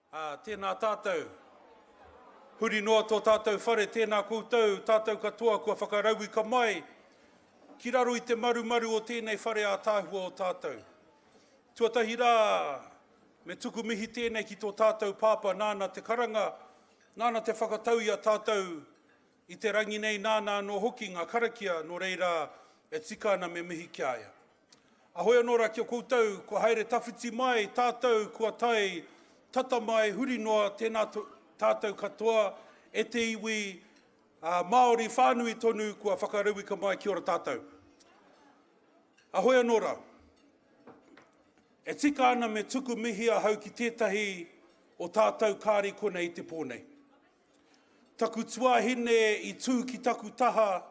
Tēnā tātou. Huri noa tō tātou whare, tēnā koutou, tātou katoa kua whakaraui ka mai. Ki raro i te marumaru o tēnei whare a tāhua o tātou. Tuatahi rā, me tuku mihi tēnei ki tō tātou pāpa, nāna te karanga, nāna te whakatau i a tātou, i te rangi nei nāna no hoki ngā karakia, no reira e tikana me mihi kia ia. Ahoy anōra kia koutou, kua haere tawhiti mai, tātou kua tai, tata mai, huri noa tēnā tātou katoa, e te iwi, Maori whānui tonu kua whakarewi ka mai ki ora tātou. Ahoy anōra, e tika ana me tuku mihi a hau ki tētahi o tātou kāri kone i te pōnei. Taku tuahine i tū ki taku taha,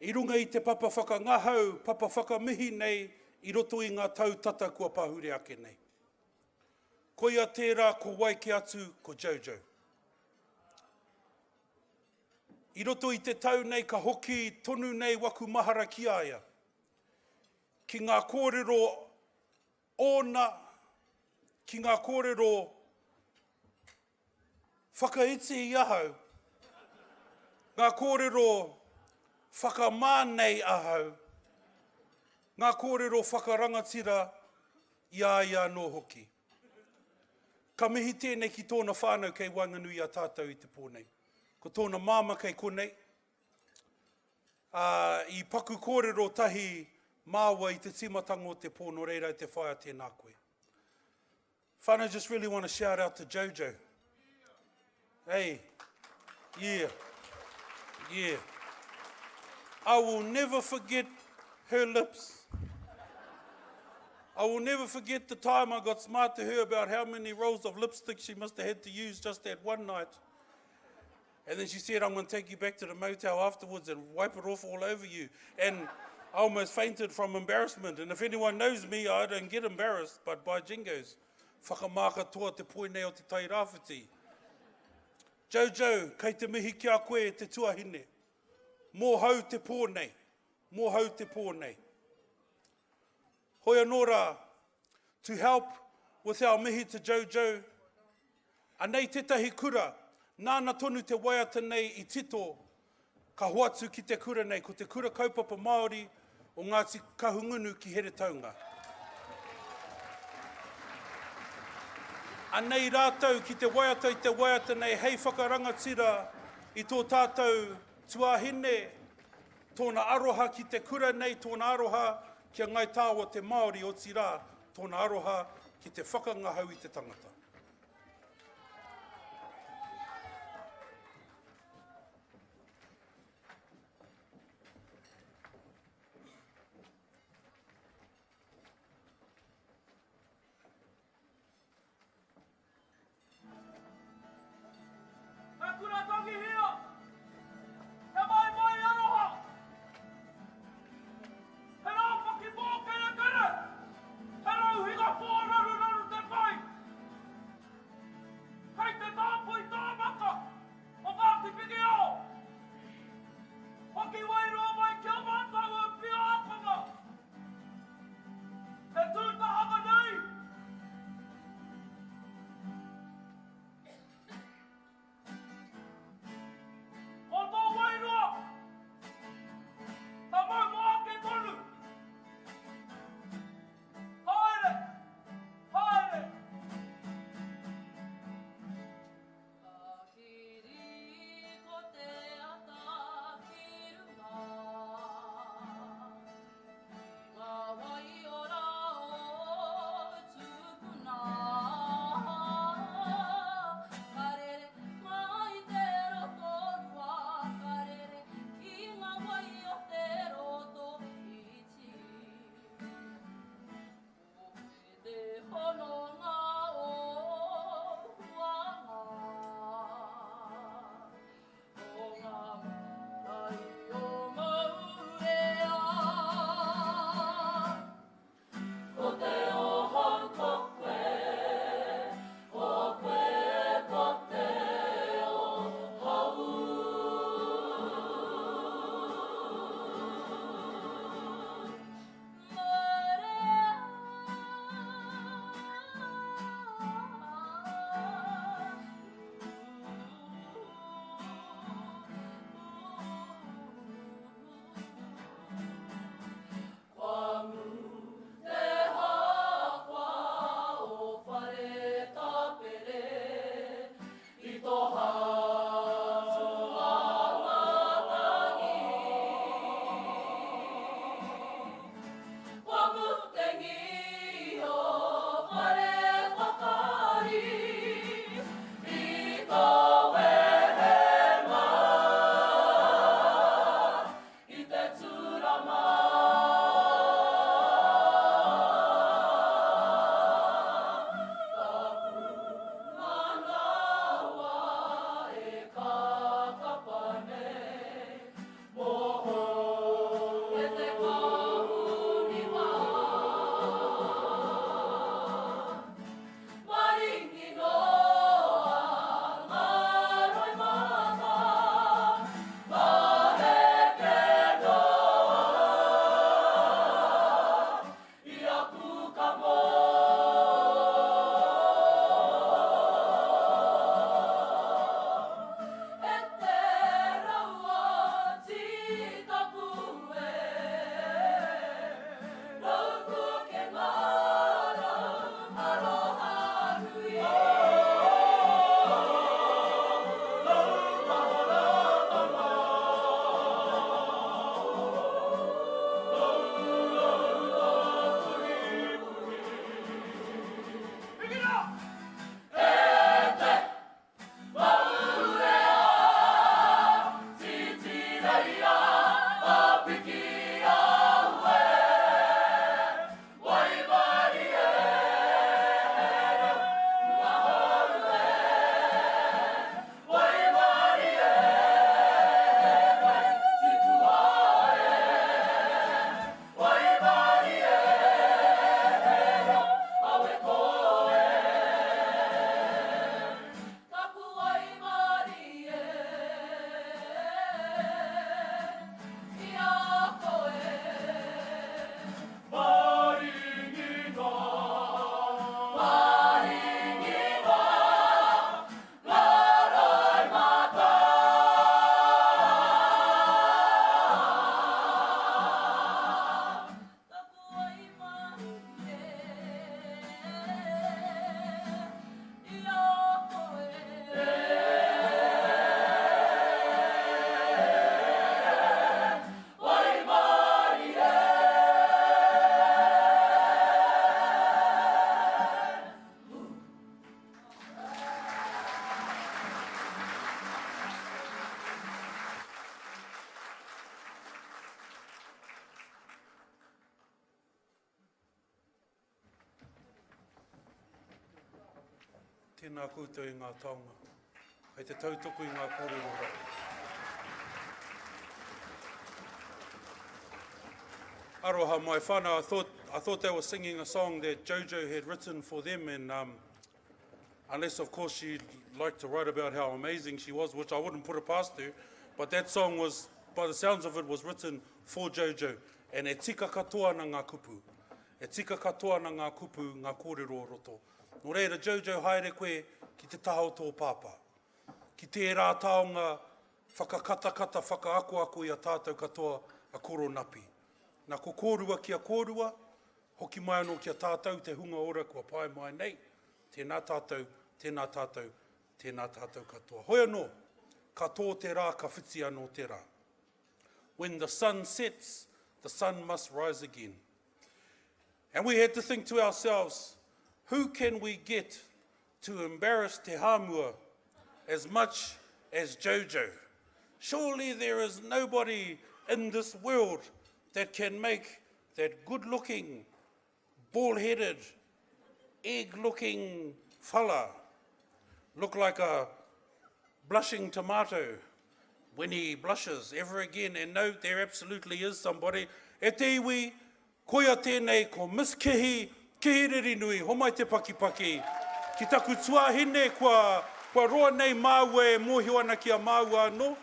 i runga i te papa whakangahau, papa whakamihi nei, i roto i ngā tautata kua pahure ake nei. Ko ia tērā, ko waike atu, ko Jojo. I roto i te tau nei ka hoki tonu nei waku mahara ki aia. Ki ngā kōrero ona, ki ngā kōrero whakaiti i ahau, ngā kōrero whakamānei ahau, ngā kōrero whakarangatira i aia no hoki. Ka mihi tēnei ki tōna whānau kei Wainganui a tātou i te pōnei. Ko tōna māma kei konei. I paku kōrero tahi māua i te timatanga o te pōno reira i te whaia tēnā koe. Whānau, just really want to shout out to Jojo. Hey, yeah. I will never forget her lips. I will never forget the time I got smart to her about how many rolls of lipstick she must have had to use just that one night. And then she said, I'm going to take you back to the motel afterwards and wipe it off all over you. And I almost fainted from embarrassment. And if anyone knows me, I don't get embarrassed, but by jingos. Whakamaka toa te poinei o te tai rāwhiti. Jojo, kei te mihi kia koe te tuahine. Mō hau te pōnei. Mō hau te pōnei. Hoi anōra, to help with our mihi te Jojo, anei tetahi kura, nāna tonu te Waiata nei i tito, ka hoatu ki te kura nei, ko te kura kaupapa Maori o Ngāti Kahungunu ki here taunga. Anei rātou ki te Waiata i te Waiata nei, hei whakarangatira i tō tātou tuahine, tōna aroha ki te kura nei, tōna aroha kia ngai tāua te Maori o tira, tōna aroha ki te whakangahau i te tangata. Tēnā koutou i ngā taonga. Hei te tautoko i ngā kōrero. Aroha mai whānau, I thought they were singing a song that Jojo had written for them, and unless of course she'd like to write about how amazing she was, which I wouldn't put it past her, but that song was, by the sounds of it, was written for Jojo, and e tika katoa na ngā kupu. E tika katoa na ngā kupu, ngā kōrero roto. Nō reira, Jojo, haere koe ki te taho tō pāpā. Ki te rā taonga whakakata, whakaako i a tātou katoa a koronapi. Nā ko kōrua ki a kōrua, hoki mai anō ki a tātou te hunga ora kua pai mai nei. Tēnā tātou, tēnā tātou, tēnā tātou katoa. Hoi anō, katoa te rā, ka whiti anō te rā. When the sun sets, the sun must rise again. And we had to think to ourselves, who can we get to embarrass Te Hāmua as much as Jojo? Surely there is nobody in this world that can make that good-looking, bald-headed, egg-looking fella look like a blushing tomato when he blushes ever again. And no, there absolutely is somebody. E te iwi, koia tēnei ko miskihi, kihiriri nui, homai te pakipaki. Ki taku tuahine kua roa nei māua e mōhio ana ki a māua anō.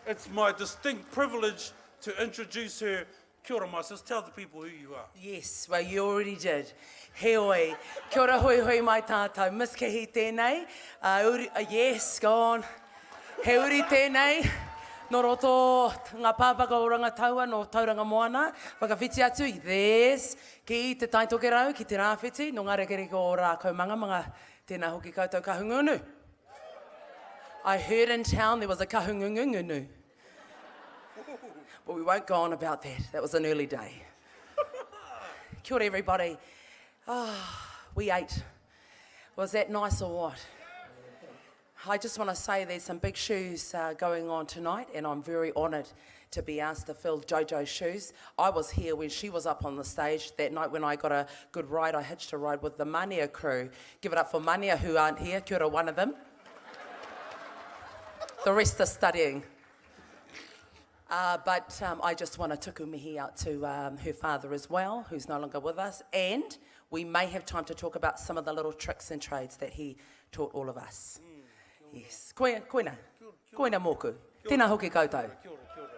It's my distinct privilege to introduce her. Kia ora, my sis, tell the people who you are. Yes, well, you already did. He oi. Kia ora hui hui mai tātou. Miskihi tēnei. Yes, go on. He uri tēnei. Nō roto ngā pāpaka o rangataua no tauranga moana. Whakawhiti atu i this. Ki te taitoke rau, ki te rāwhiti. Nō ngā rekereko o rā kaumanga mga tēnā hoki koutou kahungunu. I heard in town there was a kahungungungunu. But we won't go on about that. That was an early day. Kia ora, everybody. We ate. Was that nice or what? I just want to say there's some big shoes going on tonight, and I'm very honoured to be asked to fill Jojo's shoes. I was here when she was up on the stage that night when I got a good ride. I hitched a ride with the Mania crew. Give it up for Mania who aren't here. Kia ora, one of them. The rest are studying. But I just want to tuku mihi out to her father as well, who's no longer with us. And we may have time to talk about some of the little tricks and trades that he taught all of us. Yes. Koina. Koina moku. Tēnā hoki koutou. Kia ora, kia ora.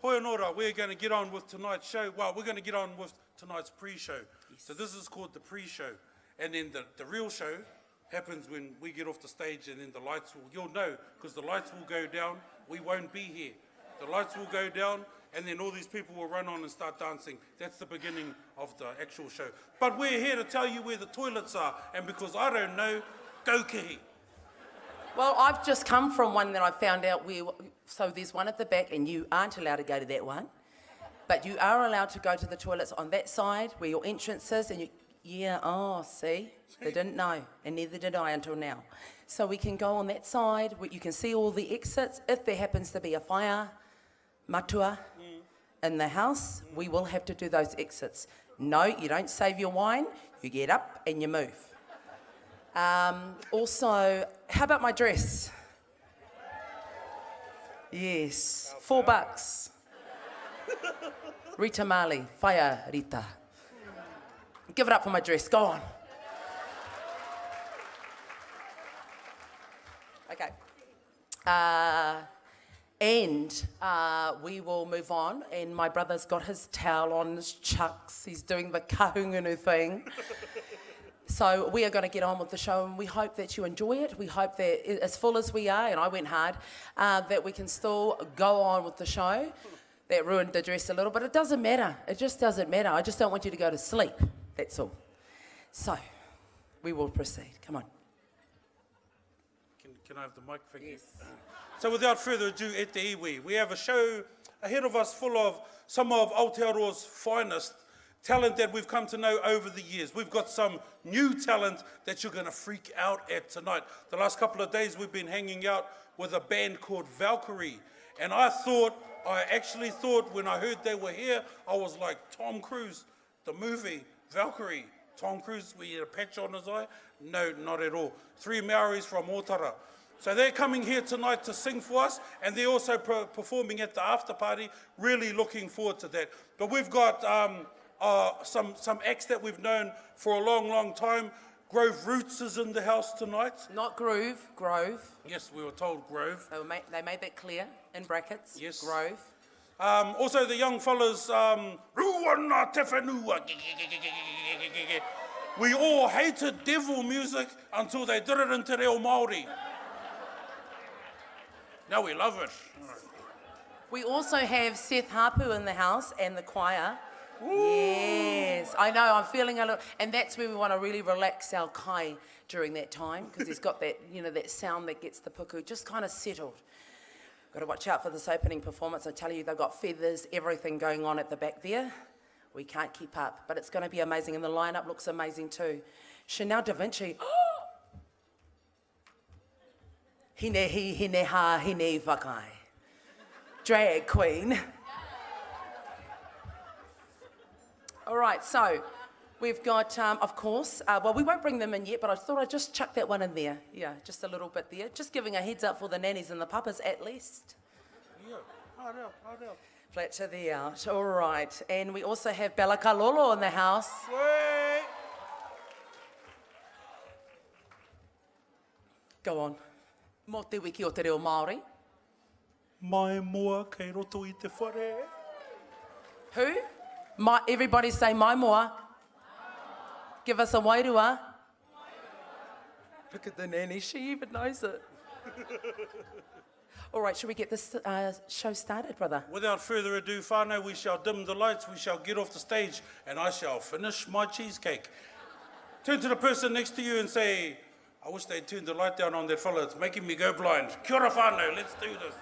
Hoi anō, we're going to get on with tonight's show. Well, we're going to get on with tonight's pre-show. Yes. So this is called the pre-show. And then the real show happens when we get off the stage, and then the lights will, you'll know, because the lights will go down. We won't be here. The lights will go down, and then all these people will run on and start dancing. That's the beginning of the actual show. But we're here to tell you where the toilets are, and because I don't know, go kihi. Well, I've just come from one that I found out where, so there's one at the back, and you aren't allowed to go to that one, but you are allowed to go to the toilets on that side where your entrance is, and see, they didn't know, and neither did I until now. So we can go on that side, where you can see all the exits. If there happens to be a fire, matua, in the house, we will have to do those exits. No, you don't save your wine, you get up and you move. Also, how about my dress? Yes, $4. Rita Marley, Whaia Rita. Give it up for my dress, go on. Okay. And we will move on, and my brother's got his towel on, his chucks, he's doing the kahungunu thing. So we are going to get on with the show, and we hope that you enjoy it. We hope that as full as we are, and I went hard, that we can still go on with the show. That ruined the dress a little, but it doesn't matter. It just doesn't matter. I just don't want you to go to sleep. That's all. So, we will proceed. Come on. Can I have the mic? Thank Yes. you. So without further ado, e te iwi, we have a show ahead of us full of some of Aotearoa's finest talent that we've come to know over the years. We've got some new talent that you're going to freak out at tonight. The last couple of days we've been hanging out with a band called Valkyrie. And I actually thought when I heard they were here, I was like, Tom Cruise, the movie, Valkyrie, Tom Cruise, we had a patch on his eye. No, not at all. 3 Maoris from Otara. So they're coming here tonight to sing for us, and they're also performing at the after party. Really looking forward to that. But we've got some acts that we've known for a long, long time. Grove Roots is in the house tonight. Not Groove, Grove. Yes, we were told Grove. They made that clear in brackets. Yes. Grove. Also the young fellas, Ruana Tefanua. We all hated devil music until they did it into reo Maori. Now we love it. We also have Seth Hapu in the house and the choir. Ooh. Yes, I know, I'm feeling a little, and that's where we want to really relax our kai during that time, because he's got that, that sound that gets the puku just kind of settled. Got to watch out for this opening performance. I tell you, they've got feathers, everything going on at the back there. We can't keep up, but it's going to be amazing, and the lineup looks amazing too. Chanel Da Vinci. Hine ha, hine vakai. Drag queen. All right, so we've got, of course, well, we won't bring them in yet, but I thought I'd just chuck that one in there. Yeah, just a little bit there. Just giving a heads up for the nannies and the papas at least. Yeah, hard out. Flat to the out, all right. And we also have Bella Kalolo in the house. Wait. Go on. Mo te wiki o te reo Māori. Mai moa kei roto I te whare. Who? Everybody say mai moa. Give us a wairua. Look at the nanny, she even knows it. All right, should we get this show started, brother? Without further ado, whānau, we shall dim the lights, we shall get off the stage, and I shall finish my cheesecake. Turn to the person next to you and say, I wish they'd turned the light down on that fella, it's making me go blind. Kia ora whānau, let's do this.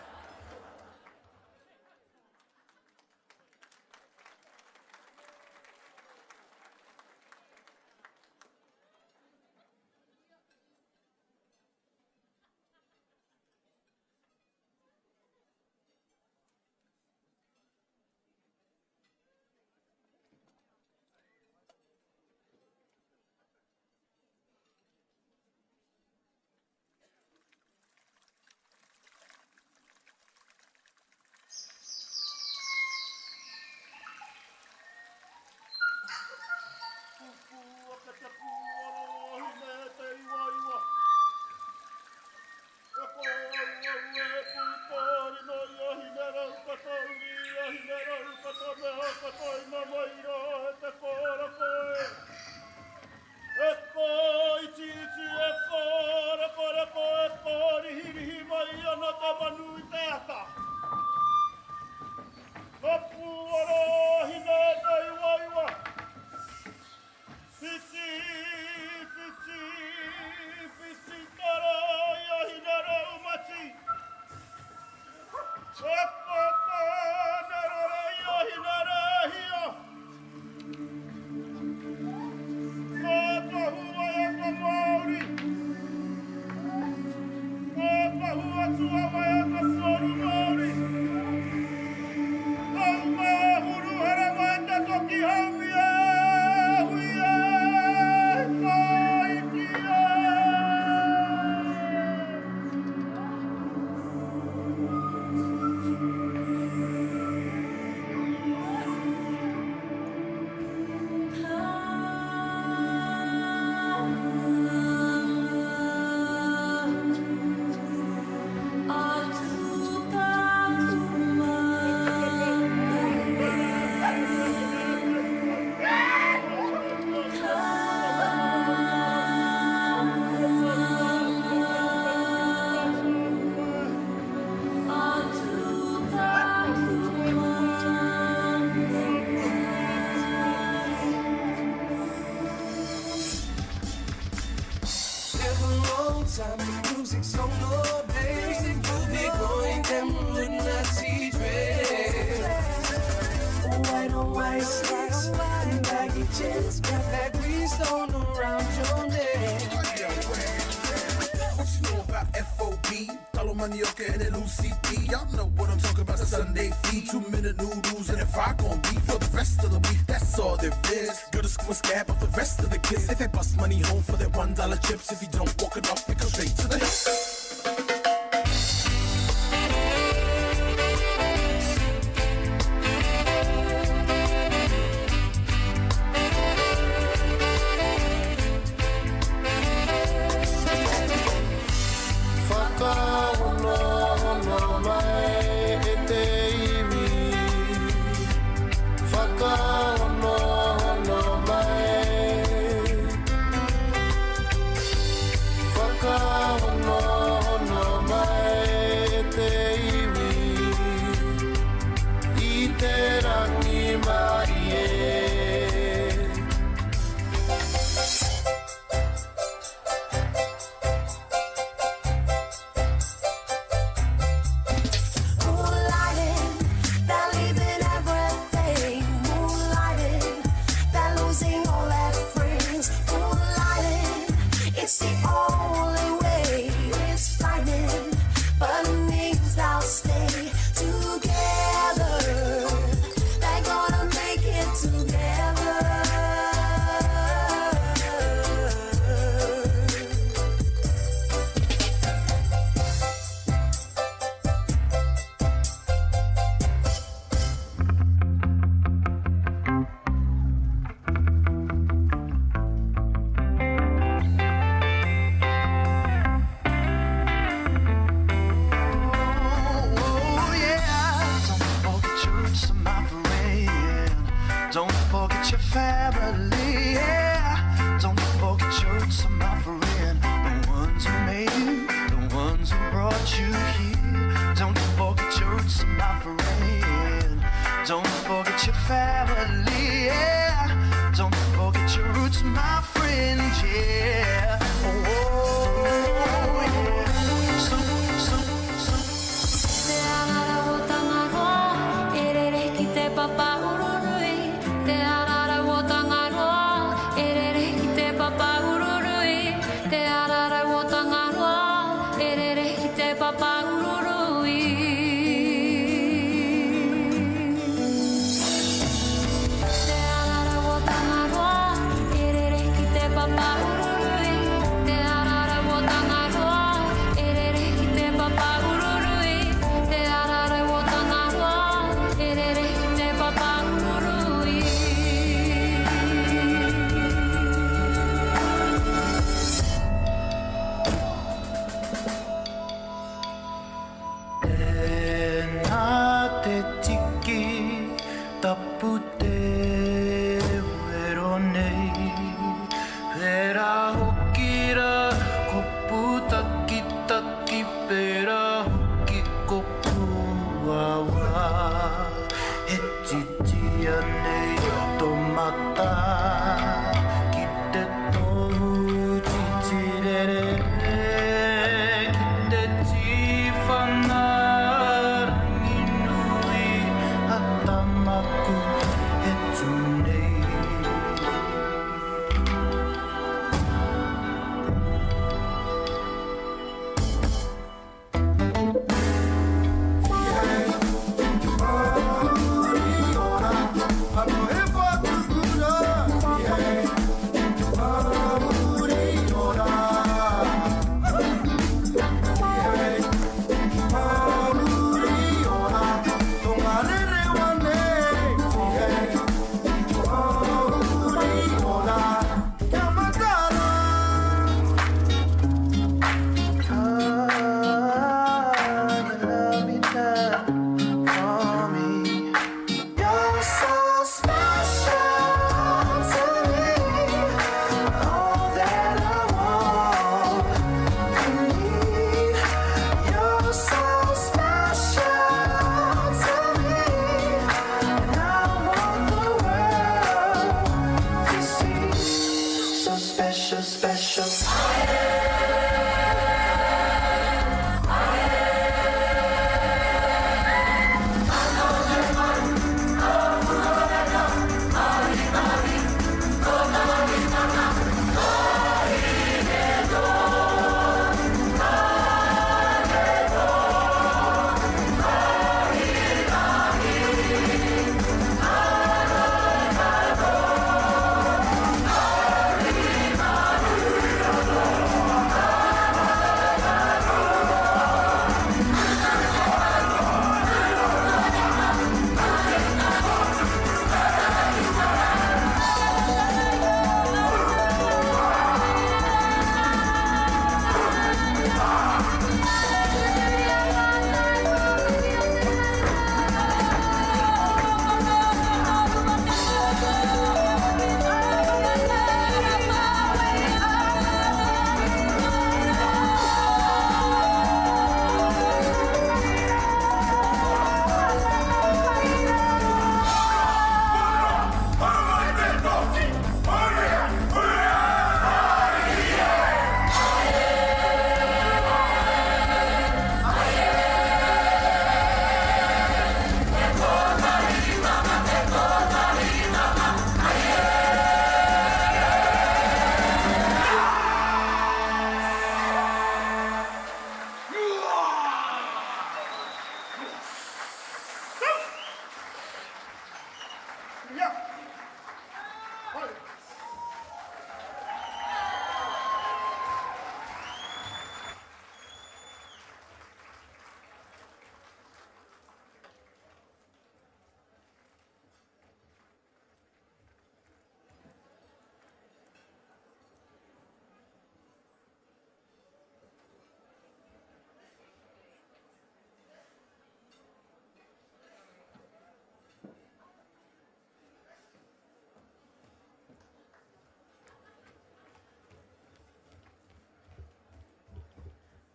Money okay and LUCP y'all know what I'm talking about. The Sunday feed, 2-minute noodles and a rock on beat for the rest of the week. That's all there is. Go to school and scab up the rest of the kids. If they bust money home for their $1 chips, if you don't walk it off, it goes straight to the hip.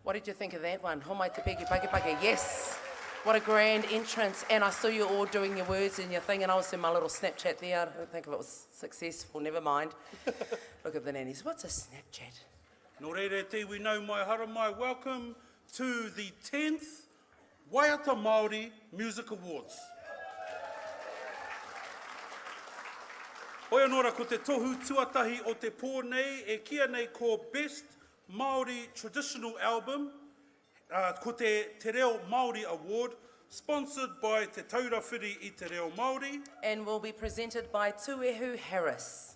What did you think of that one? Homai te piki paki paki, yes. What a grand entrance. And I saw you all doing your words and your thing, and I was in my little Snapchat there. I don't think if it was successful, never mind. Look at the nannies. What's a Snapchat? No reire te we know mai haramai. Welcome to the 10th Waiata Maori Music Awards. Hoi anōra ko te tohu tuatahi o te pō nei e kia nei ko Best Maori Traditional Album, ko te Te Reo Māori Award, sponsored by Te Taurawhiri I Te Reo Māori. And will be presented by Tuehu Harris.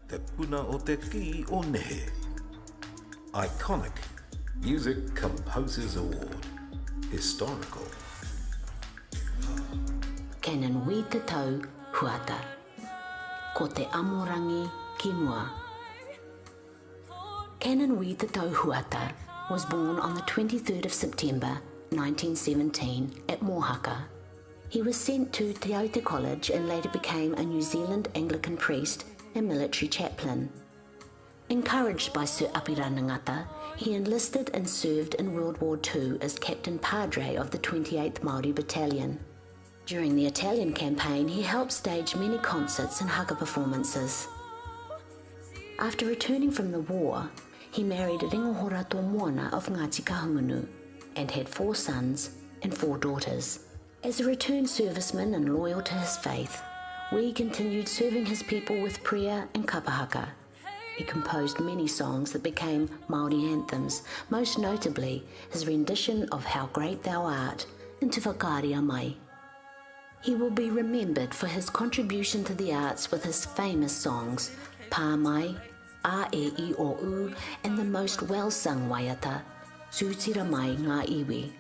Te puna o te ki o nehe. Iconic Music Composers Award. Historical. Canon Wī Te Tau Huata. Ko te amorangi ki mua. Canon Wī Te Tau Huata was born on the 23rd of September 1917 at Mohaka. He was sent to Te Aute College and later became a New Zealand Anglican priest and military chaplain. Encouraged by Sir Apira Ngata, he enlisted and served in World War II as Captain Padre of the 28th Māori Battalion. During the Italian campaign, he helped stage many concerts and haka performances. After returning from the war, he married Ringohorato Moana of Ngāti Kahungunu and had 4 sons and 4 daughters. As a returned serviceman and loyal to his faith, Wee continued serving his people with prayer and kapahaka. He composed many songs that became Māori anthems, most notably his rendition of How Great Thou Art in Te Whakaaria Mai. He will be remembered for his contribution to the arts with his famous songs Pā Mai, A E I O U, and the most well-sung Waiata, Tūtira Mai Ngā Iwi.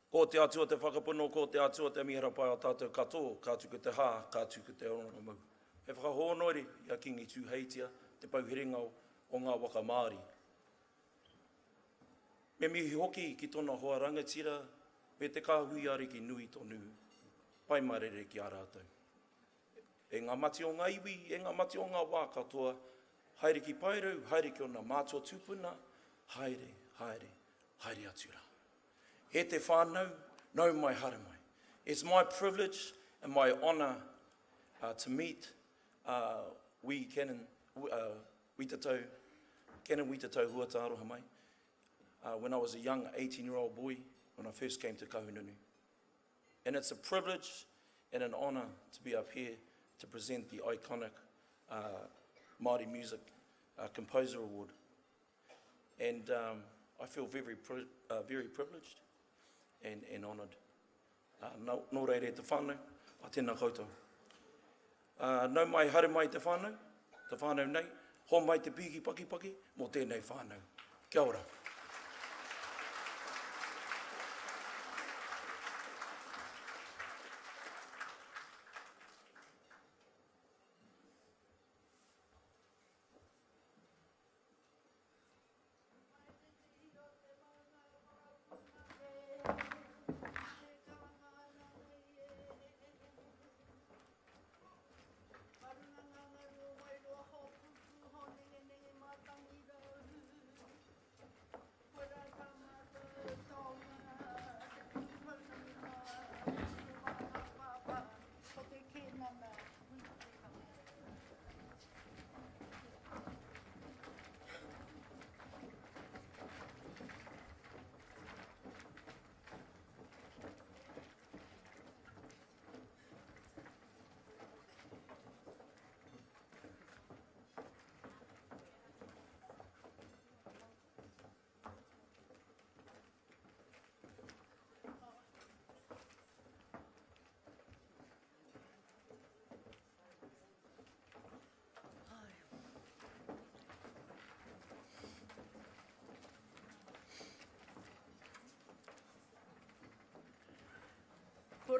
Ko te atua te whakapono, ko te atua te mihara pai o tātou katoa, kā tuku te hā, kā tuku te orona mau. He whakahōnori, ia kingi tūheitia, te pauhiringa o ngā waka Māori. Me mihi hoki ki tōna hoa rangatira, me te kāhui ariki nui tonu, pai marere ki a rātou. E ngā mati o ngā iwi, e ngā mati o ngā wā katoa, haere ki pairau, haere ki o ngā mātua tūpuna, haere, haere, haere atura. E te whānau, nau mai hara mai. It's my privilege and my honour to meet Wī Canon Wī Te Tau Huata Aroha mai. When I was a young 18-year-old boy, when I first came to Kahungunu. And it's a privilege and an honour to be up here to present the iconic Māori Music Composer Award. And I feel very privileged and honoured. Nō reire te whānau, a tēnā koutou. Nau mai hare mai te whānau nei, ho mai te piki paki paki, mō tēnei whānau. Kia ora.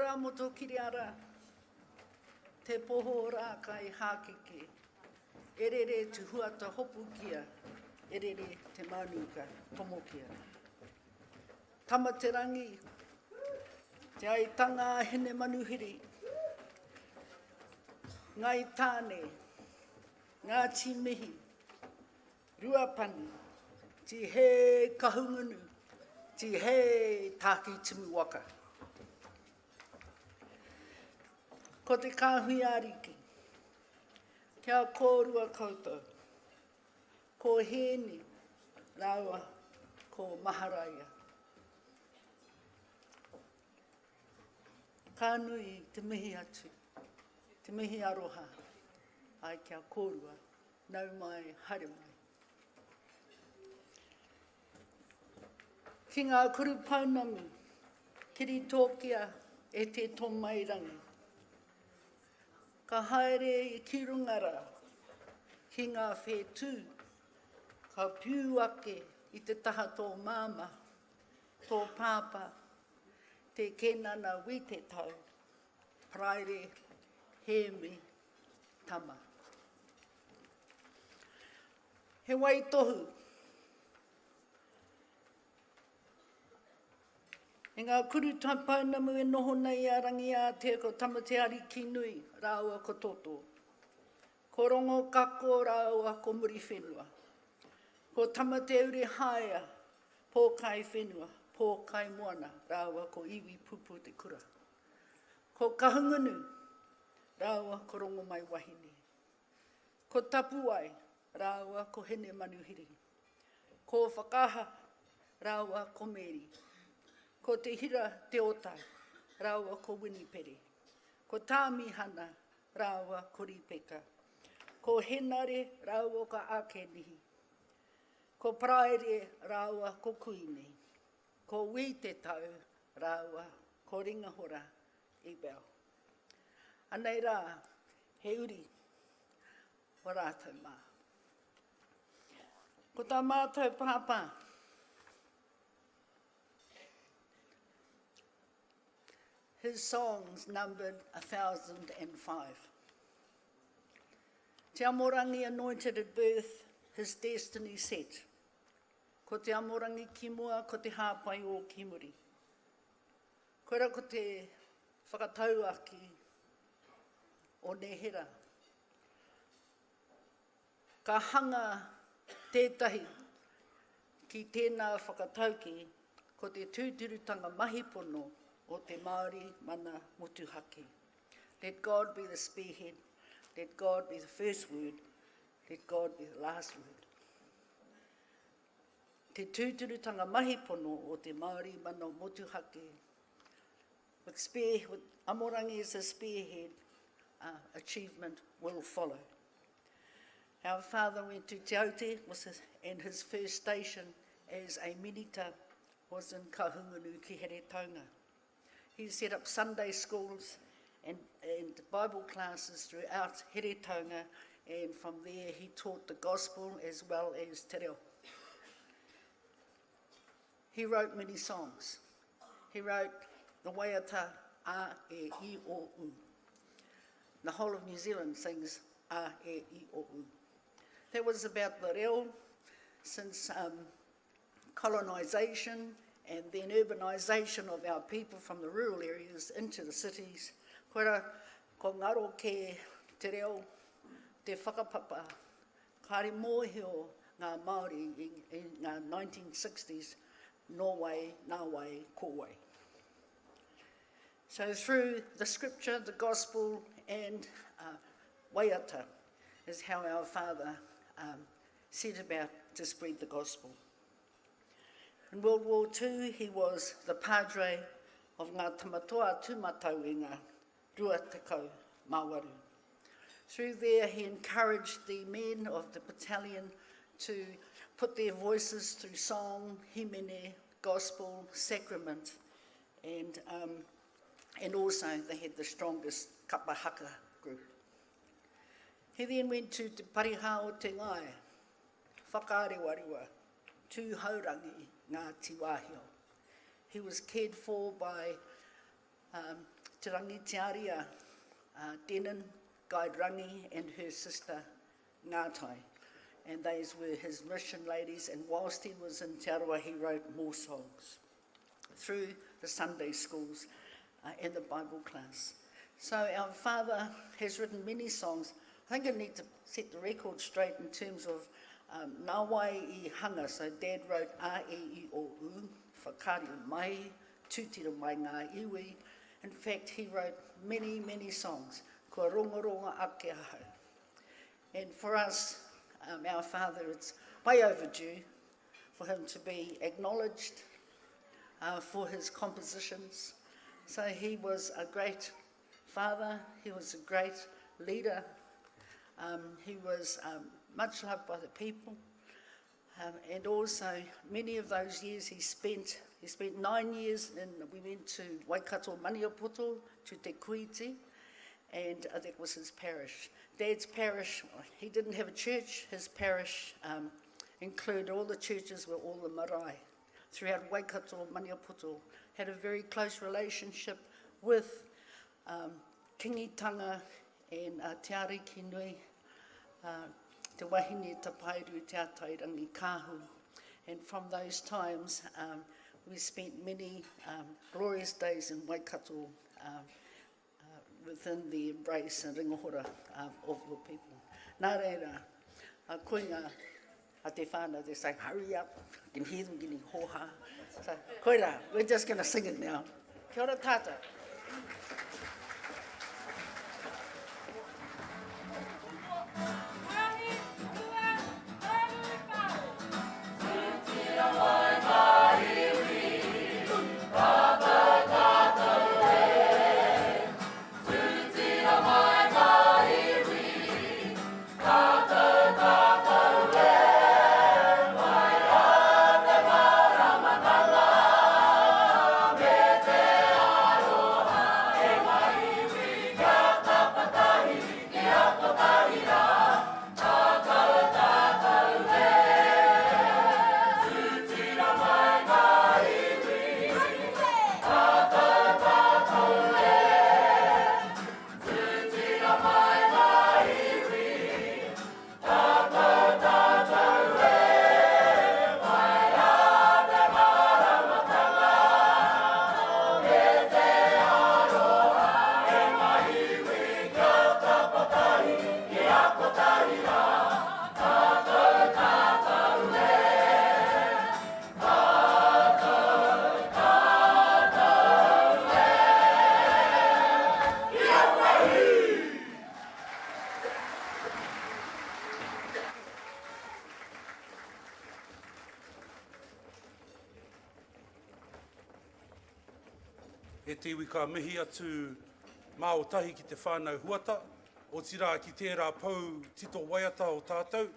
rā moto kiri ara, te poho rā kai hākeke, erere te huata hopu kia, erere te manuka tomo kia. Tama te rangi, te aitanga hene manuhiri, ngai tāne, ngā tīmihi, ruapani, ti he kahungunu, ti he tāki timu waka. Ko te kāhui ariki, kia kōrua koutou, ko hēni, raua, ko maharaia. Ka nui te mihi atu, te mihi aroha, ai kia kōrua, nau mai, haere mai. Ki ngā kuru paunamu, kiri tōkia e te tōmairangi. Ka haere I ki rungara, ki ngā whetū, ka piu ake I te taha tō māma, tō pāpa, te kenana wi te tau, praere, hemi, tama. He wai tohu, e ngā kuru paunamu e noho nei a rangi a te ko tamate ari ki nui, rāua ko toto. Ko rongo kako rāua ko muri whenua. Ko tamate uri haia, pō kai whenua, pō kai moana, rāua ko iwi pupu te kura. Ko kahungunu, rāua ko rongo mai wahine. Ko tapuai, rāua ko hene manuhiri. Ko whakaha, rāua ko meri. Ko te hira te otai, rāua ko winipere. Ko tāmihana, rāua ko ripeka. Ko henare, rāua ka ākenihi. Ko praere, rāua ko kuine. Ko wi te tau, rāua ko ringahora I beo. Anei rā, he uri, o rātou mā. Ko tā mātou pāpā, his songs numbered 1,005. Te Amorangi anointed at birth, his destiny set. Ko te Amorangi ki mua, ko te hāpai o Kimuri. Koera ko te whakatauaki o Nehera. Ka hanga tētahi ki tēnā whakatauki, ko te tūturutanga mahipono o te Maori mana motuhake. Let God be the spearhead, let God be the first word, let God be the last word. Te tūturutanga mahipono o te Maori mana motuhake. With Amorangi as a spearhead, achievement will follow. Our father went to Te Aute, and his first station as a minita was in Kahungunu ki Here Taunga. He set up Sunday schools and Bible classes throughout Here Taunga, and from there he taught the gospel as well as te reo. He wrote many songs. He wrote the Waiata a e I o u. The whole of New Zealand sings a e I o u. That was about the reo since colonisation and then urbanisation of our people from the rural areas into the cities. Koera, ko ngaro ke te reo, te whakapapa, kāre mōhio ngā Māori in ngā 1960s, Norway, Ngāwai, Kōwai. So through the scripture, the gospel, and Waiata is how our father set about to spread the gospel. In World War II, he was the padre of ngā tamatoa tūmatau I ngā rua tekau Māwaru. Through there, he encouraged the men of the battalion to put their voices through song, himene, gospel, sacrament, and also they had the strongest kapahaka group. He then went to Te Pariha o Te Ngai, whakaarewariwa, tūhaurangi ngā tiwahio. He was cared for by Te rangi te aria, Denon, Guide Rangi, and her sister, Ngātai. And those were his mission ladies, and whilst he was in Te Arawa, he wrote more songs through the Sunday schools and the Bible class. So our father has written many songs. I think I need to set the record straight in terms of nā wai I hanga. So Dad wrote a e I o u, whakari mai, tūtira mai ngā iwi. In fact, he wrote many, many songs. Kua rongoronga ake ahau. And for us, our father, it's way overdue for him to be acknowledged for his compositions. So he was a great father, he was a great leader, he was much loved by the people, and also many of those years he spent 9 years we went to Waikato Maniapoto, to Te Kuiti, and that was his parish. Dad's parish, he didn't have a church, his parish included all the churches were all the marae. Throughout Waikato, Maniapoto, had a very close relationship with Kingitanga and Te Ariki Nui, Te Wahine Tapairu, Te Atairangi Kahu. And from those times, we spent many glorious days in Waikato within the embrace and ringohora of the people. Nā reira, koinga a te whānau, they say, hurry up, you can hear them getting hoha. So, koira, we're just going to sing it now. Kia ora tātou. E te iwi ka mihi atu mā o tahi ki te whānau huata, o tira ki tērā pau tito Waiata o tātou,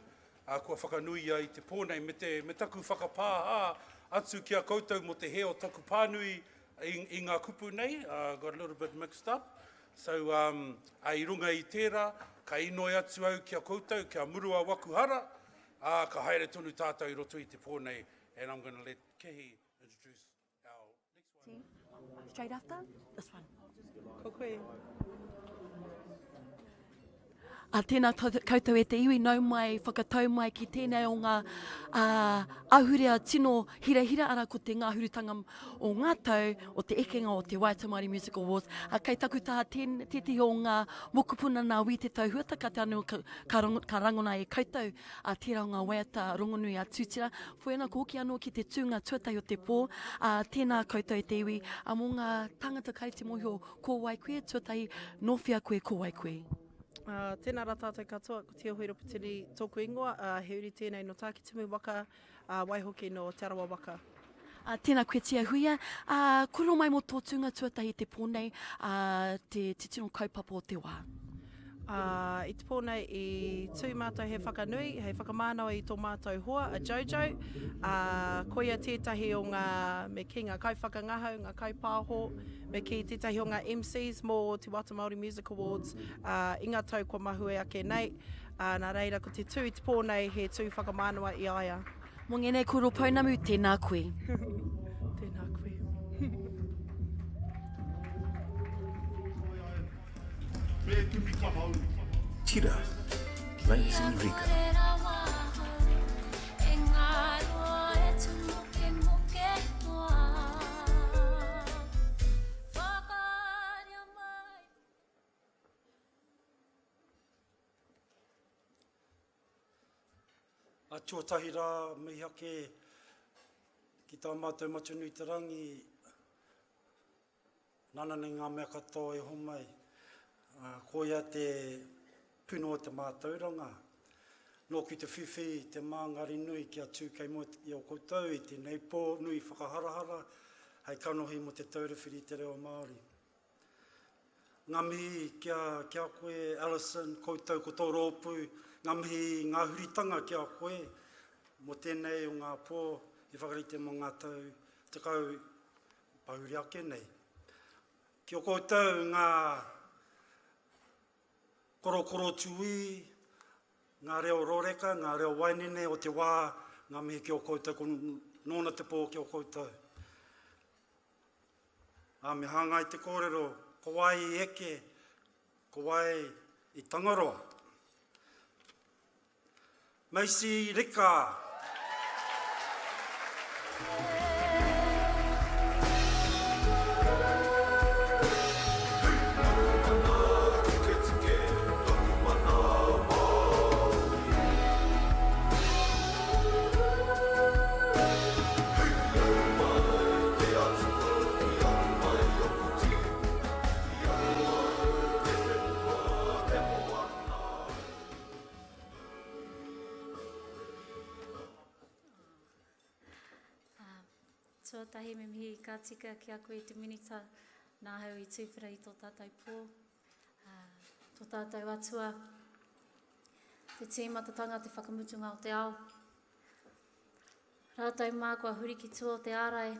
kua whakanui ai te pōnei me taku whakapāha atu ki a koutou mo te heo taku pānui i ngā kupu nei, got a little bit mixed up. So, ai runga i tērā, ka inoi atu au ki a koutou, ki a murua wakuhara, ka haere tonu tātou I roto I te pōnei, and I'm going to let Kehi introduce our next one. Straight after this one. Ko koe. Tēnā koutou e te iwi nau mai, whakatau mai ki tēnei o ngā ahurea tino hira ara ko te ngāhurutanga o ngā tau o te ekenga o te Waiata Maori Music Awards. Kei taku taha tēti o ngā mokupuna nā wi te tau huata, ka te anu ka rangona e koutou, tērā o ngā Waiata rongonui a tūtira. Whoena ko hoki anō ki te tūnga tuatai o te pō, tēnā koutou e te iwi, mō ngā tangata kai te mohio ko wai koe, tuatai nōwhia koe ko wai koe. Tēnā rā tātou katoa, ko Tia Hoiroputiri tōku ingoa, he uri tēnei no tākitimu waka, waihoki no Te Arawa waka. Tēnā koe Tia Huia, koro mai mō tō tūnga tuatahi te pōnei, te tino kaupapa o te wā. I te pōnei I tū mātou he whakanui, hei whakamānawa I tō mātou hoa, a Jojo, koia tētahi o ngā, me ki ngā kauwhakangahau, ngā kaupāho, me ki tētahi o ngā MCs mō te Waiata Maori Music Awards, I ngā tau kua mahue ake nei, nā reira ko te tū I te pōnei he tū whakamānawa I aia. Mō ngenei koro paunamu, tēnā koe. Tēnā koe. Tira, lazy Rika. A tuatahi rā mei hake ki tā mātou matunui te rangi. Nana nei ngā mea katoa e homai. Ko ia te puno o te mātauranga. Nō ki te whiwhi, te māngari nui ki a tūkei mo i o koutou, i te neipō nui whakaharahara, hei kanohi mo te taurewhiri te reo Māori. Ngā mihi kia koe, Alison, koutou ko tō rōpū, ngā mihi ngā huritanga kia koe, mo tēnei o ngā pō, i whakarite mo ngā tau, te kau pahuri ake nei. Ki o koutou ngā korokoro tui, ngā reo roreka, ngā reo wainene o te wā, ngā mihi ki o koutou, ko nōna te pō ki o koutou. Me hāngai te kōrero, ko wai i eke, ko wai i Tangaroa. Maisi Rika. Tuatahi me mihi ka tika ki a koe te minita nā hau i tūwhira i tō tātou pō. Tō tātou atua, te tīmatatanga, te whakamutunga o te ao. Rātou mā kua huri ki tua o te ārai,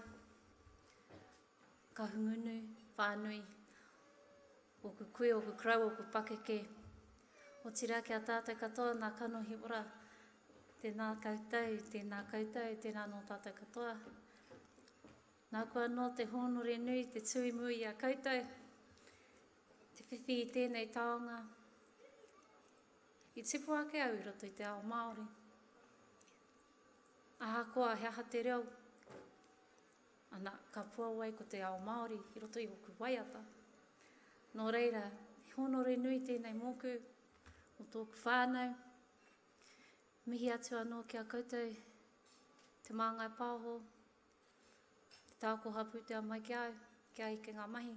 ka hungunu, whānui, o ku koe, o ku krau, o ku pakeke. O tira ki a tātou katoa, nā kanohi ora, tēnā koutou, tēnā no tātou katoa. Nā kua no te honore nui, te tui mui a koutou, te whiwhi i tēnei taonga. I tipu ake au i roto i te ao Māori. Aha koa he aha te reo, ana ka pua wai ko te ao Māori i roto i oku Waiata. Nō reira, he honore nui tēnei moku, o tōku whānau. Mihi atu anō ki a koutou, te māngai pāho, tāko hapu te amai ki au, ki a ike ngā mahi.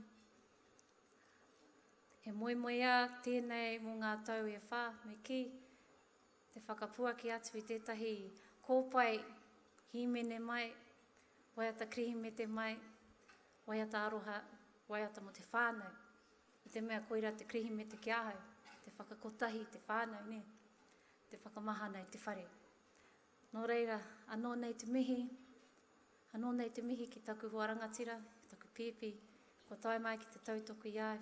He moe a tēnei mō ngā tau e whā, me ki, te whakapua ki atu i tētahi kōpai, himene mai, Waiata krihimete mai, Waiata aroha, Waiata mo te whānau. I te mea koira te krihimete ki ahau, te whakakotahi, te whānau, ne? Te whakamahana i te whare. Nō reira, anō nei te mihi, anō nei te mihi ki taku huarangatira, ki taku pipi, ko tai mai ki te tautoko i au.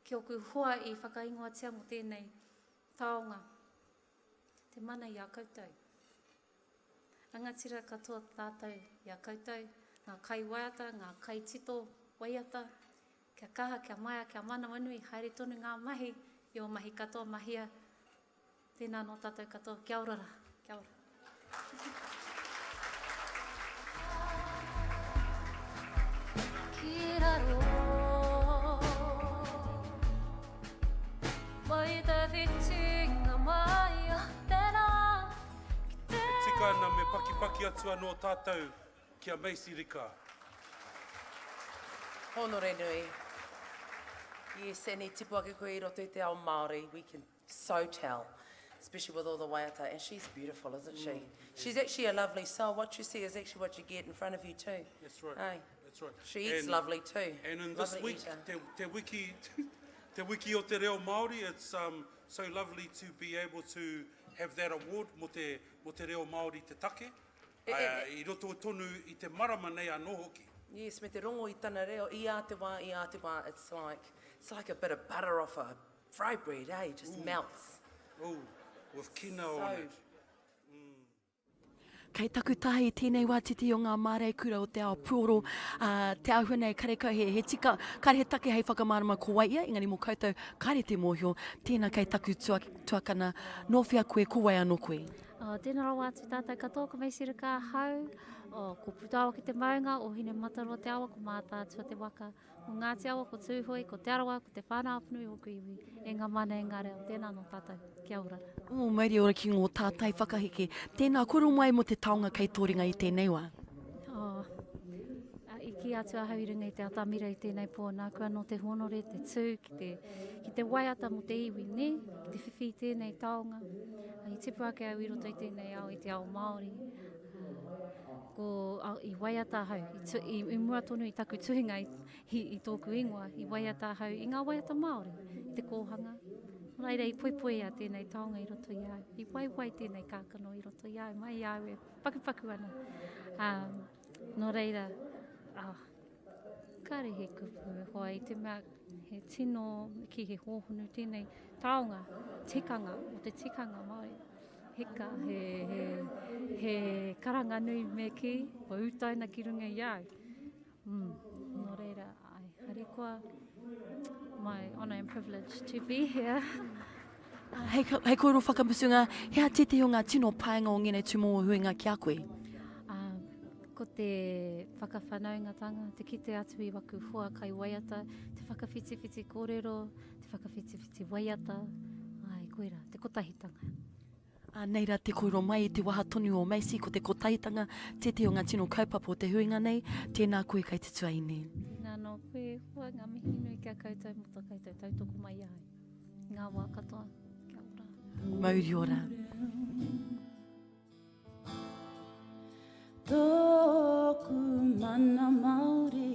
Ki oku hoa i whakaingoatia mo tēnei taonga, te mana i a koutou. Rangatira katoa tātou i a koutou, ngā kai Waiata, ngā kai tito Waiata, kia kaha, kia maia, kia mana wanui, haere tonu ngā mahi, i o mahi katoa mahia, tēnā no tātou katoa, kia orara, kia ora. Tika ana me paki atu anō tātou kia Maisi Rika. Honore nui. Yes, and I tipu ake koe I roto I te ao Māori, we can so tell, especially with all the Waiata, and she's beautiful, isn't she? She's actually a lovely soul. What you see is actually what you get in front of you too. That's right. Hey. That's right. She eats lovely too. And in lovely this week, eater. te wiki, te wiki o te reo Māori, it's so lovely to be able to have that award mo te reo Māori te take. I roto tonu I te marama nei anō hoki. Yes, me te rongo I tana reo, I a te wā, it's like a bit of butter off a fry bread, eh? Just melts. Oh, with kina on it. Kei taku tahi tēnei wātiti o ngā mārei kura o te ao puoro, te au nei kareka he tika, kare he take hei whakamārama ko Waiata, engari mō koutou kare te mōhio, tēnā kei taku tuakana, nōwhia koe, ko wai anō koe. Tēnā rau atu tātai katoa, ka meisira ka hau, ko putawa ki te maunga, o hine mataro te awa, ko mātā atua te waka, ko Ngāti awa, ko tūhoi, ko te arawa, ko te whānau apunui o kuiwi, e ngā mana e ngā reo, tēnā no tātai, kia ora. Mauri ora ki ngō tātai whakaheke, tēnā koro mai mo te taonga kei tōringa i tēnei wā. I ki atu a hauiringa i te atamira i tēnei pōna, kua no te honore, te tū, ki te Waiata mo te iwi, ne? Ki te whiwhi i tēnei taonga. I tipu ake au i roto i tēnei ao, i te ao Maori. I Waiata hau, i mua tonu i taku tuhinga i tōku ingoa, i Waiata hau, i ngā Waiata Maori, i te kōhanga. Reira, i poipoi a tēnei taonga i roto i au, i waiwai tēnei kākano i roto i au, mai i au e pakupaku ana. No reira, kare he kupu hoa i te mea he tino ki he hōhunu tēnei taonga, tikanga, o te tikanga Māori. Heka, he karanga nui me ki, o utaina ki runga i au. No reira, harikoa, my honour and privilege to be here. Hei koero whakamusunga, hea tete o ngā tino paenga o ngene tumo o huinga ki a koe? Ko te whakawhanaungatanga, te kite atu i waku hoa kai Waiata, te whakawhitiwhiti kōrero, te whakawhitiwhiti Waiata, koera, te kotahitanga. Neira te koero mai i te waha tonu o Macy ko te kotahitanga, tete o ngā tino kaupapa o te huinga nei, tēnā koe kai te tuaine. Nā no koe hoa ngā mihi nui kia koutou mota koutou tautoko mai ai. Ngā wā katoa, kia ora. Mauri ora. Tōku mana Māori,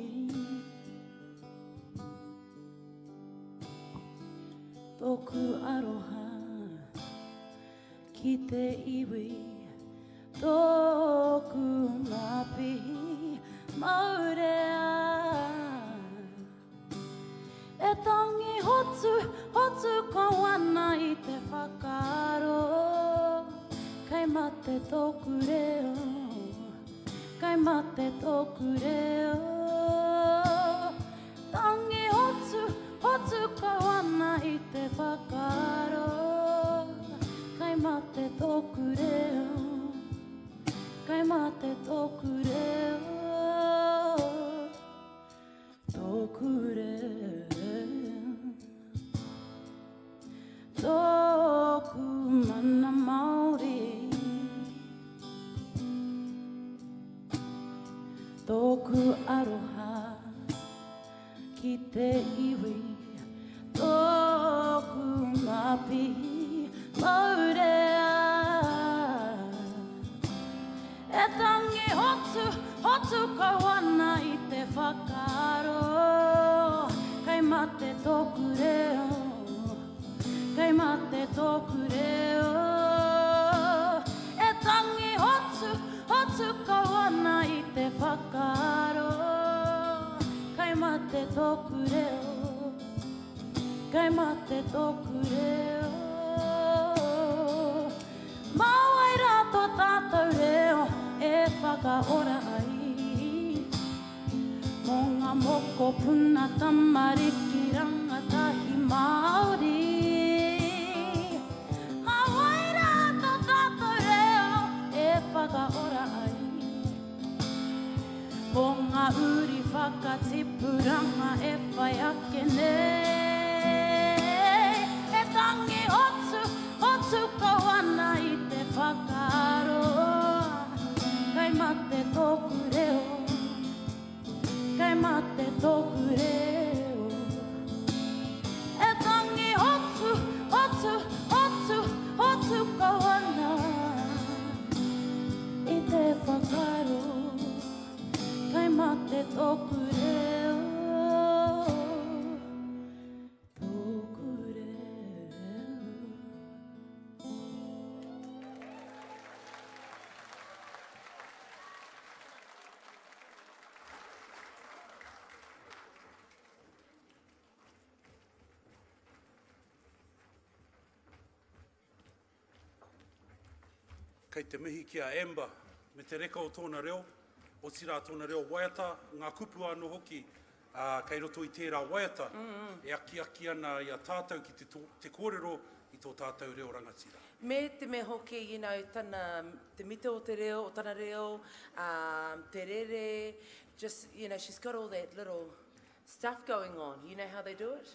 tōku aroha ki te iwi, tōku ngapi maurea. E tangi hotu ka wana i te whakaaro, kai mate tōku reo, kai mate tōku reo. Tangi hotu ka wana i te whakaaro, kai mate tōku reo, kai mate tōku reo, tōku reo. Tōku mana Māori, tōku aroha ki te iwi, tōku ngapi maurea. E tangi hotu ka wana i te whakaaro, kai mate tōku reo, kai mate tōku reo. E tangi hotu ka wana i te whakaaro, kai mate tōku reo, kai mate tōku reo. Mawai rato tātou reo e whakaora ai, mō ngā moko puna tamariki rangatahi Māori. Whakaora ai, o ngā uri whakatipuranga e whai ake nei. E tangi hotu ka wana i te whakaaro, kai mate tōku reo, kai mate tōku reo. E tangi hotu ka wana i te whakaaro, kai mate tōku reo, tōku reo. Kei te mihi ki a Amber, me te reka o tōna reo, o tira tōna reo Waiata, ngā kupu anō hoki, kei roto i tērā Waiata, e aki ana i a tātou ki te kōrero i tō tātou reo rangatira. Me te me hoki, you know, te mite o te reo, o tana reo, te rere, just, you know, she's got all that little stuff going on. You know how they do it?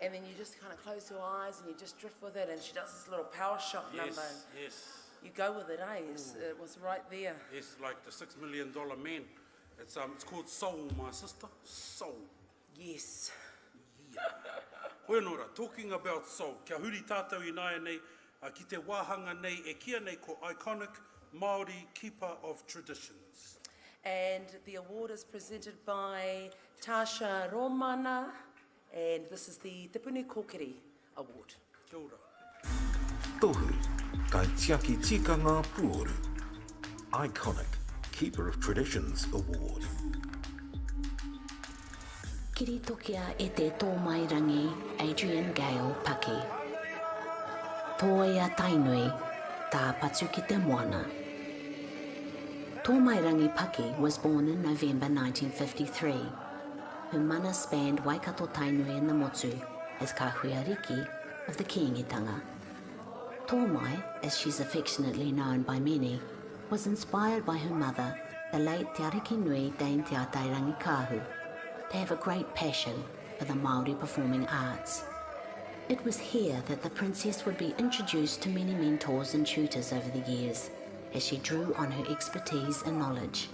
And then you just kind of close your eyes and you just drift with it, and she does this little power shot number. Yes. You go with it, eh? It was right there. Yes, like the $6 million man. It's called Soul, my sister. Soul. Yes. Yeah. Koenora, talking about soul, kia huri tātou i nāia nei, ki te wāhanga nei, e kia nei ko iconic Maori keeper of traditions. And the award is presented by Tasha Romana, and this is the Te Puni Kōkiri Award. Kia ora. Tohu, kai tiaki tikanga puoru. Iconic Keeper of Traditions Award. Kiri tokia e te tō mai rangi Adrian Gale Paki. Tō ia tainui, tā patu ki te moana. Tō mai rangi Paki was born in November 1953. Her mana spanned Waikato Tainui in the Motu as ka huiariki of the Kiingitanga. Tō mai, as she's affectionately known by many, was inspired by her mother, the late Te Ariki Nui Dame Te Atairangi Kahu, to have a great passion for the Maori performing arts. It was here that the princess would be introduced to many mentors and tutors over the years, as she drew on her expertise and knowledge.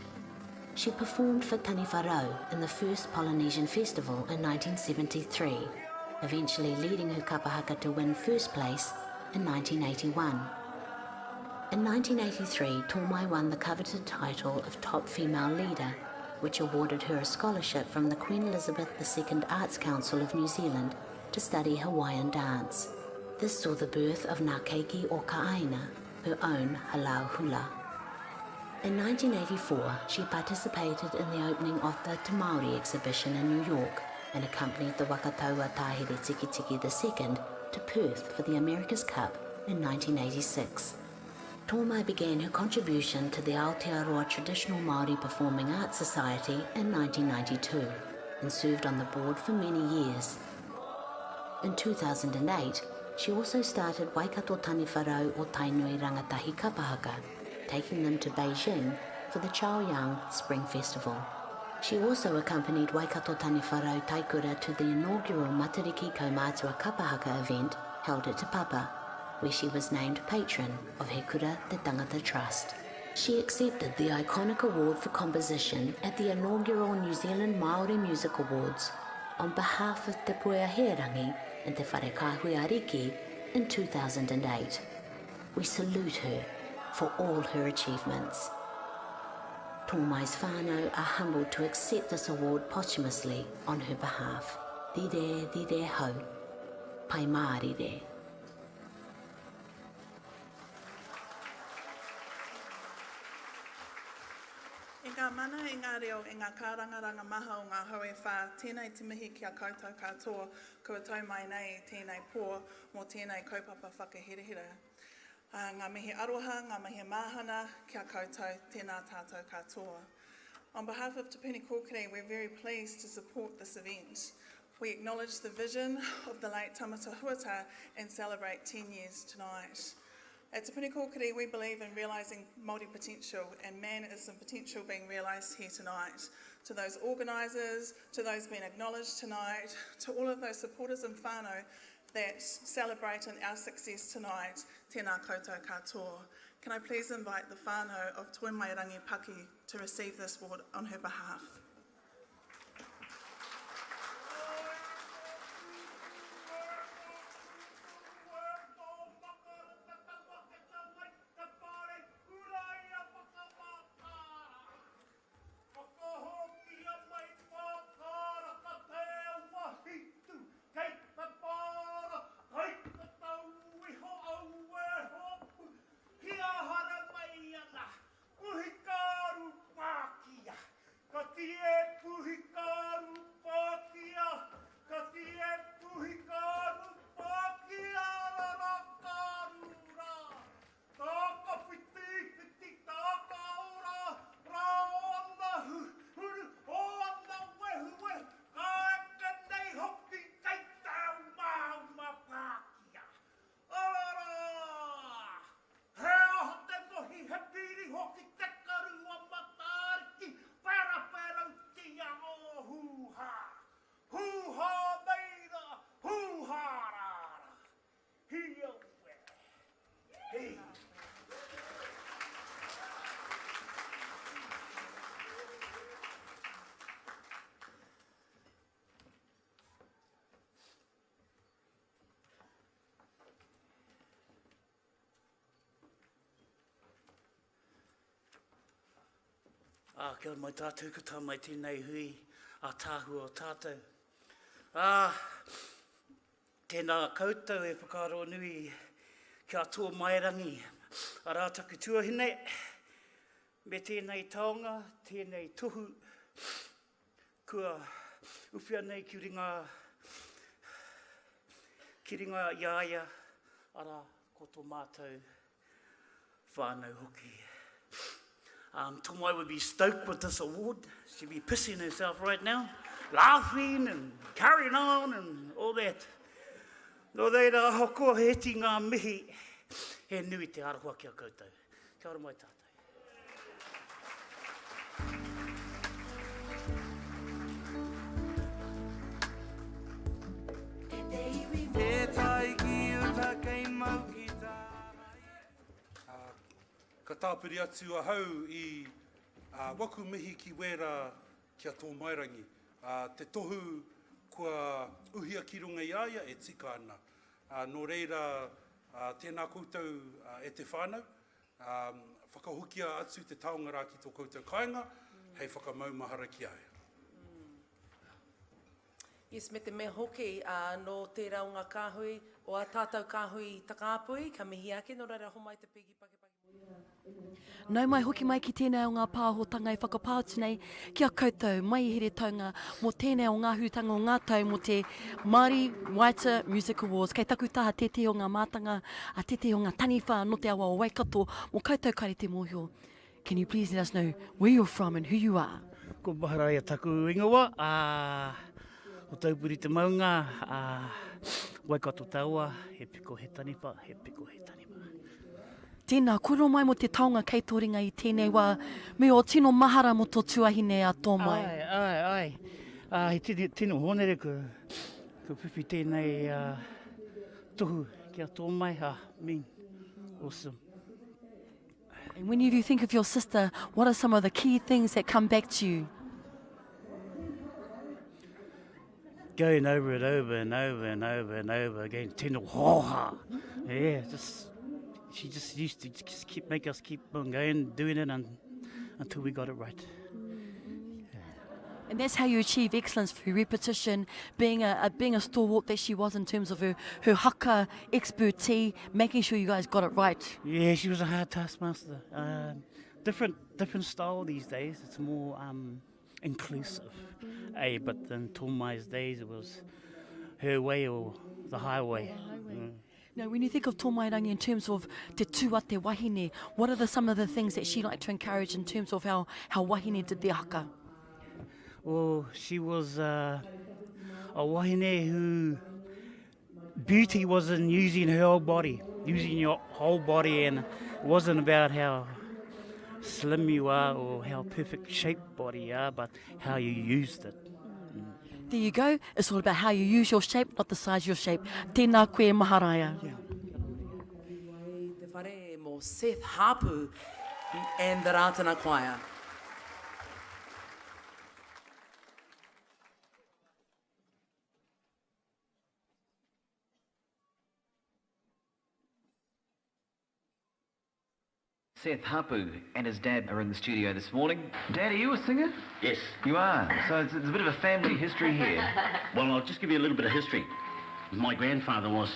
She performed for Tani Wharau in the first Polynesian Festival in 1973, eventually leading her kapahaka to win first place in 1981. In 1983, Tōmai won the coveted title of Top Female Leader, which awarded her a scholarship from the Queen Elizabeth II Arts Council of New Zealand to study Hawaiian dance. This saw the birth of Ngā Keiki o Ka'aina, her own halau hula. In 1984, she participated in the opening of the Te Māori exhibition in New York and accompanied the Wakataua Tāhere Tikitiki II to Perth for the America's Cup in 1986. Tōmai began her contribution to the Aotearoa Traditional Māori Performing Arts Society in 1992 and served on the board for many years. In 2008, she also started Waikato Tani Wharau o Tainui Rangatahi Kapahaka, taking them to Beijing for the Chaoyang Spring Festival. She also accompanied Waikato Tani Wharau Taikura to the inaugural Matariki Kaumātua Kapahaka event held at Te Papa, where she was named patron of Hekura Te Tangata Trust. She accepted the iconic award for composition at the inaugural New Zealand Maori Music Awards on behalf of Te Pueaherangi and Te Wharekahuiariki in 2008. We salute her for all her achievements. Tōmai's whānau are humbled to accept this award posthumously on her behalf. Dide hau, pai Māori re. E ngā mana, e ngā reo, e ngā kārangaranga maha o ngā haue whā, tēnei te mihi kia koutou katoa, kua tau mai nei tēnei pō mō tēnei kaupapa whakaherehera. Ngā mihi aroha, ngā mihi māhana, kia koutou, tēnā tātou katoa. On behalf of Te Puni Kōkiri, we're very pleased to support this event. We acknowledge the vision of the late Tamata Huata and celebrate 10 years tonight. At Te Puni Kōkiri, we believe in realising Māori potential, and man is some potential being realised here tonight. To those organisers, to those being acknowledged tonight, to all of those supporters and whānau that celebrate in our success tonight, tēnā koutou katoa. Can I please invite the whānau of Toi Mai Rangi Paki to receive this award on her behalf. Kia ora mai tātou, ka tā mai tēnei hui a tāhua o tātou. Tēnā koutou e whakaro nui kia tō mairangi a rātaku tuahine. Me tēnei taonga, tēnei tohu, kua upia nei ki ringa iaia, ara ko tō mātou whānau hoki. Tomai would be stoked with this award. She'd be pissing herself right now, laughing and carrying on and all that. No reira, hoko heti ngā mihi, he nui te aroha kia koutou. Kia ora mai tātou. E taiki uta kei mau ki tā. Ka tāpiri atu a hau I waku mihi ki wera kia tō mairangi. Te tohu kua uhia ki runga iaia e tika ana. Nō reira, tēnā koutou e te whānau. Whakahukia atu te taonga rā ki tō koutou kāinga, hei whakamaumahara ki ai. Yes, me te mea hoki no te raunga kāhui o a tātou kāhui takāpui, ka mihi ake, no reira homai te pigi pake. Nau mai hoki mai ki tēnei o ngā pāhotanga I whakapātu nei kia koutou mai I here taunga mō tēnei o ngā hutanga o ngā tau mō te Maori Waiata Music Awards. Kei taku taha tete o ngā mātanga, a tete o ngā taniwha no te awa o Waikato mō koutou kare te mōhio. Can you please let us know where you're from and who you are? Ko Maharai a taku ingoa, o taupuri te maunga, Waikato taua, he piko he taniwha, he piko he taniwha. Tēnā, koro mai mo te taonga kei tō ringa I tēnei wā, me o tino mahara mo tō tuahine a tō mai. He tino honere ka whiwhi tēnei tohu kia tō mai, mean, awesome. And when you do think of your sister, what are some of the key things that come back to you? Going over it over and over and over and over again, tino hoha. Yeah, she just used to just make us keep on going, doing it until we got it right. Yeah. And that's how you achieve excellence through repetition, being a stalwart that she was in terms of her haka expertise, making sure you guys got it right. Yeah, she was a hard taskmaster. Different style these days. It's more inclusive. But in Tomai's days, it was her way or the highway. Now, when you think of tōmairangi in terms of te tua te wahine, what are some of the things that she liked to encourage in terms of how wahine did their haka? Well, she was a wahine who beauty was in using her whole body, using your whole body, and it wasn't about how slim you are or how perfect shaped body you are, but how you used it. There you go. It's all about how you use your shape, not the size of your shape. Tēnā koe maharaia. Te whare mō Seth Hapu and the Rātana Choir. Seth Hapu and his dad are in the studio this morning. Dad, are you a singer? Yes. You are. So there's a bit of a family history here. Well, I'll just give you a little bit of history. My grandfather was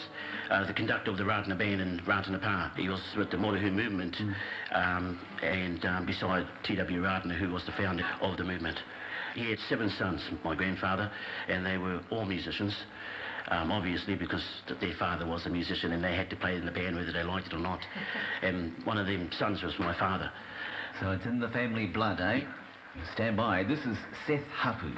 the conductor of the Rātana band in Rātana Pā. He was with the Morihu movement, and beside T.W. Rātana, who was the founder of the movement. He had 7 sons, my grandfather, and they were all musicians. Obviously because their father was a musician and they had to play in the band whether they liked it or not. And one of them sons was my father. So it's in the family blood, eh? Stand by. This is Seth Hapu.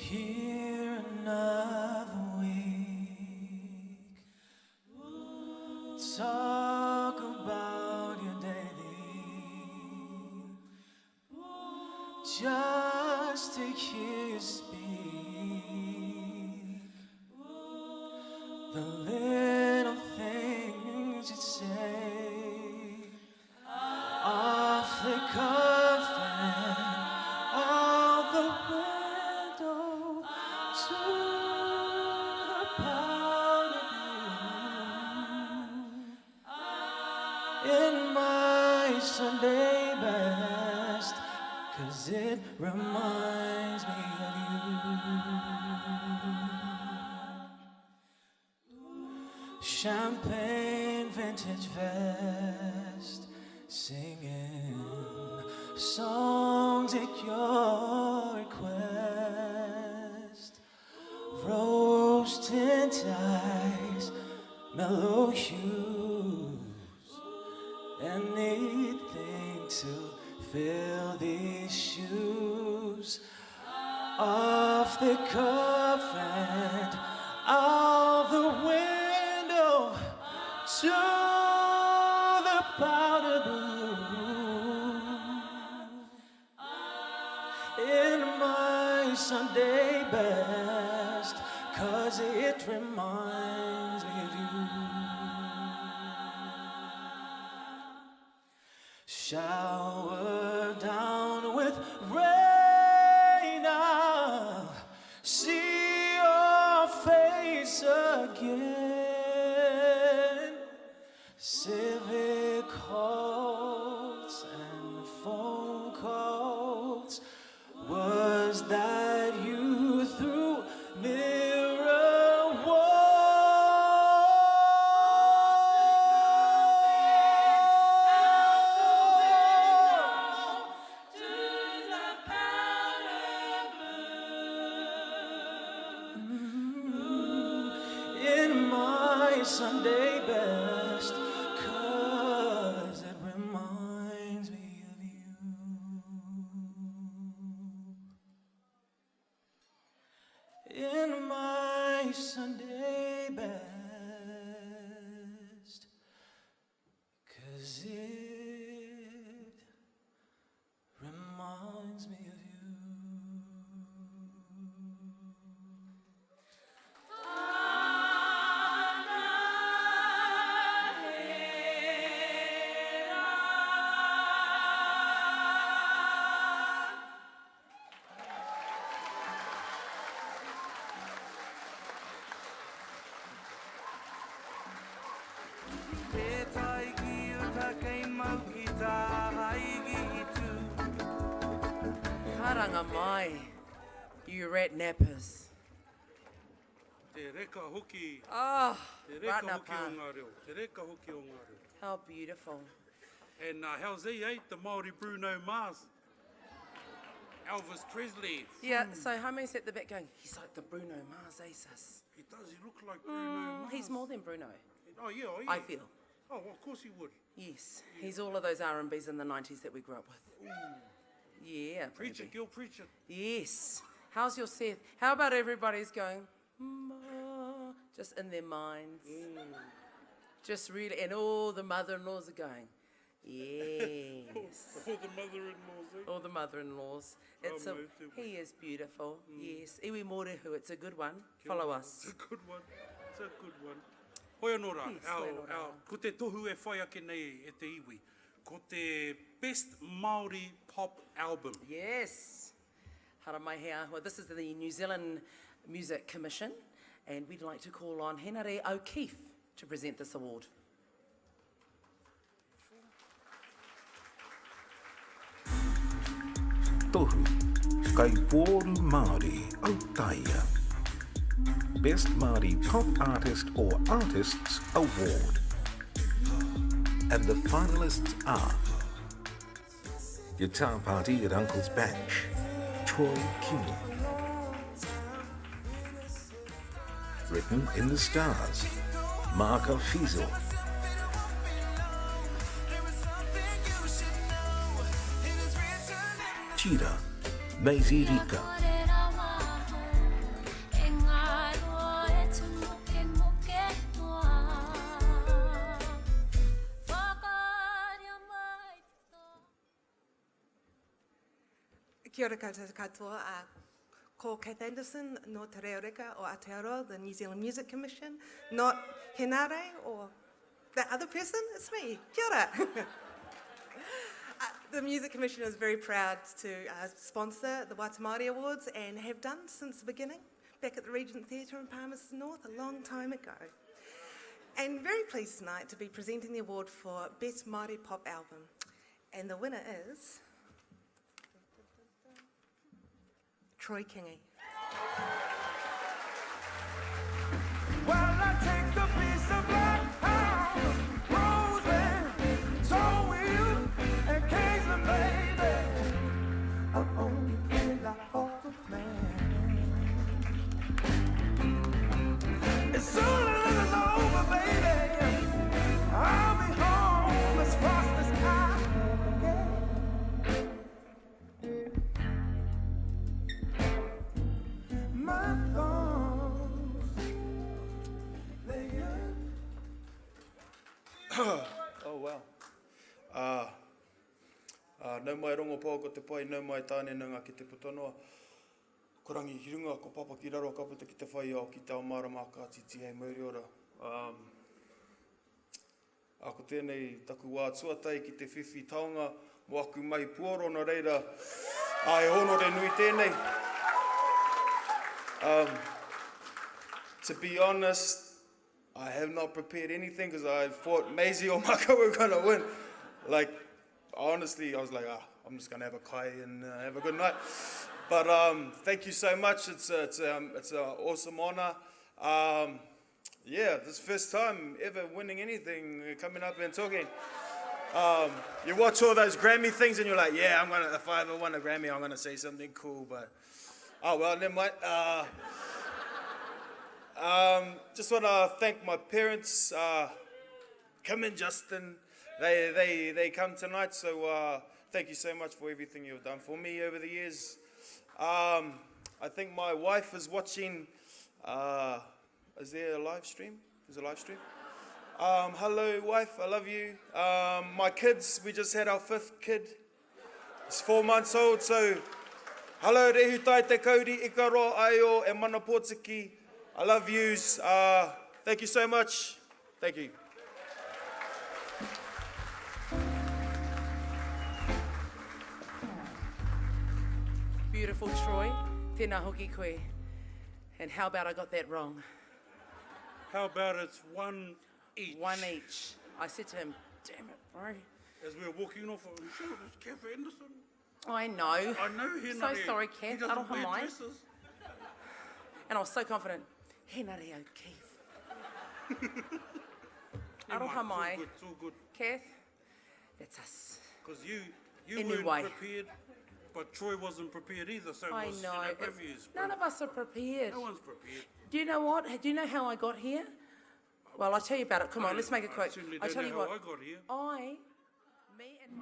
Here another week. Talk about your daily. Just to hear you speak. The little things you say. Off the cuff and out the window to the powder blue. In my Sunday best, 'cause it reminds me of you. Champagne vintage vest, singing songs at your request. Rose tint eyes, mellow hues, anything to fill these shoes. Off the cuff and out the window to the powder blue. In my Sunday best, 'cause it reminds me of you. Shower down with rain, I'll see your face again. Civic halts and phone calls. Was that you through mirror walls? To the powder blue. In my Sunday best, 'cause it reminds me of you. In my Sunday best, 'cause it reminds me of you. Karanga mai, you rat nappers. Te reka hoki. Oh, Te reka Ratna hoki Pa. o ngā reo. Te reka hoki o ngā reo. How beautiful. And how's he, eh? The Maori Bruno Mars. Elvis Presley. Yeah, so Hamu's at the back going, he's like the Bruno Mars, eh, sis? He does, he looks like Bruno Mars. He's more than Bruno, Oh, yeah, oh, yeah. I feel. Oh, well, of course he would. Yes, he's all of those R&Bs in the 90s that we grew up with. Yeah. Preach baby. it, girl, preach it. Yes. How's your Seth? How about everybody's going, just in their minds? Just really, and all the mother-in-laws are going, yes. All the mother-in-laws, eh? All the mother-in-laws. He is beautiful. Yes. Iwi Morehu, it's a good one. Follow us. It's a good one. It's a good one. Hoi anō rā, Yes, hoi anō rā. ko te tohu e whai ake nei e te iwi. Ko te Best Maori Pop Album. Yes. Hara mai hea. Well, this is the New Zealand Music Commission, and we'd like to call on Henare O'Keefe to present this award. Tohu, kai Pōru Māori au taia. Best Māori Pop Artist or Artists Award. And the finalists are Guitar Party at Uncle's Bench, Troy King. Written in the Stars, Marka Fiesel. Tira, Maisie Rika. Kia ora koutou katoa. Ko Kath Anderson no Te Reo Reka o Aotearoa, the New Zealand Music Commission. Not Henare or that other person, it's me. Kia ora. The Music Commission is very proud to sponsor the Waiata Maori Awards and have done since the beginning, back at the Regent Theatre in Palmerston North a long time ago. And very pleased tonight to be presenting the award for Best Māori Pop Album. And the winner is Troy Kingi. Well, I take the piece of my house, Roseland, so will you, and Kingsland, baby. I'm only playing like half a man. As soon as it's over, baby, I'll be home as fast as I can. My thoughts, they Oh, wow. Nau mai rongo pō ko te pai, nau mai tāne nanga ki te putonoa. Ko rangi ki runga, ko papa ki raro kaputa ki te whai au ki te ao marama ka titi hei mauri ora. Ko tēnei taku wā tuatai ki te whiwhi taonga, mo aku mai puoro no reira. E honore nui tēnei. To be honest, I have not prepared anything because I thought Maisie or Maka were going to win. Like, honestly, I was like, I'm just going to have a kai and have a good night. But thank you so much. It's an awesome honor. Yeah, this is the first time ever winning anything, coming up and talking. You watch all those Grammy things and you're like, yeah, if I ever won a Grammy, I'm going to say something cool. But, oh, well, never mind. Just want to thank my parents, Kim and Justin. They come tonight, so thank you so much for everything you've done for me over the years. I think my wife is watching. Is there a live stream? There's a live stream. Hello, wife. I love you. My kids. We just had our 5th kid. It's 4 months old. So, hello, rehu tai te kauri, ikaro, aio, e mana pōtiki. I love yous. Thank you so much. Thank you. Beautiful Troy. Tēnā hoki koe. And how about I got that wrong? How about it's 1 each? 1 each. I said to him, damn it, bro. As we were walking off, I'm sure it was Kath Anderson. I know. I know him. So sorry, Kath. He doesn't wear Aroha mai. dresses. And I was so confident. Henare O'Keefe. Aroha mai. It's all good. Kath, that's us. Because you Anyway. weren't prepared, but Troy wasn't prepared either, so it I was, know. both of yous. None of us are prepared. No one's prepared. Do you know what? Do you know how I got here? Well, I'll tell you about it. Come on, let's make it quick. I certainly I'll don't tell know you how what. I got here. Me and...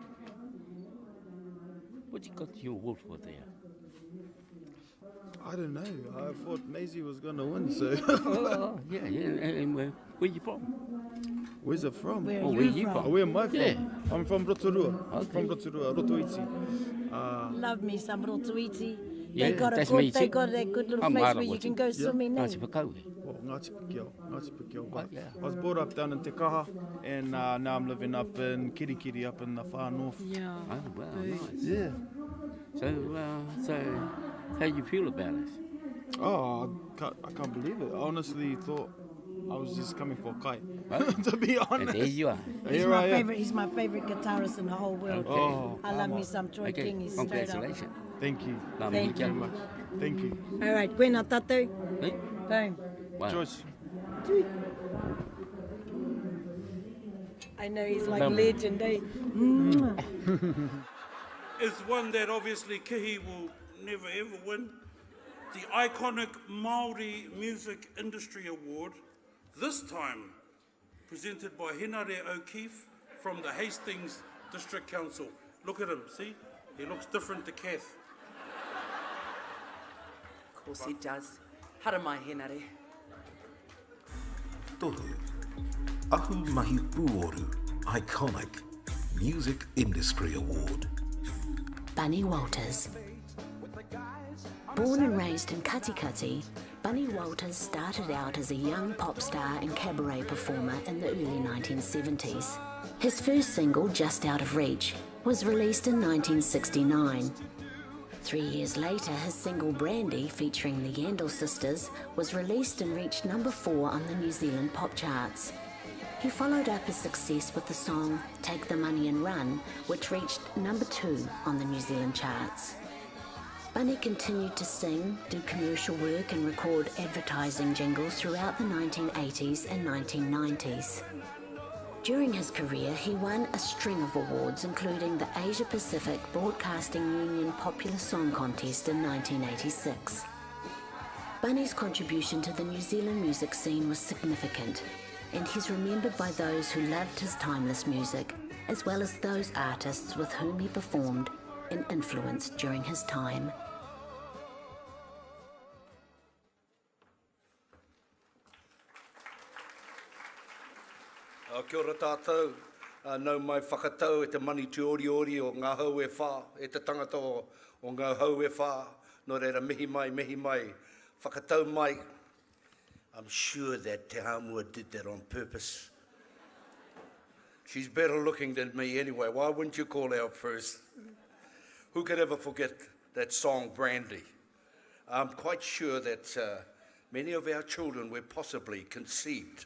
What you got your award for there? I don't know. I thought Maisie was going to win, so... Yeah. And where you from? Where's it from? Where you from? Where am I from? Yeah. I'm from Rotorua. Okay. From Rotorua, Rotoiti. Love me some rotuiti. Yeah, They got that's a me good, they too. got a good little I'm place Mara where you watching. can go swimming in. Ngāti Whakau. Well, Ngāti Pukeo. But yeah. I was brought up down in Te Kaha, and now I'm living up in Kirikiri, up in the far north. Yeah. Oh, wow, nice. Yeah. So how you feel about it? Oh, I can't believe it. I honestly thought I was just coming for a kite, Oh. to be honest. And there you are. He's my favourite guitarist in the whole world. Okay. Oh, I love me some Troy Kingi. Straight up. Congratulations. Thank you. Thank you. Very much. Thank you. All right, koe nā tātou. Hey? Boom. Wow. Joyce. I know he's like Lovely. legend, eh? It's one that obviously Kihi will never ever win. The iconic Maori Music Industry Award, this time presented by Henare O'Keefe from the Hastings District Council. Look at him, see? He looks different to Kath. Of course he does. Hara mai, Henare. Tohu, Ahu Mahi Puoru Iconic Music Industry Award. Bunny Walters. Born and raised in Katikati, Bunny Walters started out as a young pop star and cabaret performer in the early 1970s. His first single, Just Out of Reach, was released in 1969. 3 years later, his single Brandy, featuring the Yandel sisters, was released and reached number 4 on the New Zealand pop charts. He followed up his success with the song Take the Money and Run, which reached number 2 on the New Zealand charts. Bunny continued to sing, do commercial work and record advertising jingles throughout the 1980s and 1990s. During his career, he won a string of awards, including the Asia Pacific Broadcasting Union Popular Song Contest in 1986. Bunny's contribution to the New Zealand music scene was significant, and he's remembered by those who loved his timeless music, as well as those artists with whom he performed and influenced during his time. Kia ora tātou, nau mai whakatau e te mani tu ori o ngā hau e whā, e te tangata o ngā hau e whā, no reira mihi mai, whakatau mai. I'm sure that Te Hamua did that on purpose. She's better looking than me anyway, why wouldn't you call out first? Who could ever forget that song, Brandy? I'm quite sure that many of our children were possibly conceived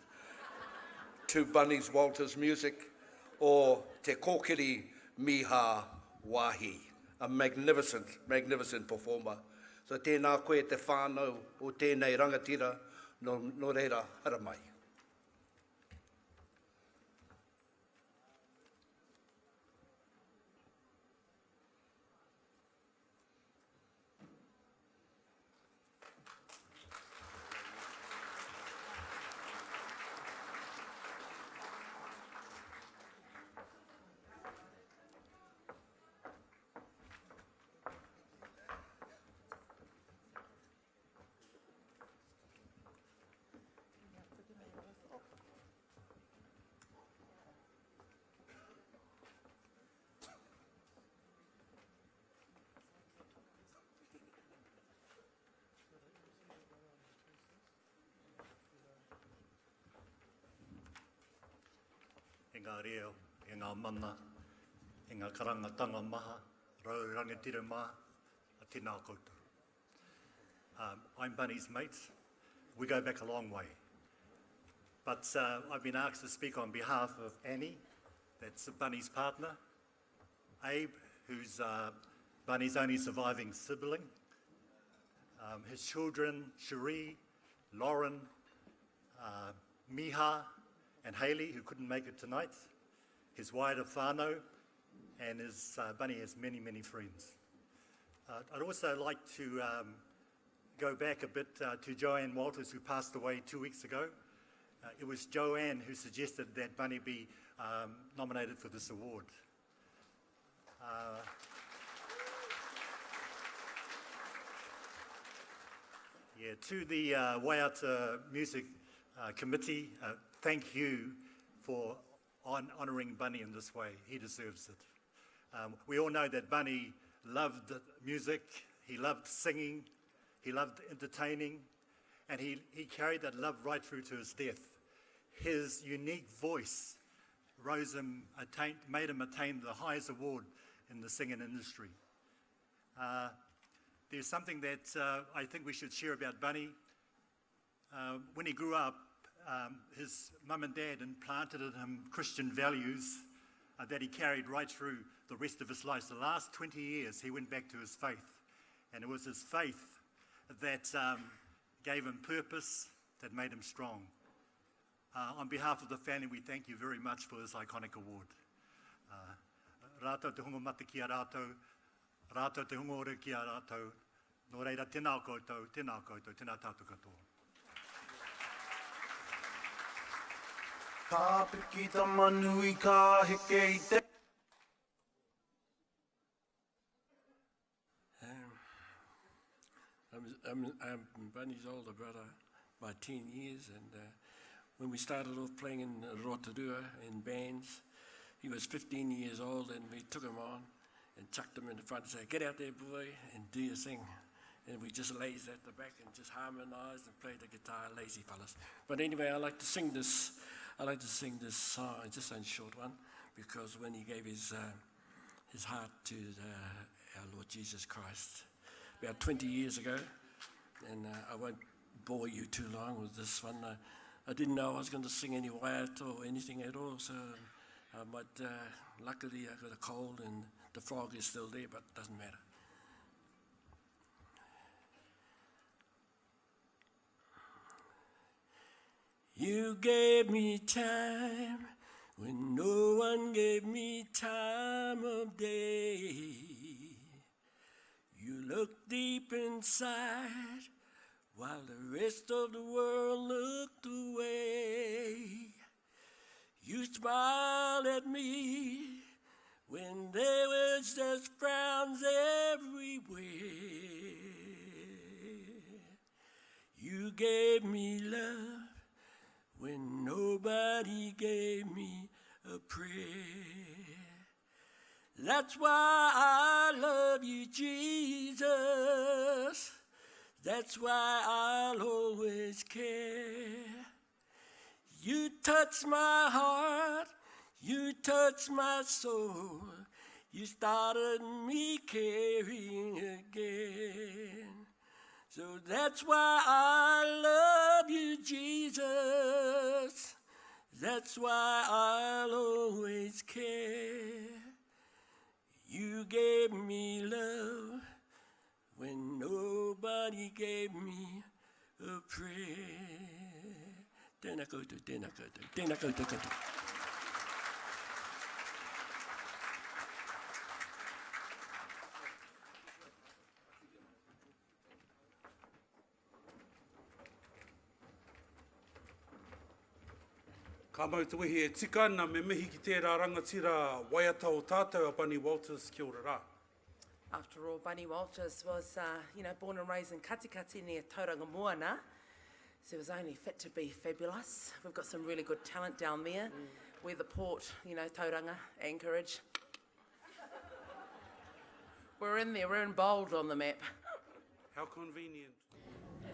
to Bunny's Walters music, or Te Kōkiri Miha Wahi, a magnificent performer. So tēnā koe te whānau o tēnei rangatira, no reira haramai. E ngā reo, e ngā mana, e ngā karangatanga maha, rau rangatira maha, a tēnā koutou. I'm Bunny's mate. We go back a long way. But I've been asked to speak on behalf of Annie, that's Bunny's partner, Abe, who's Bunny's only surviving sibling, his children, Cherie, Lauren, Miha, and Hayley, who couldn't make it tonight, his Waiata whānau, and Bunny has many, many friends. I'd also like to go back a bit to Joanne Walters, who passed away 2 weeks ago. It was Joanne who suggested that Bunny be nominated for this award. To the Waiata Music Committee, thank you for honouring Bunny in this way. He deserves it. We all know that Bunny loved music, he loved singing, he loved entertaining, and he carried that love right through to his death. His unique voice made him attain the highest award in the singing industry. There's something that I think we should share about Bunny. When he grew up, his mum and dad implanted in him Christian values that he carried right through the rest of his life. The last 20 years he went back to his faith, and it was his faith that gave him purpose, that made him strong. On behalf of the family, we thank you very much for this iconic award. Rātou te hungo mata ki a rātou, rātou te hungo ore ki a rātou, no reira tēnā koutou, tēnā tātou katoa. Ka piki ta manui ka heke I te. I'm Bunny's older brother by 10 years, and when we started off playing in Rotorua in bands, he was 15 years old, and we took him on and chucked him in the front and said, "Get out there, boy, and do your thing." and we just lays at the back and just harmonised and played the guitar, lazy fellas. But anyway, I like to sing this song, just a short one, because when he gave his heart to our Lord Jesus Christ about 20 years ago, and I won't bore you too long with this one. I didn't know I was going to sing any Waiata or anything at all, so luckily I got a cold and the frog is still there, but it doesn't matter. You gave me time when no one gave me time of day. You looked deep inside while the rest of the world looked away. You smiled at me when there was just frowns everywhere. You gave me love when nobody gave me a prayer. That's why I love you, Jesus. That's why I'll always care. You touch my heart, you touch my soul. You started me caring again. So that's why I love you, Jesus. That's why I'll always care. You gave me love when nobody gave me a prayer. Tēnā koutou, tēnā koutou, tēnā koutou koutou. Ka mau te wehi e tika ana me mihi ki tērā rangatira Waiata o tātou a Bunny Walters, kia ora rā. After all, Bunny Walters was, born and raised in Katikati near Tauranga Moana, so it was only fit to be fabulous. We've got some really good talent down there. We're the port, Tauranga, Anchorage. We're in there, we're in bold on the map. How convenient.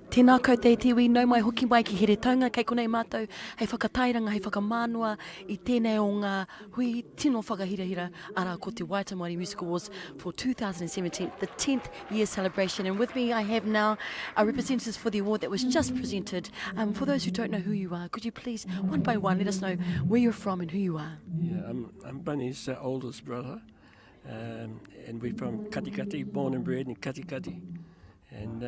Tēnā koutou te iwi, nau mai hoki mai ki here taunga, kei konei mātou, hei whakatairanga, hei whakamānua, I tēnei o ngā hui tino whakahirahira ara ko te Waiata Maori Music Awards for 2017, the 10th year celebration. And with me I have now our representatives for the award that was just presented. For those who don't know who you are, could you please, one by one, let us know where you're from and who you are? Yeah, I'm Bunny's oldest brother, and we're from Katikati, born and bred in Katikati. And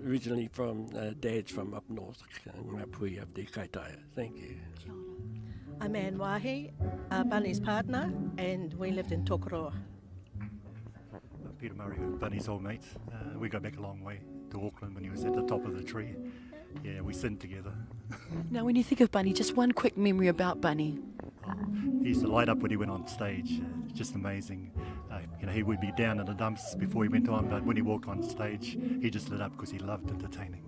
originally from Dad's from up north, Ngapui up there, Kaitaia. Thank you. I'm Anne Wahi, Bunny's partner, and we lived in Tokoroa. Peter Murray, Bunny's old mate. We go back a long way to Auckland when he was at the top of the tree. Yeah, we sinned together. Now, when you think of Bunny, just one quick memory about Bunny. He used to light up when he went on stage. Just amazing. He would be down in the dumps before he went on, but when he walked on stage, he just lit up because he loved entertaining.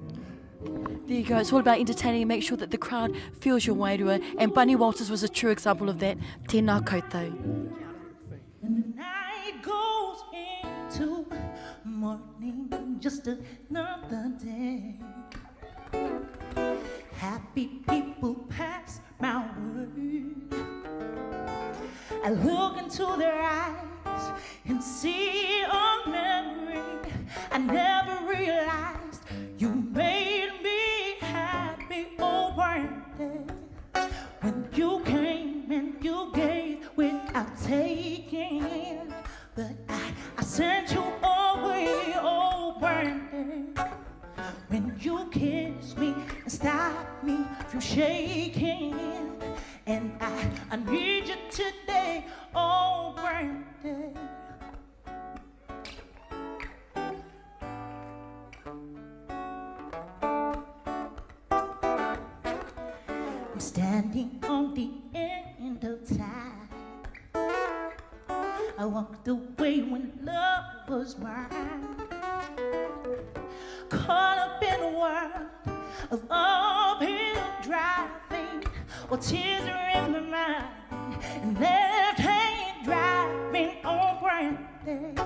There you go. It's all about entertaining and make sure that the crowd feels your way to it. And Bunny Walters was a true example of that. Tēnā koutou. When the night goes into morning, just another day. Happy people pass my way. I look into their eyes and see a memory. I never realized you made me happy over there. When you came and you gave without taking, but I sent you away over there. When you kissed me and stopped me from shaking, and I need you today, oh Brandon. I'm standing on the end of time. I walked away when love was mine. Caught up in a world of uphill driving, or tears are in my mind, and left hand driving on Brandy.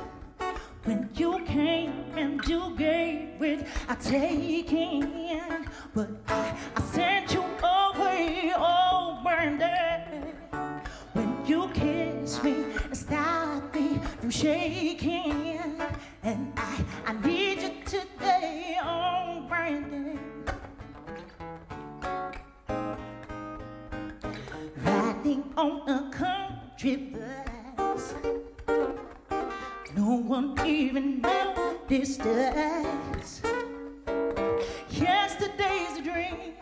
When you came and you gave I take in, but I sent you away, oh, burned up. When you kiss me and stop me from shaking, and I need you today, oh, Brandon. Riding on a country bus, no one even noticed us. Yesterday's a dream,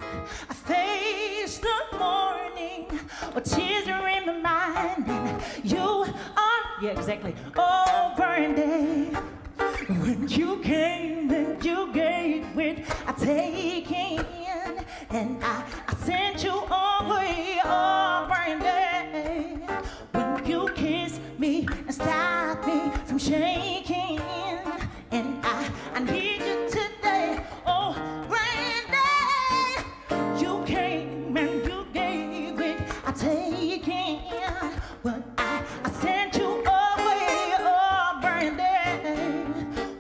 I faced the morning, with tears are in my mind, and you are, yeah, exactly, oh, Brandy. When you came and you gave it, I take in, and I sent you away, oh, Brandy. When you kissed me and stopped me from shaking, and I need you today, oh, Brandy. You came and you gave it, I take in, but I sent you away, oh, Brandy.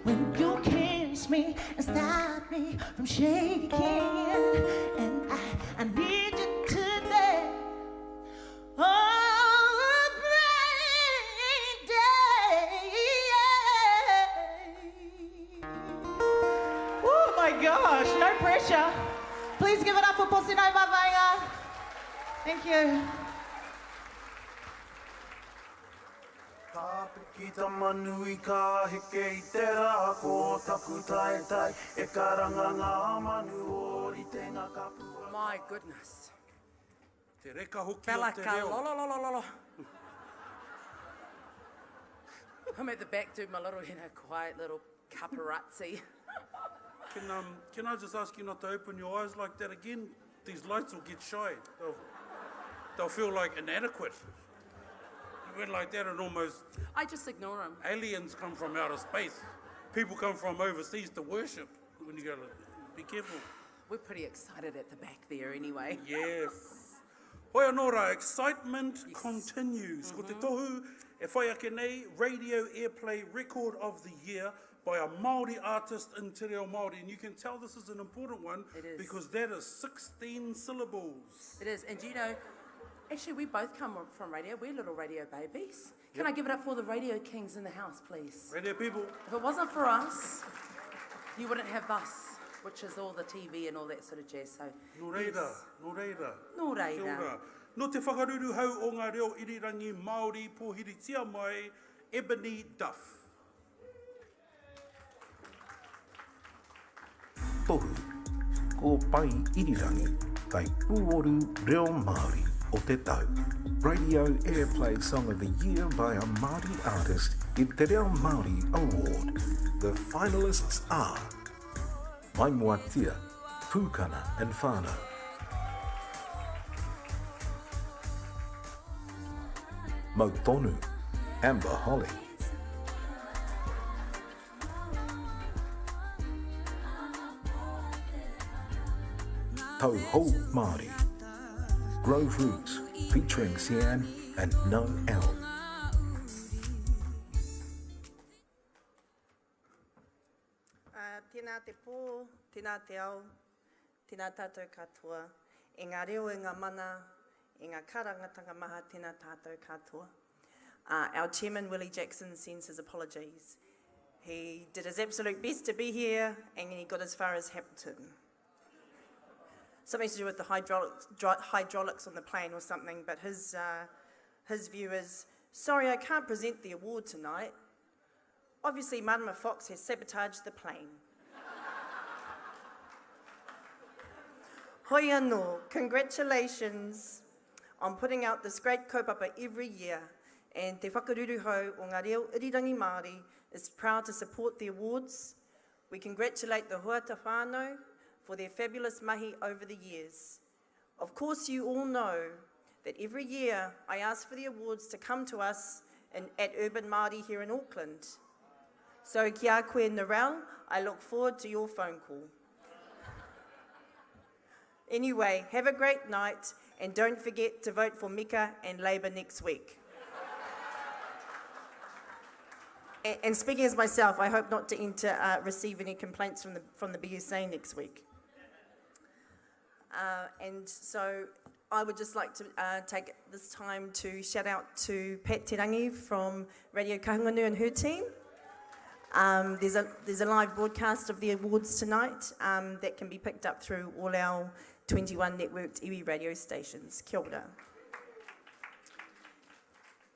When you kiss me and stop me from shaking, and I need you today, oh, Brandy. Oh my gosh, no pressure. Please give it up for Posino Vavainga. Thank you. Ka piki ta manui ka heke I te rā ko taku tai tai e karanga ngā manu ori te ngā kapua. My goodness. Te reka hoki Bella o te ka reo. lololololo. I'm at the back doing my little, quiet little paparazzi. Can I just ask you not to open your eyes like that again? These lights will get shy. They'll feel like inadequate. You went like that and almost I just ignore them. aliens come from outer space. People come from overseas to worship. When you go, be careful. We're pretty excited at the back there anyway. Yes. Hoi anō excitement continues. Ko te tohu e whai ake nei, Radio Airplay Record of the Year by a Maori artist in Te Reo Māori. And you can tell this is an important one because that is 16 syllables. It is, and do you know, actually we both come from radio. We're little radio babies. Can I give it up for the radio kings in the house, please? Radio people. If it wasn't for us, you wouldn't have us, which is all the TV and all that sort of jazz. So, No reira, no reira. No reira. Kia ora. No te whakaruru hau o ngā reo irirangi Māori pōhiri tia mai, Ebony Duff. Tohu, ko pai irirangi, kai pūoru reo Māori o te tau. Radio Airplay Song of the Year by a Māori artist in Te Reo Māori Award. The finalists are Maimoatia, Pūkana and Whānau. Mautonu, Amber Holly. Tau Ho Māori, Grove Roots, featuring Sian and No L. Tēnā te pō, tēnā te au, tēnā tātou katoa, e ngā reo e ngā mana, e ngā karangatanga maha, tēnā tātou katoa. Our chairman, Willie Jackson, sends his apologies. He did his absolute best to be here, and he got as far as Hamilton. Something to do with the hydraulics on the plane or something, but his view is, sorry, I can't present the award tonight. Obviously, Marama Fox has sabotaged the plane. Hoi anō, congratulations on putting out this great kaupapa every year, and Te Whakaruru Hau o Ngā Reo Irirangi Māori is proud to support the awards. We congratulate the Waiata whānau for their fabulous mahi over the years. Of course, you all know that every year I ask for the awards to come to us at Urban Māori here in Auckland. So kia koe Narelle, I look forward to your phone call. Anyway, have a great night, and don't forget to vote for Mika and Labour next week. And speaking as myself, I hope not to receive any complaints from the BSA next week. And so I would just like to take this time to shout out to Pat Tirangi from Radio Kahungunu and her team. There's a live broadcast of the awards tonight that can be picked up through all our 21 networked iwi radio stations. Kia ora.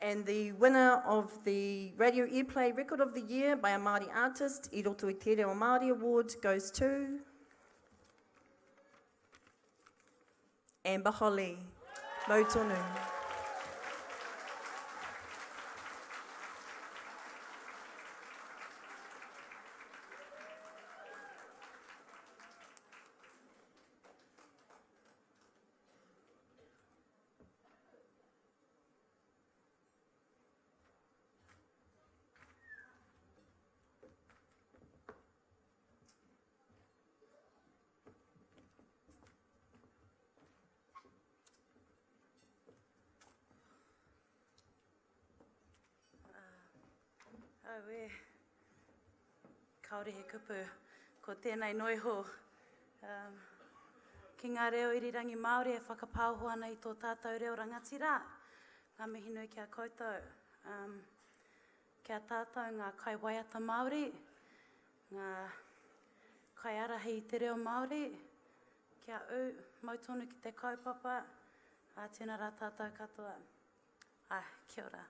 And the winner of the Radio Airplay Record of the Year by a Māori artist, I Roto I Te Reo Māori Award, goes to Amber Holly, Mautonu. Awe, kaore he kupu, ko tēnei noiho. Ki ngā reo irirangi Māori e whakapauho ana I tō tātou reo rangatira. Ngā mihi nui kia koutou. Kia tātou ngā kai Waiata Māori, ngā kai arahi I te reo Māori. Kia mautonu ki te kaupapa, a tēnā rā tātou katoa. Ai, kia ora.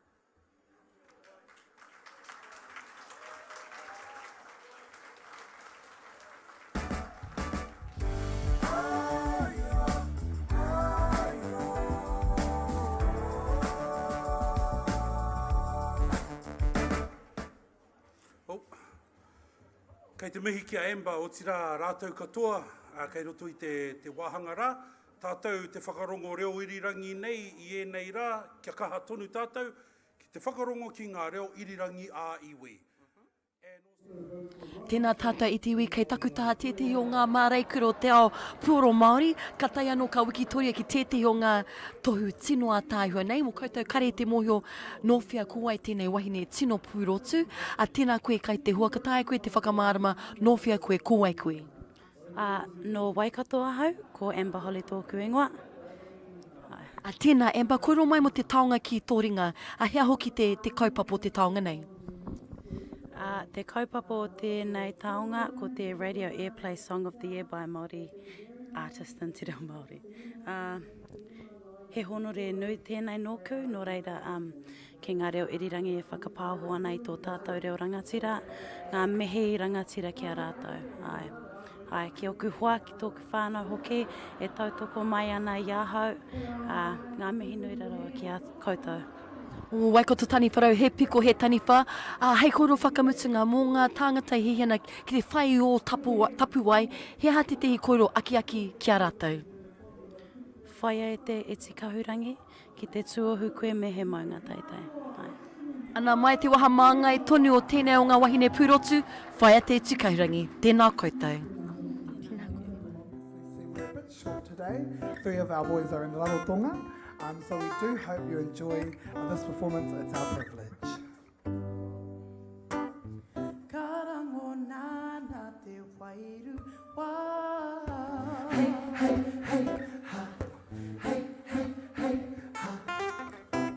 Kei te mihi ki a Amber o tira rātou katoa, kei roto I te wāhanga rā. Tātou te whakarongo reo irirangi nei I ēnei rā, kia kaha tonu tātou, ki te whakarongo ki ngā reo irirangi a iwi. Tēnā tātou I te iwi, kei takutaha tētehi o ngā māreikuro te ao puoro Māori, ka tai anō ka wikitoria ki tētehi o ngā tohu tino a tāihua nei, mo koutou kare te mohio nōwhia kuai tēnei wahine tino purotu, a tēnā koe kai te huakatāi koe, te whakamārama nōwhia koe, kuai koe. No Waikato ahau, ko Amber Holly tōku ingoa. A tēnā Amber, koe ro mai mo te taonga ki tō ringa, a hea hoki te kaupapa o te taonga nei? Te kaupapa o tēnei taonga ko te Radio Airplay Song of the Year by a Maori artist in Te Reo Māori. He honore nui tēnei nōku, nō reira ki ngā reo irirangi e whakapāho ana I tō tātou reo rangatira, ngā mihi rangatira ki a rātou. Ai, ki oku hoa, ki tōku whānau hoki, e tautoko mai ana I ahau, ngā mihi nui rarawa ki a koutou. Waikato tani wharau, he piko, he tani wha, hei koro whakamutunga mō ngā tāngata hihiana ki te whai o tapu wai, he ha te tehi koro aki ki a rātou. Whaia e te eti kahurangi, ki te tuohu koe me he maunga teitei. Ana mai te waha māngai tonu o tēnei o ngā wahine pūrotu, whaia te eti kahurangi, tēnā koutou. We're a bit short today. 3 of our boys are in Rarotonga. So we do hope you enjoy this performance. It's our privilege. Karango nana te wairu wa. Hey, hey, hey, ha. Hey, hey, hey, ha.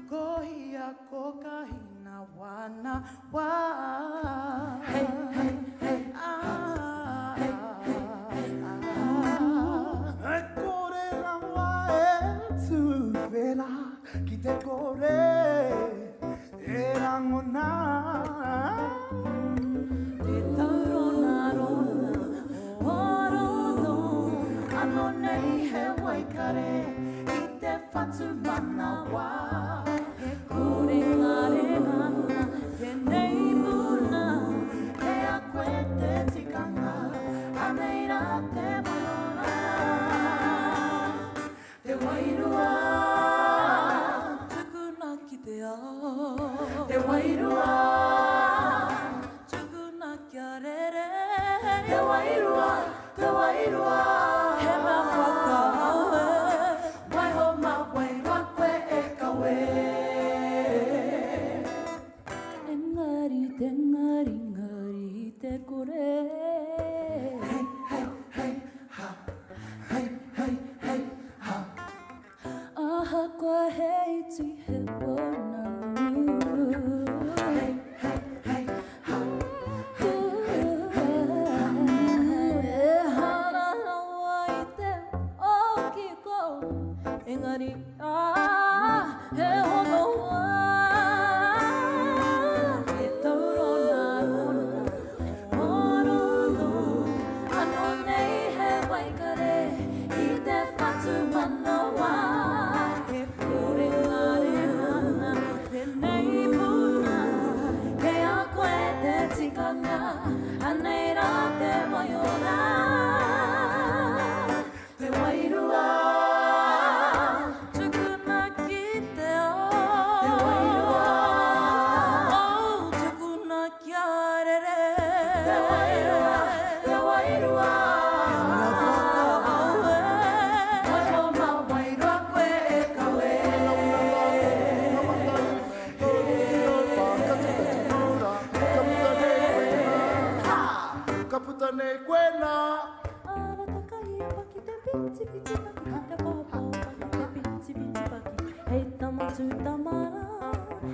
Kohia kokahina wana wa. Hey, hey, hey, ah. Hey, hey, ah. Korera wa e tu vera ki te kore e rangona. Te taurona rona orono ano nei he waikare I te whatu mana wā. He kore ngare ngana he nei muna he a koe te tikanga anei rā te wairona. Te wairua tukuna ki te ao. Te wairua tukuna kia rere. Te wairua he mea whakaawe. Waiho ma wairua koe e kawe. Engari te ngā nei koe nā.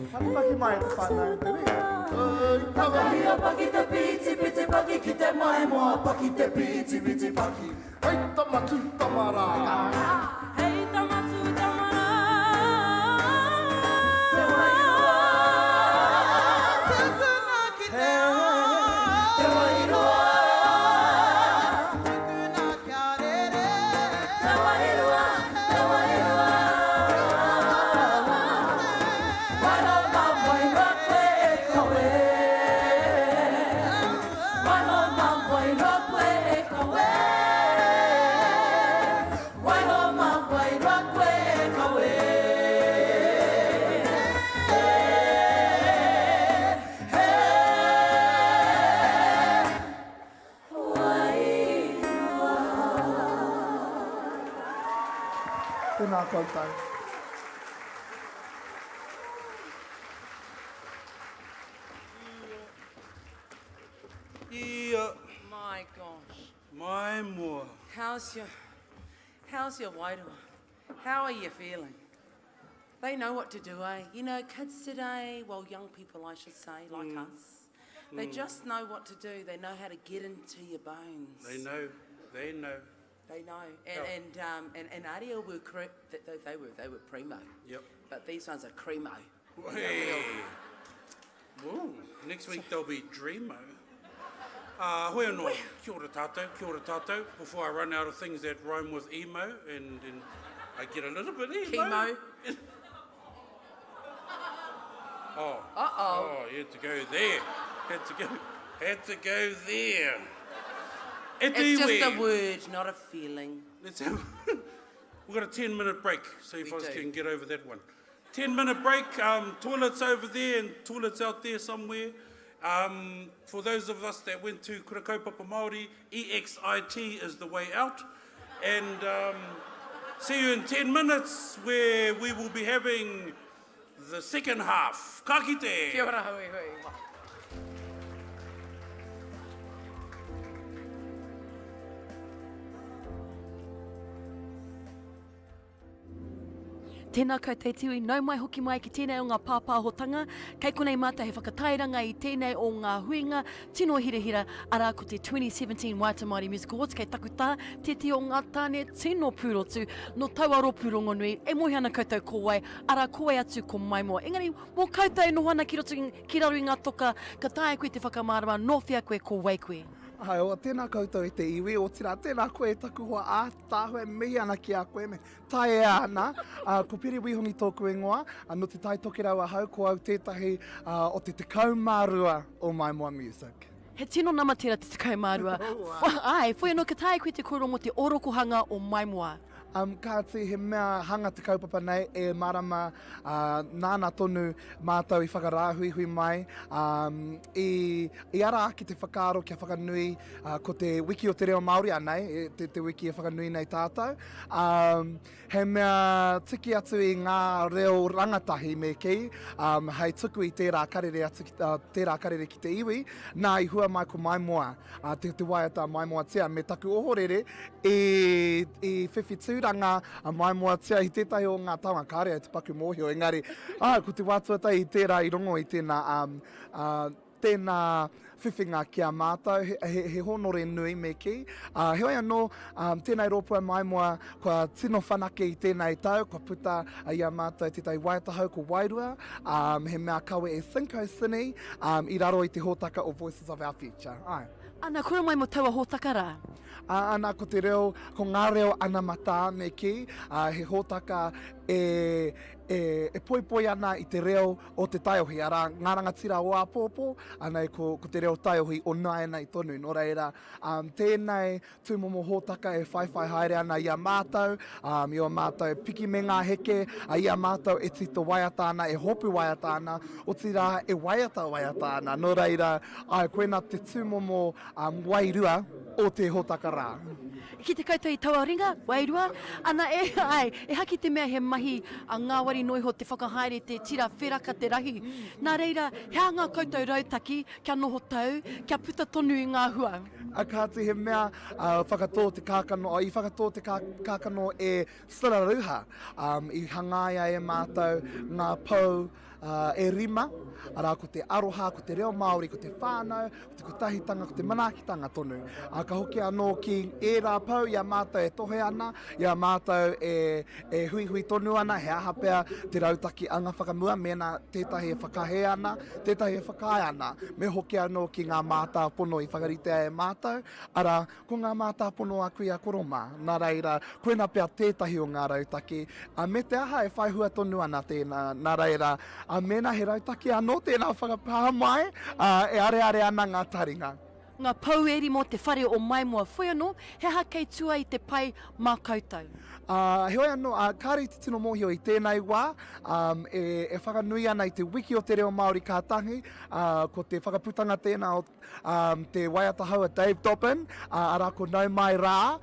Paki mai te whanau te rea. Takahia paki te piti piti paki ki te mai moa paki te piti piti paki. Hei tamatu tamara. Hei tamatu tamara. Te wairoa. Te kuna ki te hoa. Te wairoa. Te kuna kia rere. Te wairoa. Te wairoa. Tēnā koutou. Ia, My gosh. mai moa. How's your wairoa? How are you feeling? They know what to do, eh? You know, kids today, well, young people, I should say, like us, they just know what to do. They know how to get into your bones. They know. They know. And Aria were they were primo. Yep. But these ones are cremo. Hey. Woo. Next week they'll be Dreamo. Hoi anō, kia ora tātou. Before I run out of things that rhyme with emo and I get a little bit emo. Chemo. Oh. Uh-oh. Oh, you had to go there. Had to go there. It's just a word, not a feeling. We've got a 10-minute break, so you folks do. can get over that one. 10-minute break, toilets over there and toilets out there somewhere. For those of us that went to Kura Kaupapa Māori, EXIT is the way out. And see you in 10 minutes where we will be having the second half. Ka kite! Kia ora, hui, hui. Tēnā koutou tiwi, nau mai hoki mai ki tēnei o ngā pāpāhotanga, kei konei mātou he whakatairanga i tēnei o ngā huinga, tino hirahira, arā ko te 2017 Waiata Māori Music Awards, kei taku tā, te o ngā tāne tino pūrotu, no tauaro pūrongo nui, e mohi ana koutou kōwai, arā koe atu ko mai moa. Engari, mō koutou nohana ki raru i ngā toka, ka tae koe te whakamārama, nōwhia koe kōwai koe. Hai, o tēnā koutou e te iwi, o tira tēnā koe taku hoa ātāhua, mihi ana ki a koe, me tae e ana. Ko piri wihongi tōku ingoa, no te tai toke rau a hau, ko au tētahi o te kaumārua o Mai Moa Music. He tino namatera te kaumārua. Ai, whai anō ka tae koe te koro mo te orokohanga o Mai Moa. Ka te he mea hanga te kaupapa nei e marama nāna tonu mātou i whakarāhui mai i ara ki te whakaaro kia whakanui ko te wiki o te reo Māori anei, te wiki e whakanui nei tātou. He mea tiki atu i ngā reo rangatahi me ki, hei tuku i tērā karere ki te iwi, nā i hua mai ko Mai Moa, te Waiata Mai Moa tia, me taku ohorere i whiwhitu ranga a Mai Moa tia i tētahi o ngā taonga kāre te paku mōhio, engari, ko te wātuatai i tērā i rongo i tēnā whiwhinga ki a mātou, he honore nui me ki. He oi anō, tēnei rōpua Mai Moa, kua tino whanake i tēnei tau, kua puta i a mātou tētai Waiata hau ko Wairua, he mea kawe e Cinco Cine, i raro i te hōtaka o Voices of Our Future. Ai. Ana, kura mai mo taua hōtaka rā? Ana, ko te reo, ko ngā reo ana mata me ki, he hōtaka e poipoi ana i te reo o te taiohi. Ara, ngā rangatira o a pōpō, ana ko te reo taiohi o nāena i tonu. Nō reira, tēnei tūmomo hōtaka e whaiwhai haere ana i a mātou, i a mātou piki me ngā heke, i a mātou e tito Waiata ana, e hopu Waiata ana, o tira e Waiata ana. Nō reira, koena te tūmomo wairua o te hōtaka rā. ki te koutou I Tawaringa, Wairua, ana e haki te mea he mahi a ngāwari noiho te whakahaere te tira wheraka te rahi. Nā reira, hea ngā koutou rautaki, kia noho tau, kia puta tonu I ngā hua. A kāti he mea whakatō te kākano, I whakatō te kākano e sararuha, I hangaia e mātou ngā pau e rima, ara ko te aroha, ko te reo Māori, ko te whānau, ko te kutahitanga, ko te manakitanga tonu. Ka hoki anō ki e rā pau, ia mātou e tohe ana, ia mātou e hui tonu ana, he aha pea te rautaki anga whakamua, mena tētahi e whakahe ana, tētahi e whakae ana, me hoki anō ki ngā mātāpono I whakaritea e mātou, ara ko ngā mātāpono a kui a koroma, nā reira, koena pea tētahi o ngā rautaki, me te aha e whaihua tonu ana tēnā, nā reira, a mena he rautaki anō tēnā whakapāha mai, e are ana ngā taringa. Ngā paueri mō te whare o mai mua whaiano, he ha kei tua I te pai mā koutou. He oi anō, kāri te tino mōhio I tēnei wā, e whakanui ana I te wiki o te reo Māori kātangi, ko te whakaputanga tēnā o te Waiata haua Dave Dobbin, ara ko nau mai rā,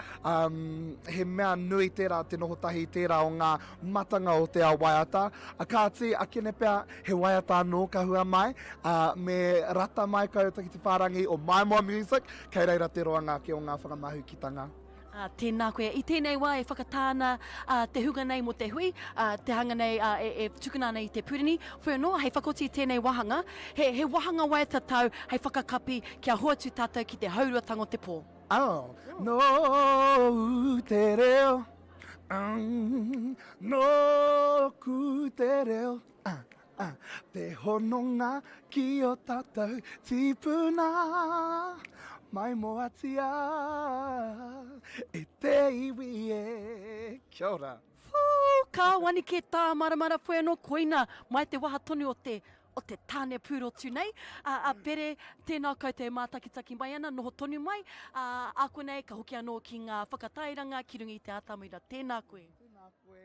he mea nui tērā te nohotahi tērā o ngā matanga o te a Waiata. Kāti, a kene pēr he Waiata anō ka hua mai, me rata mai kautaki te whārangi o Mai Moa Music, kei reira te roanga ki o ngā whakamahukitanga. Tēnā koe. I tēnei wā e whakatāna te hunga nei mo te hui, te hanga nei e tukuna nei te purini. Whenua, hei whakoti I tēnei wahanga, he wahanga Waiata tau, hei whakakapi kia hoatu tātou ki te hauruatanga o te pō. No te reo, no ku te reo, te hononga ki o tātou tīpuna. Mai moatia e te iwi e kia ora. Ka wani ke tā maramara whenua koina mai te waha tonu o te tāne pūro tūnei. Pere, tēnā koutou mātakitaki mai ana, noho tonu mai. A koe nei, ka hoki anō ki ngā whakatairanga, ki rungi I te atamira. Tēnā koe. Tēnā koe.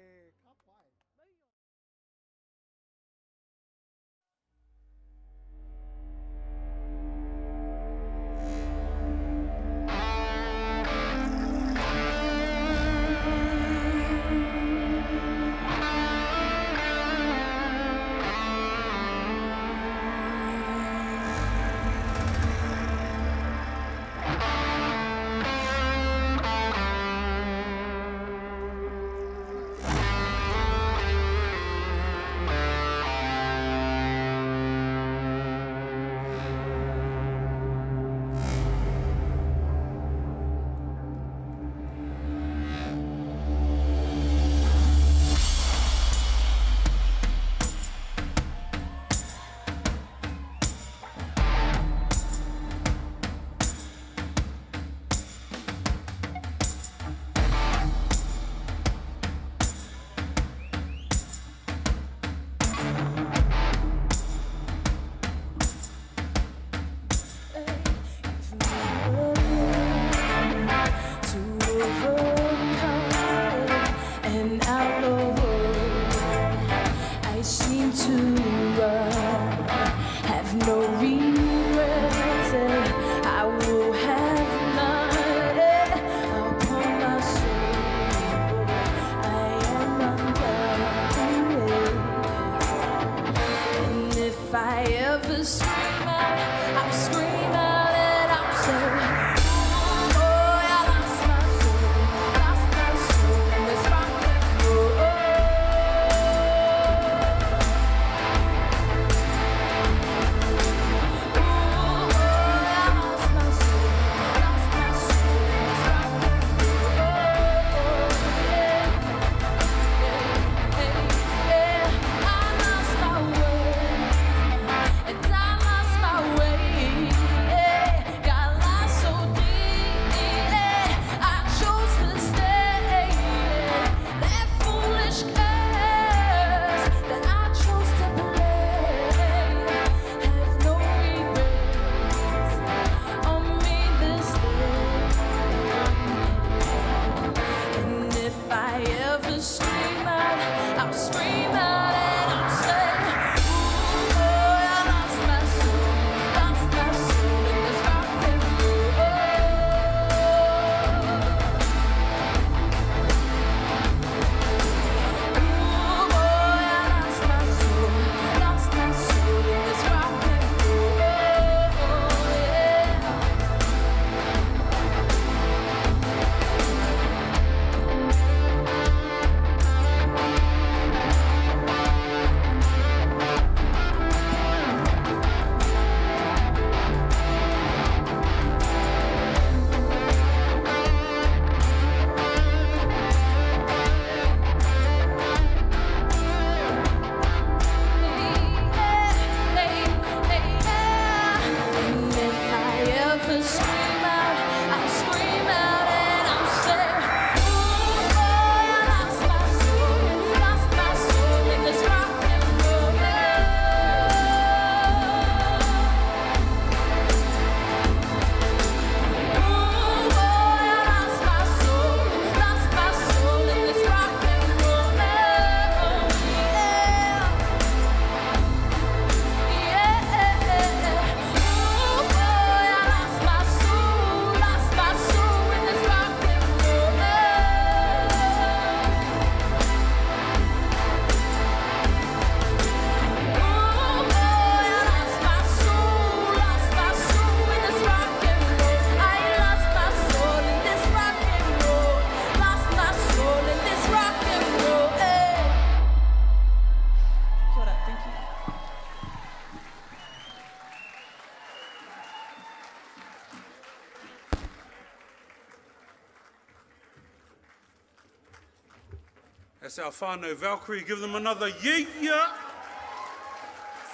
That's our whānau Valkyrie. Give them another yeah.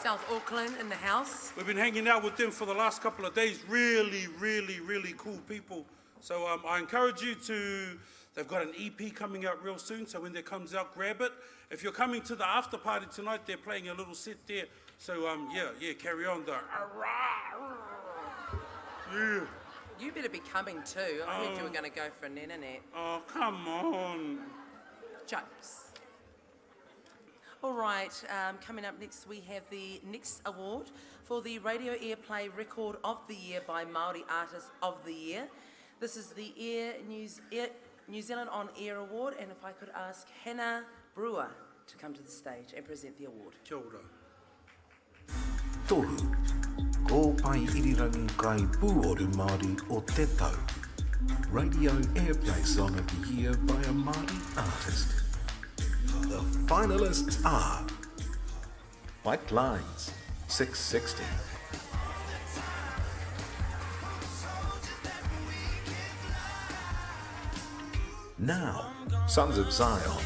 South Auckland in the house. We've been hanging out with them for the last couple of days. Really, really, really cool people. So I encourage you to, they've got an EP coming out real soon, so when that comes out, grab it. If you're coming to the after party tonight, they're playing a little set there. So yeah, carry on the yeah. You better be coming too. I heard you were going to go for an internet. Oh, come on. Jokes. All right, coming up next we have the next award for the Radio Airplay Record of the Year by Maori Artist of the Year. This is the New Zealand On Air Award, and if I could ask Hannah Brewer to come to the stage and present the award. Kia ora. Tohu, ko pai irirangi kai puoru Māori o te tau. Radio Airplay Song of the Year by a Māori artist. The finalists are White Lines, 660. Now, Sons of Zion.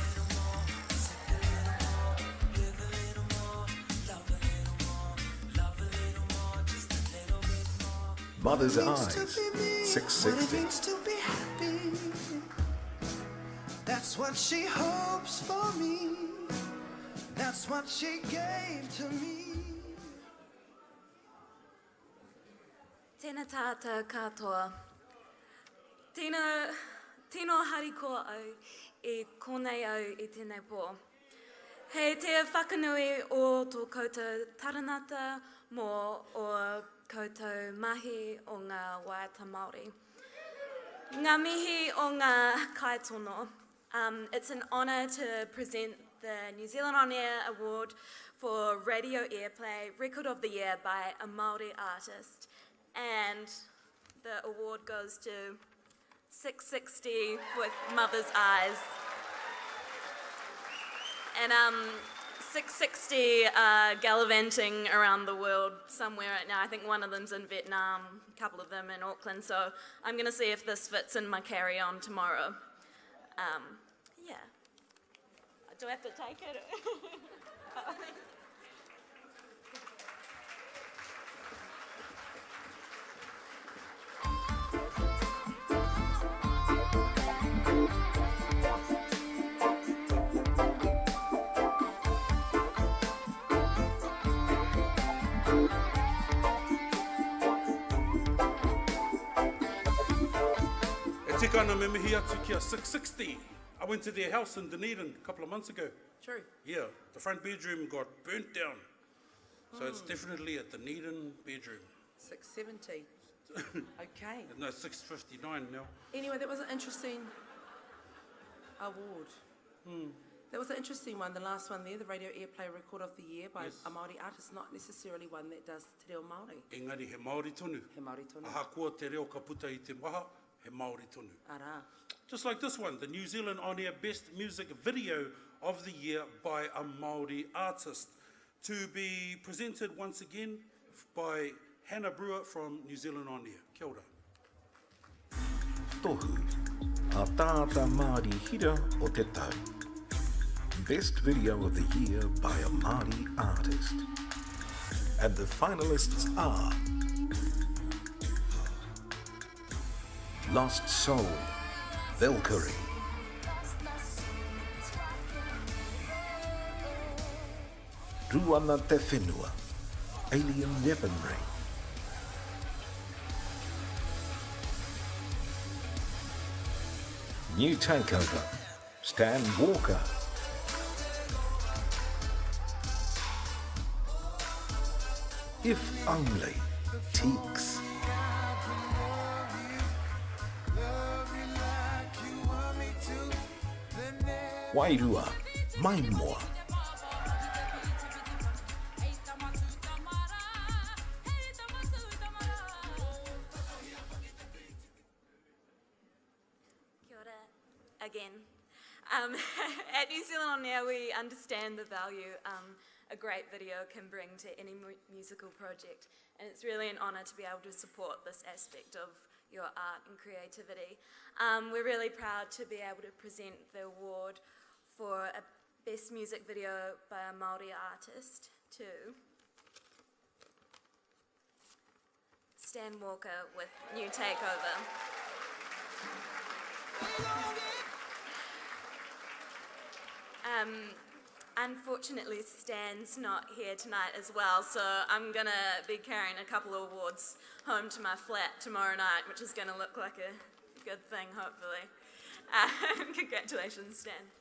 Mother's Eyes, 660. That's what she hopes for me. That's what she gave to me. Tēnā tātou katoa. Tino hariko au e konei au I tēnei pō. Hei te whakanui o tō koutou taranata mō o koutou mahi o ngā Waiata Maori. Ngā mihi o ngā kaitono. It's an honour to present the New Zealand On Air Award for Radio Airplay Record of the Year by a Maori artist. And the award goes to 660 with Mother's Eyes. And 660 gallivanting around the world somewhere right now. I think one of them's in Vietnam, a couple of them in Auckland. So I'm going to see if this fits in my carry-on tomorrow. Yeah. Do I have to take it? E tika ana me mihi atu kia 660. I went to their house in Dunedin a couple of months ago. True. Yeah, the front bedroom got burnt down. So it's definitely a Dunedin bedroom. 670. Okay. No, 659 now. Anyway, that was an interesting award. That was an interesting one, the last one there, the Radio Airplay Record of the Year by a Maori artist, not necessarily one that does te reo Māori. Engari he Māori tonu. He Māori tonu. Aha kua te reo ka puta I te waha, he Māori tonu. Ara. Just like this one, the New Zealand On Air Best Music Video of the Year by a Maori artist. To be presented once again by Hannah Brewer from New Zealand On Air. Kia ora. Tohu, a tāta Māori hira o te tau. Best Video of the Year by a Māori artist. And the finalists are Lost Soul, Valkyrie. Ruana Te Whenua, Alien Weaponry. New Takeover, Stan Walker. If Only, Teeks. Wairua, Maimoa. Kia ora again. At New Zealand On Air, we understand the value a great video can bring to any musical project, and it's really an honour to be able to support this aspect of your art and creativity. We're really proud to be able to present the award for a best music video by a Maori artist to Stan Walker with New Takeover. Unfortunately, Stan's not here tonight as well, so I'm gonna be carrying a couple of awards home to my flat tomorrow night, which is gonna look like a good thing, hopefully. Congratulations, Stan.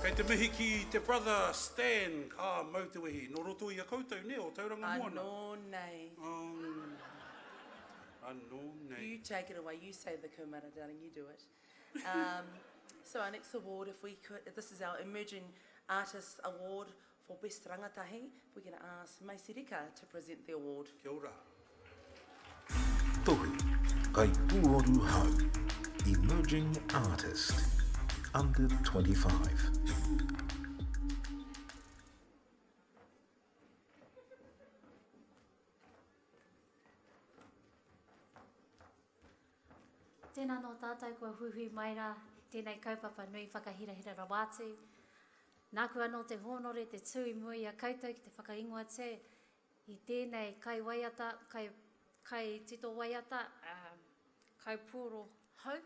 Kei te mihi ki te brother Stan, ka mautuihi. No roto I a koutou, ne, o tauranga moana. Anō nei. Anō nei. You take it away. You say the kumara, darling. You do it. So our next award, if we could, this is our Emerging Artist Award for Best Rangatahi. We're going to ask Maisirika to present the award. Kia ora. Tohu, kai Puoru Hau, Emerging Artist, under 25. Tēnā no tātou kua huhui mai rā, tēnei kaupapa nui whakahirahira rawātu. Nā kua anō te honore, te tui mui a koutou ki te whakaingoa te, I tēnei kai Waiata, kai tito Waiata, kai Pūro Hau.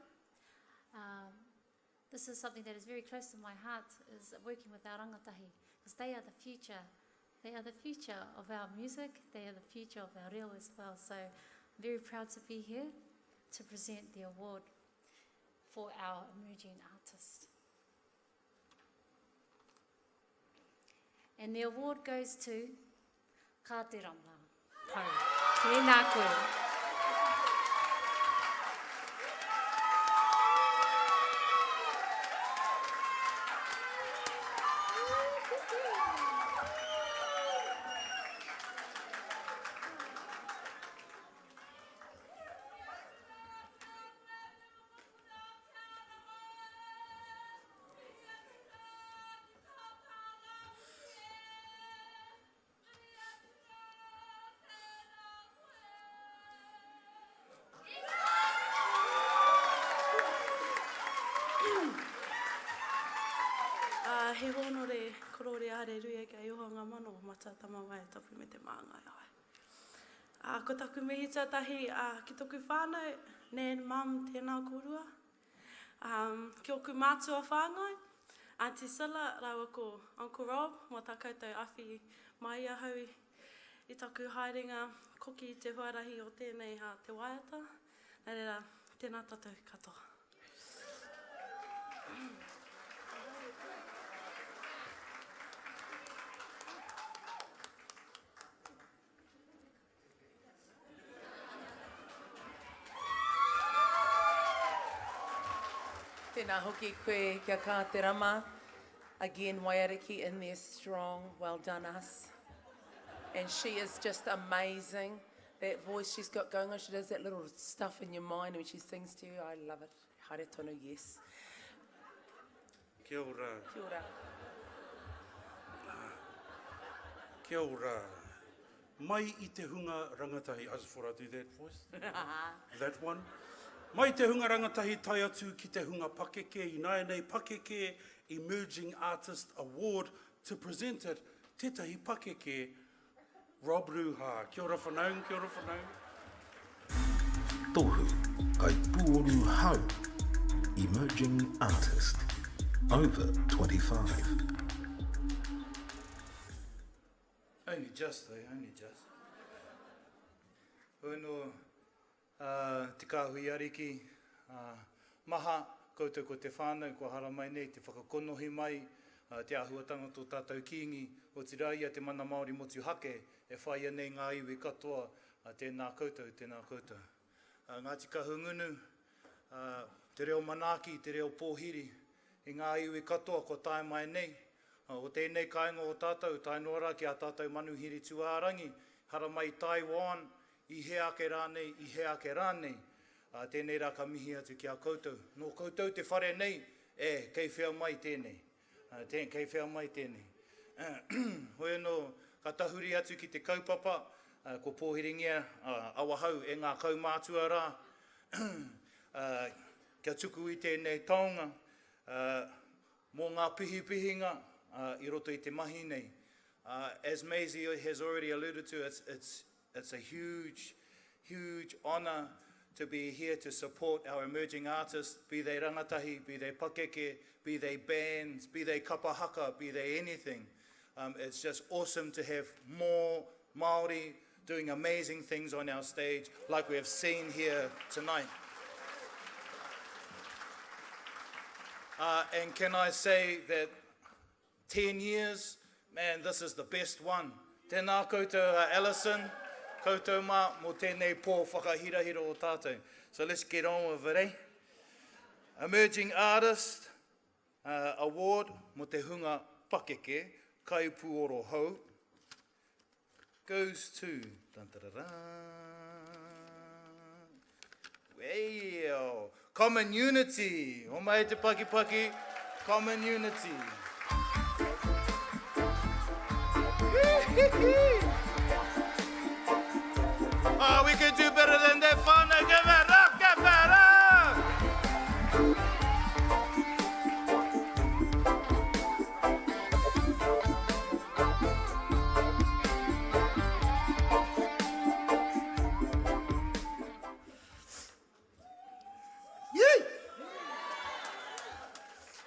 This is something that is very close to my heart, is working with our rangatahi, because they are the future. They are the future of our music, they are the future of our reo as well. So I'm very proud to be here to present the award for our emerging artist. And the award goes to Ka Te Rama Pau. Tēnā koe. He honore korore are rui ke iho ngā mano mata tamawai topi me te maangai ai. Ko taku mehita tahi ki toku whānau, ne mam tēnā korua. Ki oku mātua whāngai, Auntie Silla, rawa ko Uncle Rob, mō tā koutou awhi mai ahau I taku haerenga koki I te huarahi o tēnei te Waiata. Nā reira, tēnā tātou katoa. Tēnā hoki koe kia Ka Te Rama. Again, Waiariki in there strong. Well done us. And she is just amazing. That voice she's got going on, she does that little stuff in your mind when she sings to you. I love it. Haere tonu, yes. Kia ora. Kia ora. Kia ora. Mai I te hunga rangatahi. I just thought I'd do that voice. That one. Mai te hunga rangatahi tai atu ki te hunga pakeke. I nai nei pakeke Emerging Artist Award to present it. Tētahi pakeke Rob Ruha. Kia ora whanau, kia ora whanau. Tohu, kai Puoru Hau, Emerging Artist, over 25. Only just though, only just. Hono, te kāhui ariki, maha, koutou ko te whānau, ko hara mai nei, te whakakonohi mai, te āhuatanga tō tātou kiingi, o te raia te mana Māori motu hake, e whaia nei ngā iwi katoa, tēnā koutou, tēnā koutou. Ngāti ka hungunu, te reo manaki, te reo pōhiri, I ngā iwi katoa ko tae mai nei. O tēnei kāinga o tātou, tae noara ki a tātou manuhiri tuārangi, hara mai Taiwan, I he ake rānei, I he ake rānei. Tēnei rā ka mihi atu ki a koutou. No koutou te whare nei, kei whia mai tēnei. Kei whia mai tēnei. Hoi no, ka tahuri atu ki te kaupapa, ko pōhiringia awahau e ngā kaumātua rā. Kia tuku i tēnei taonga, mō ngā pihipihinga i roto i te mahi nei. As Maisie has already alluded to, it's a huge honour to be here to support our emerging artists, be they rangatahi, be they pakeke, be they bands, be they kapahaka, be they anything. It's just awesome to have more Maori doing amazing things on our stage like we have seen here tonight. And can I say that 10 years, man, this is the best one. Tēnā koutou Alison, koutou mā mō tēnei pō whakahirahira o tātou. So let's get on with it, eh? Emerging Artist Award mō te hunga pakeke, Kaipuoro Hou, goes to... Well, Common Unity. O mai te paki paki, Common Unity. Oh, we can do better than that, Fauna. Give it up, give it up.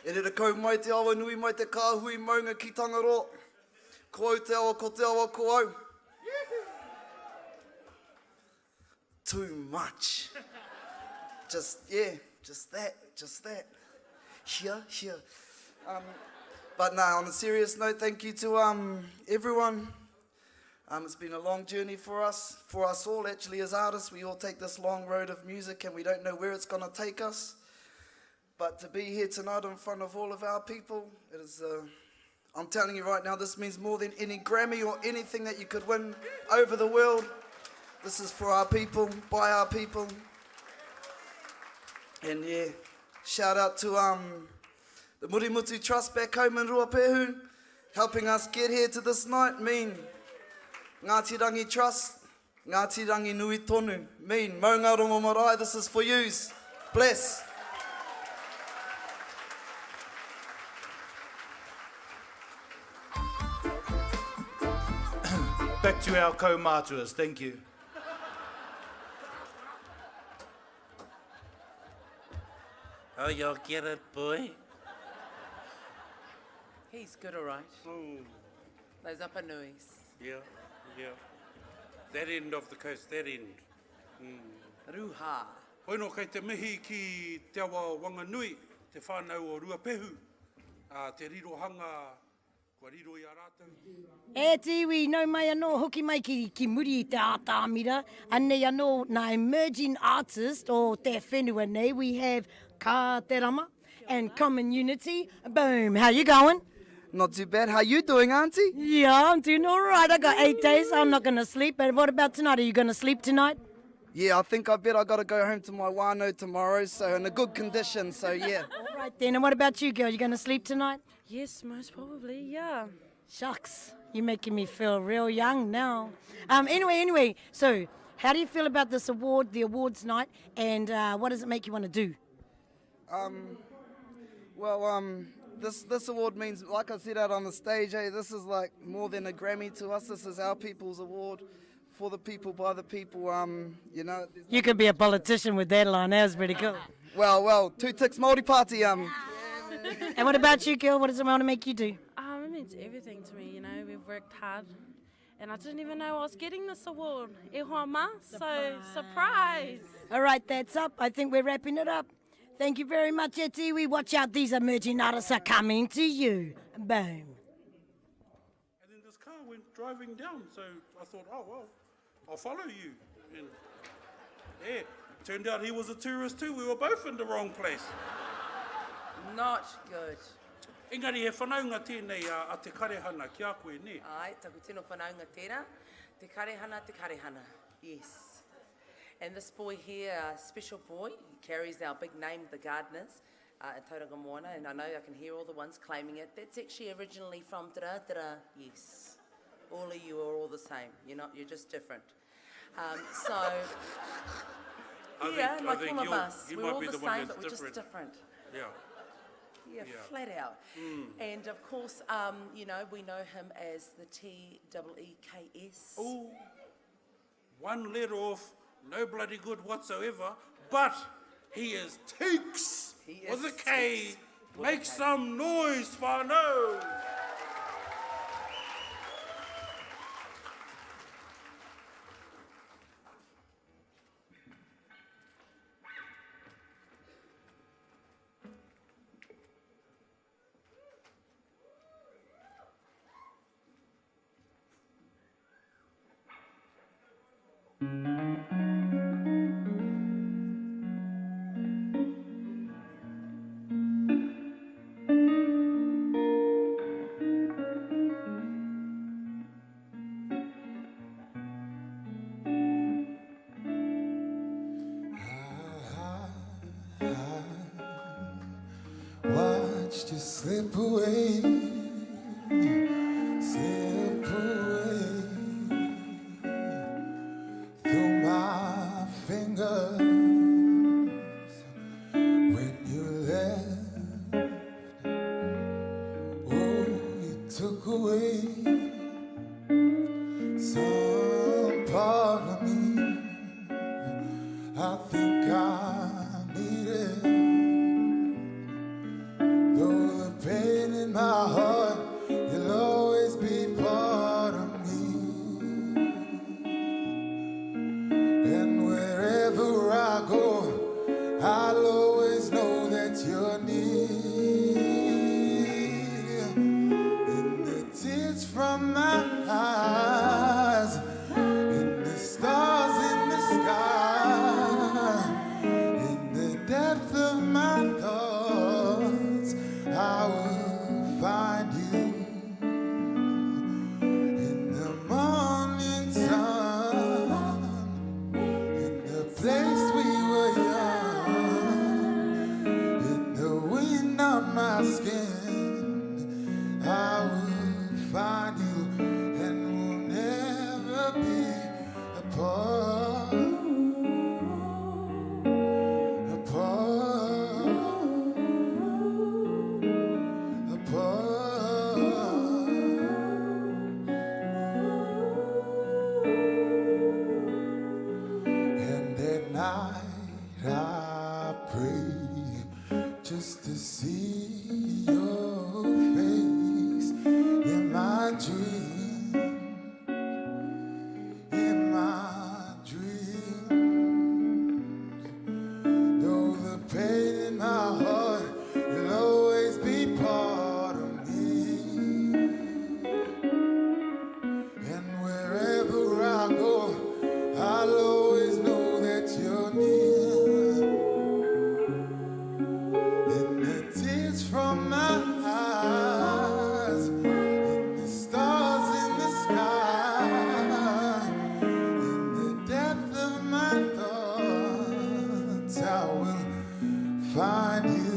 E re kau mai te awa nui mai te kāhui maunga ki Tangaro. Ko au te awa, ko te awa, ko au. Too much. Just that. Here. But no, on a serious note, thank you to everyone. It's been a long journey for us all actually as artists. We all take this long road of music and we don't know where it's going to take us. But to be here tonight in front of all of our people, it is, I'm telling you right now, this means more than any Grammy or anything that you could win over the world. This is for our people, by our people. And yeah, shout out to the Murimutu Trust back home in Ruapehu, helping us get here to this night. Mean, Ngāti Rangi Trust, Ngāti Rangi Nui Tonu. Mean, Maunga Rongo Marae, this is for yous. Bless. Back to our kaumātuas, thank you. Oh, you'll get it, boy. He's good, all right. Oh. Those Upper Nuis. Yeah. That end of the coast, that end. Ruha. Hoi no kei te mihi ki te awa Wanganui, te whānau o Ruapehu. Te rirohanga, kua riro i a rātou. E tiwi, nau mai anō, hoki mai ki muri i te ātāmira. Anei anō, nā emerging artist o te whenua nei, we have Ka Te Rama and Common Unity. Boom, how you going? Not too bad. How you doing, Auntie? Yeah, I'm doing all right. I got 8 days. I'm not going to sleep. But what about tonight? Are you going to sleep tonight? Yeah, I think I bet I got to go home to my wānau tomorrow, so in a good condition, so yeah. All right then. And what about you, girl? You going to sleep tonight? Yes, most probably, yeah. Shucks, you're making me feel real young now. Anyway, so how do you feel about this award, the awards night, and what does it make you want to do? This award means, like I said out on the stage, this is like more than a Grammy to us. This is our people's award, for the people, by the people. You know. You could be a politician with that line. That was pretty cool. Well, 2 ticks Māori Party. And what about you, girl? What does it want to make you do? It means everything to me. You know, we've worked hard, and I didn't even know I was getting this award. E hoa ma, so surprise. All right, that's up. I think we're wrapping it up. Thank you very much, Etiwi. Watch out, these emerging artists are coming to you. Boom. And then this car went driving down, so I thought, oh, well, I'll follow you. And yeah, turned out he was a tourist too. We were both in the wrong place. Not good. Engari, he whanaunga tēnei a te karehana ki a koe, ne? Ai, taku tino whanaunga tēnā. Te karehana. Yes. And this boy here, special boy, he carries our big name, the Gardeners. in Tauranga Moana, and I know I can hear all the ones claiming it. That's actually originally from Tara Tara, yes. All of you are all the same. You're just different. So, yeah, like all of us. We're all the same, but we're just different. Yeah. Yeah, flat out. And of course, we know him as the TEEKS. Ooh, one letter off, no bloody good whatsoever, but he is Teeks with a K. Make some noise, whānau. Watched you slip away, through my fingers when you left. Oh, you took away some part of me. I think I needed. Though the pain in my heart, you'll always be part of me. And wherever I go, I'll always know that you're near. In the tears from my eyes, in the stars in the sky, in the depth of my thoughts, I will find you. In the morning sun, in the place we were young, in the wind on my skin, I will find you and will never be apart. And at night I pray just to see your face in my dream, in my dreams. Though the pain in my heart will always be part of me. And wherever I go, I'll always know that you're near. In the tears from my eyes, in the stars in the sky, in the depth of my thoughts, I will find you.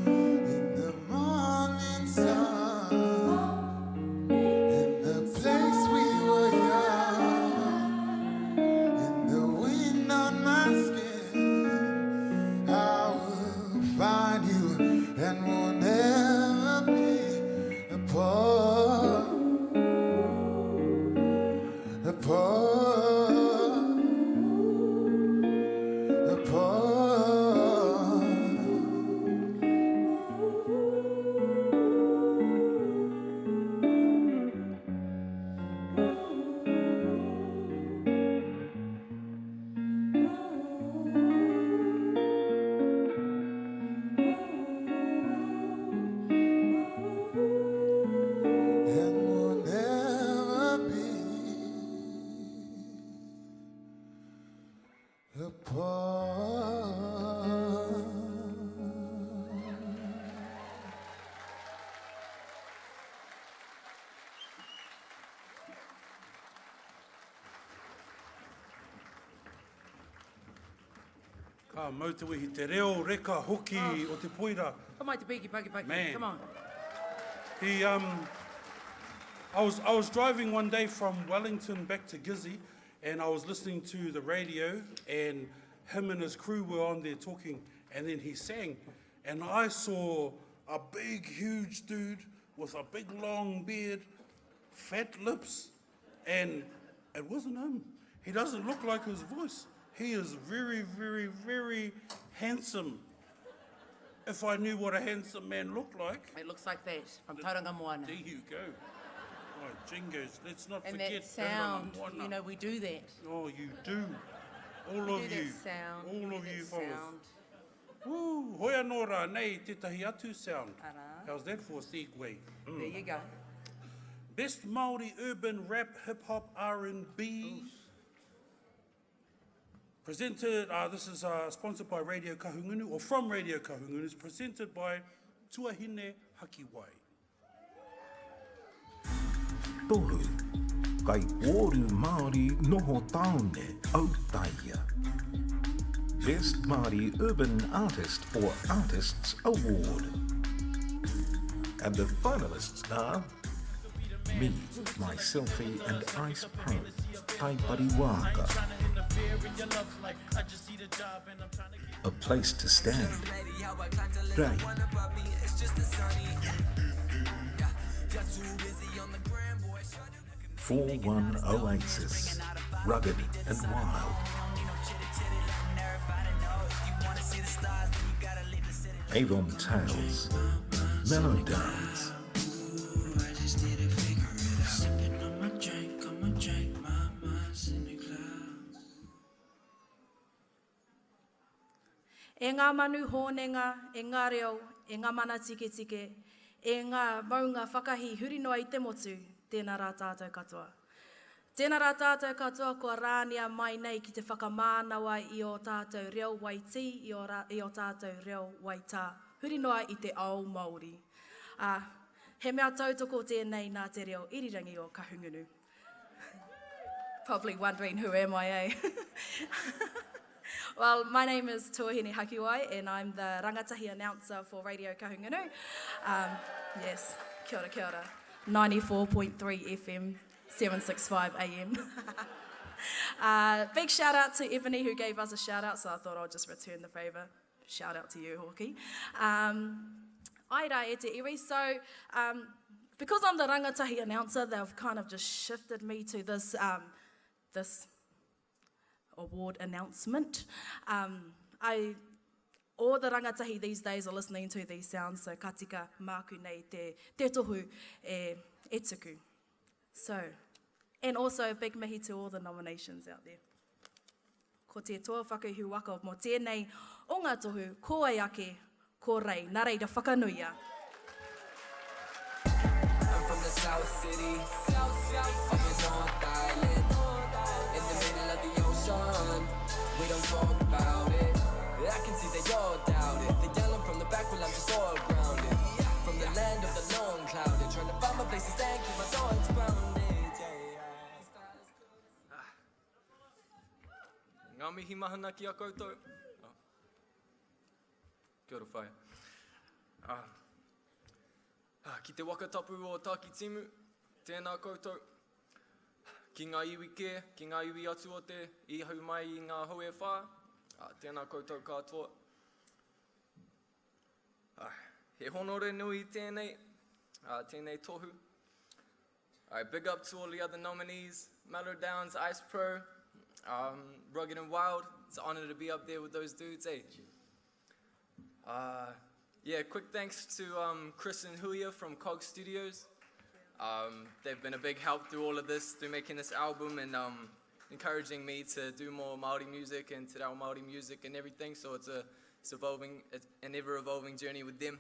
In the morning sun, in the place we were young, in the wind on my skin, I will find you and will never be apart. Apart. Mautawihi te reo reka hoki o te poira. Come on, te piki. Man. Come on. He, I was driving one day from Wellington back to Gizzy, and I was listening to the radio, and him and his crew were on there talking, and then he sang, and I saw a big, huge dude with a big, long beard, fat lips, and it wasn't him. He doesn't look like his voice. He is very, very, very handsome. If I knew what a handsome man looked like. It looks like that from Tauranga Moana. There you go. Oh, jingos, let's not And forget that sound, Tauranga Moana. you know, we do that. Oh, you do. All We of do you. that sound. All We of do you that fellas. sound. Woo, hoia nō rā nei, tētahi atu sound. Ara. How's that for a segue? There you go. Best Maori urban rap, hip hop, R&B. Presented, this is sponsored by Radio Kahungunu, or from Radio Kahungunu. It's presented by Tuahine Hakiwai. Tohu, kai oru Māori noho taone au taia. Best Māori Urban Artist or Artists Award. And the finalists are me, my selfie and Ice Pro, Tai Pariwaka. A place to stand. Ray. 4-1 Oasis, rugged and wild. Avon Tales, Mellow Downs. E ngā manu hōnenga, e ngā reo, e ngā mana tike, e ngā maunga whakahi hurinoa i te motu, tēnā rā tātou katoa. Tēnā rā tātou katoa kua rānia mai nei ki te whakamānawa i o tātou reo waiti, i o tātou reo waitā. Hurinoa i te ao Māori. He mea tautoko tēnei nā te reo irirangi o Kahungunu. Probably wondering who am I, eh? Well, my name is Tuahine Hakiwai, and I'm the rangatahi announcer for Radio Kahungunu. Yes, kia ora. 94.3 FM, 765 AM. Big shout out to Ebony who gave us a shout out, so I thought I'll just return the favour. Shout out to you, Hawkeye. Aira e te iwi. So, because I'm the rangatahi announcer, they've kind of just shifted me to this award announcement. All the rangatahi these days are listening to these sounds, so ka tika māku nei te tohu e tuku. So, and also a big mihi to all the nominations out there. Ko te toa whakahu waka mo tēnei o ngā tohu, ko ai ake, ko rei, nā reira whakanuia. I'm from the South City, up in North Island, in the middle of the ocean. We don't talk about it. I can see they all doubt it. They yelling from the back while I'm just all grounded. From the land of the long clouded, trying to find my place to stand, keep my thoughts grounded. Ngā mihi mahana ki a koutou. Kia ora whai. Ki te wakatapu o Taki Timu, tēnā koutou. Ki ngā iwi ke, ki ngā iwi atu o te, I hau mai I ngā hoe whā. Tēnā koutou katoa. He honore nui tēnei, tēnei tohu. Big up to all the other nominees, Mallow Downs, Ice Pro, Rugged and Wild. It's an honor to be up there with those dudes, eh? Yeah, quick thanks to Chris and Huia from Cog Studios. They've been a big help through all of this, through making this album and encouraging me to do more Maori music and to our Maori music and everything. So it's an ever-evolving journey with them.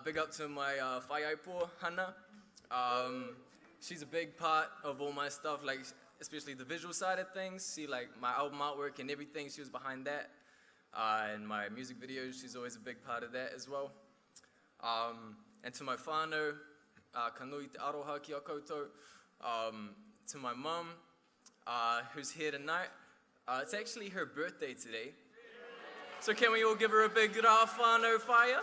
Big up to my whaiaipo, Hannah. She's a big part of all my stuff, like especially the visual side of things. See, like my album artwork and everything, she was behind that. And my music videos, she's always a big part of that as well. And to my whānau, ka nui te aroha ki a koutou. To my mum, who's here tonight. It's actually her birthday today. So can we all give her a big rā whānau whaia?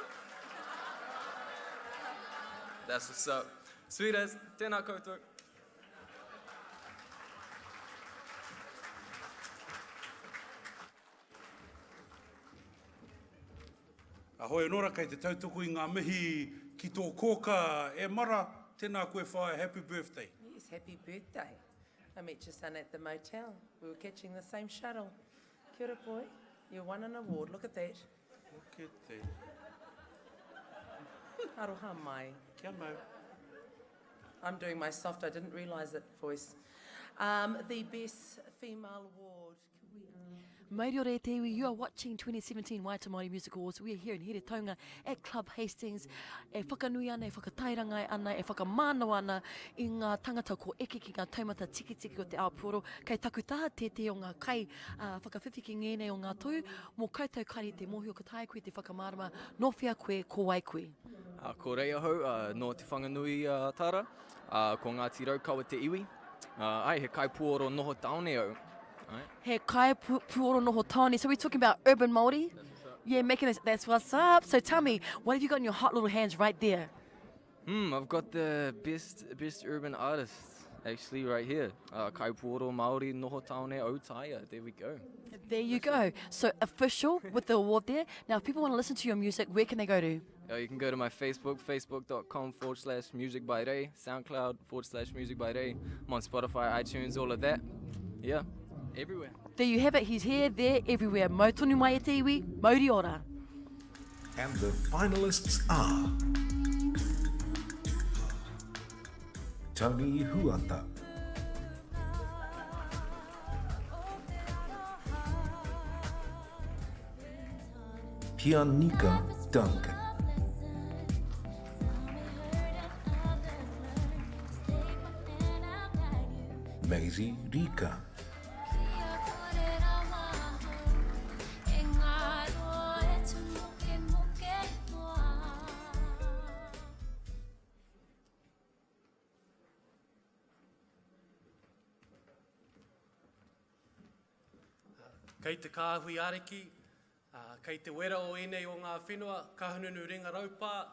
That's what's up. Sweet as, tēnā koutou. Ahoe nora kei te tautoko i ngā mihi ki tō kōka e mara, tēnā koe whae, happy birthday. Yes, happy birthday. I met your son at the motel. We were catching the same shuttle. Kia ora, boy. You won an award. Look at that. Look at that. Aroha mai. Kia mau. I'm doing my soft, I didn't realise it, voice. The best female award. Maori o re te iwi, you are watching 2017 Waiata Maori Music Awards. We are here in Here Taunga at Club Hastings. E whakanui ana, e whakatairangai ana, e whakamānau ana I ngā tangata ko eke ki ngā taumata tiki tiki o te Aotearoa. Kei taku taha te o ngā kai whakawhiwhi ki ngēnei o ngā tau. Mō koutou kari te mohi o ka tae koe te whakamārama. Nōwhia koe, ko wai koe. Ko rei ahau, no te whanganui tara, ko Ngāti Rau kaua te iwi. Ai, he kai puoro noho taone au. He kai puoro noho taone. So we're talking about urban Māori? Yeah, making this, that's what's up. So tell me, what have you got in your hot little hands right there? I've got the best urban artist actually right here. Kai puoro Māori noho taone au taia. There we go. There you go. So official with the award there. Now, if people want to listen to your music, where can they go to? You can go to my Facebook, facebook.com/Music by Ray, SoundCloud/Music by Ray. I'm on Spotify, iTunes, all of that. Yeah, everywhere. There you have it. He's here, there, everywhere. Mau tonu mai e te iwi, Mauri ora. And the finalists are Tony Huata, Pianika Duncan, Maisie Rika, Kei te kāhui ariki, kei te wera o enei o ngā whenua, ka hununu ringa raupā,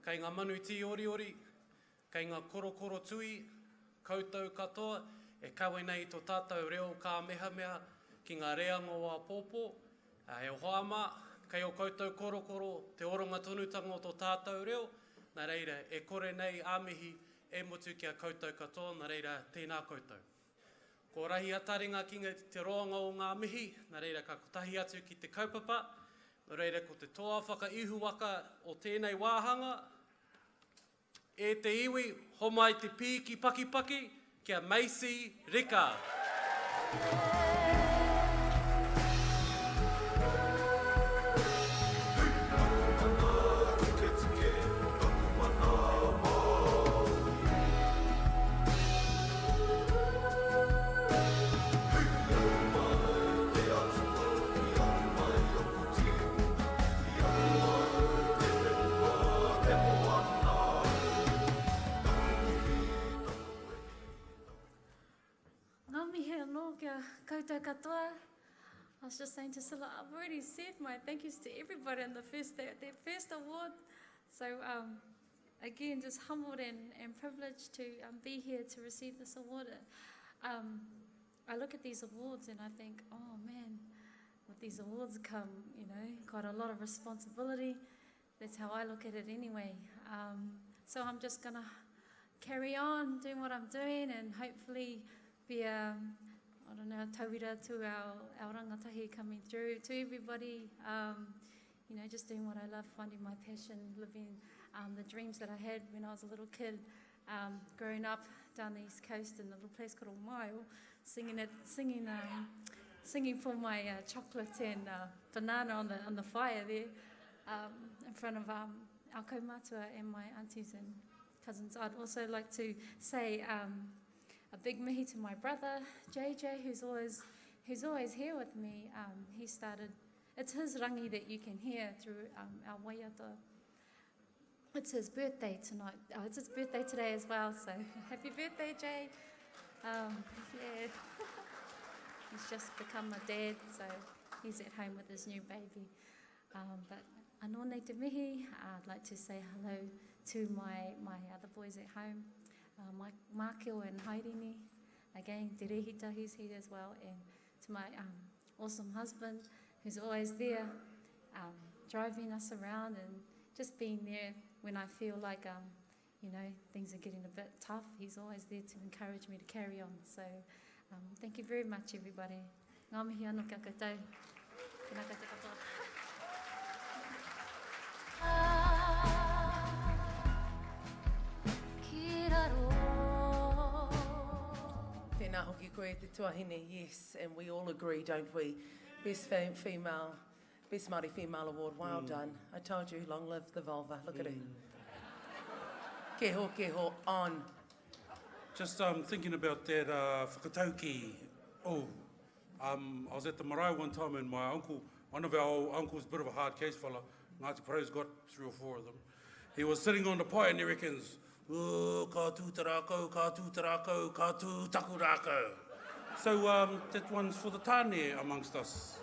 kei ngā manu ti ori ori, kei ngā korokoro tui, koutou katoa, e kawe nei tō tātou reo kā meha mea ki ngā reanga o a pōpō, e o hoama, kei o koutou korokoro, te oronga tonutanga o tō tātou reo, nā reira, e kore nei āmihi e motu kia koutou katoa, nā reira, tēnā koutou. Ko rahi ataringa ki te roanga o ngā mihi, nā reira ka kotahi atu ki te kaupapa, nā reira ko te toa whakaihu waka o tēnei wāhanga, e te iwi, homai te pīki paki paki, kia Macy Rika. Koutou katoa. I was just saying to Silla, I've already said my thank yous to everybody on their first award. So again, just humbled and privileged to be here to receive this award. I look at these awards and I think, oh man, with these awards come, quite a lot of responsibility. That's how I look at it anyway. So I'm just gonna carry on doing what I'm doing and hopefully be tauira to our rangatahi coming through, to everybody, just doing what I love, finding my passion, living the dreams that I had when I was a little kid, growing up down the East Coast in a little place called Maio, singing for my chocolate and banana on the fire there, in front of our kaumatua and my aunties and cousins. I'd also like to say a big mihi to my brother, JJ, who's always here with me. He started, it's his rangi that you can hear through our Waiata. It's his birthday tonight. Oh, it's his birthday today as well, so happy birthday, Jay. Yeah. He's just become a dad, so He's at home with his new baby. But anō nei te mihi, I'd like to say hello to my other boys at home, Mākio and Hairini. Again, Te Rehita, who's here as well, and to my awesome husband, who's always there, driving us around and just being there when I feel like, things are getting a bit tough. He's always there to encourage me to carry on. So, thank you very much, everybody. Ngā mihi anō kia koutou. Tēnā koutou katoa. Tēnā hoki koe te tuahine, yes, and we all agree, don't we? Best Māori female award, well done. I told you, long live the vulva, look at her. Keho, on. Just thinking about that whakatauki. I was at the marae one time and my uncle, one of our old uncles, a bit of a hard case fella, Ngāti Parao's got 3 or 4 of them. He was sitting on the pie and he reckons, ka tū tarako, ka tū tarako, ka tū taku rako. So that one's for the tāne amongst us.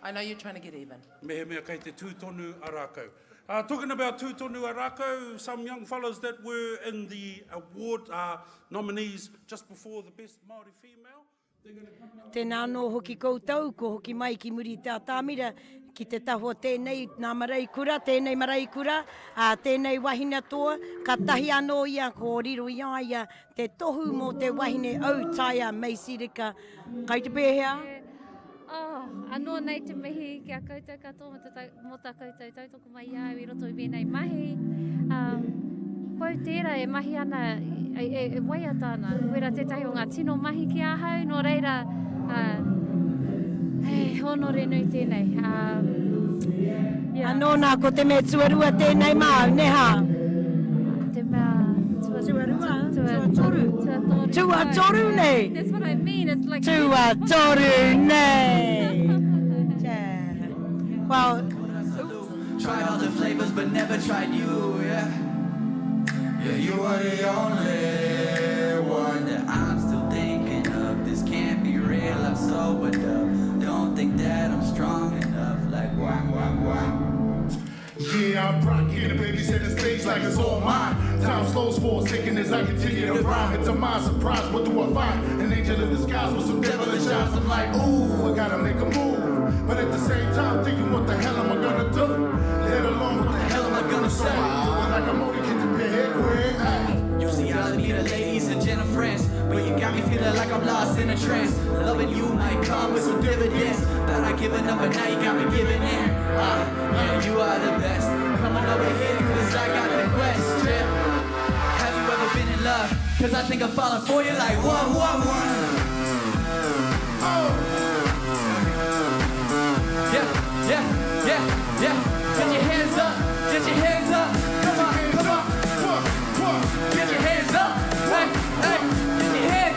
I know you're trying to get even. Mea kei te tūtonu a rākau. Talking about tūtonu a rākau, some young fellas that were in the award nominees just before the Best Māori Female. Tēnā anō hoki koutou, ko hoki mai ki muri te atamira, ki te taho tēnei nā marae kura, tēnei marae kura, tēnei wahine toa, ka tahi anō ia, ko riro ia te tohu mō te wahine au taia meisirika. Kai te pēhea? Anō nei te mihi kia koutou katoa mō tā koutou tautoko mai au I roto I vēnei mahi. Pau tērā e mahi ana e Waiata ana. Wera tētahi o ngā tino mahi ki ahau, nō reira honore nui tēnei. Anō nā ko te mea tuarua tēnei māu, neha? Te mea tuatoru. Tuatoru nei? That's what I mean, it's like... Tuatoru nei. Well... Tried all the flavors but never tried you, yeah. Yeah, you are the only one that I'm still thinking of. This can't be real, I'm sobered up. Don't think that I'm strong enough. Like, why? Yeah, I'm rocking the baby set the stage like it's all mine. Time slows for a second as I continue to rhyme. It's a mind surprise, what do I find? An angel in disguise with some devilish eyes. I'm like, ooh, I gotta make a move. But at the same time, thinking what the hell am I gonna do? Let alone what the hell am I gonna say? Doing like I'm only getting paid, quick. Usually I'll meet the ladies and gentle friends, but you got me feeling like I'm lost in a trance. Loving you might come with some dividends, but I given up and now you got me giving in. Yeah, you are the best. Coming over here cause I got the question. Have you ever been in love? Cause I think I'm falling for you like one. Yeah. Get your hands up. Come on. Get your hands up. Hey.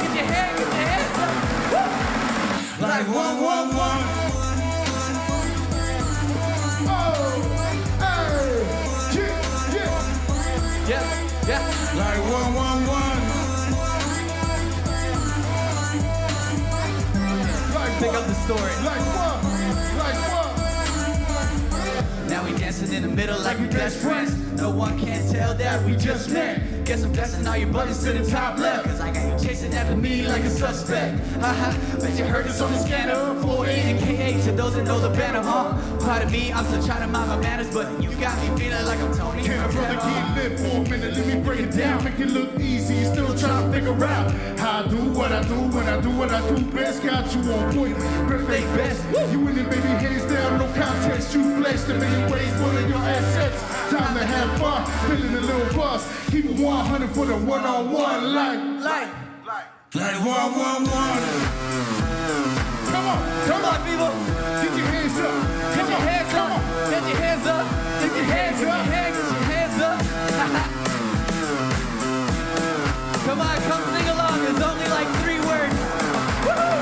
Get your hands up. Woo. Like one. Yeah. Like one. Pick up the story. Like what? Now we dancing in the middle like we best friends. No one can tell that we just met. Guess I'm blessing all your buttons to the top left. Cause I got you chasing after me like a suspect. Bet you heard this on the scanner. 48 and KA to those that know the banner, Part of me, I'm still trying to mind my manners, but you got me feeling like I'm Tony. Can a brother get lit for a minute? Let me break it down. Make it look easy. Still trying to figure out how I do what I do when I do what I do best. Got you on point. Birthday best. You in it, baby, hands down, no contest. You blessed in many ways, one of your assets. Time to have fun, feeling a little buzz. Keep it 100 for the one-on-one, like one. Come on, people. Get your hands up. Get your hands up. Come on, come sing along. There's only like 3 words. Woo-hoo!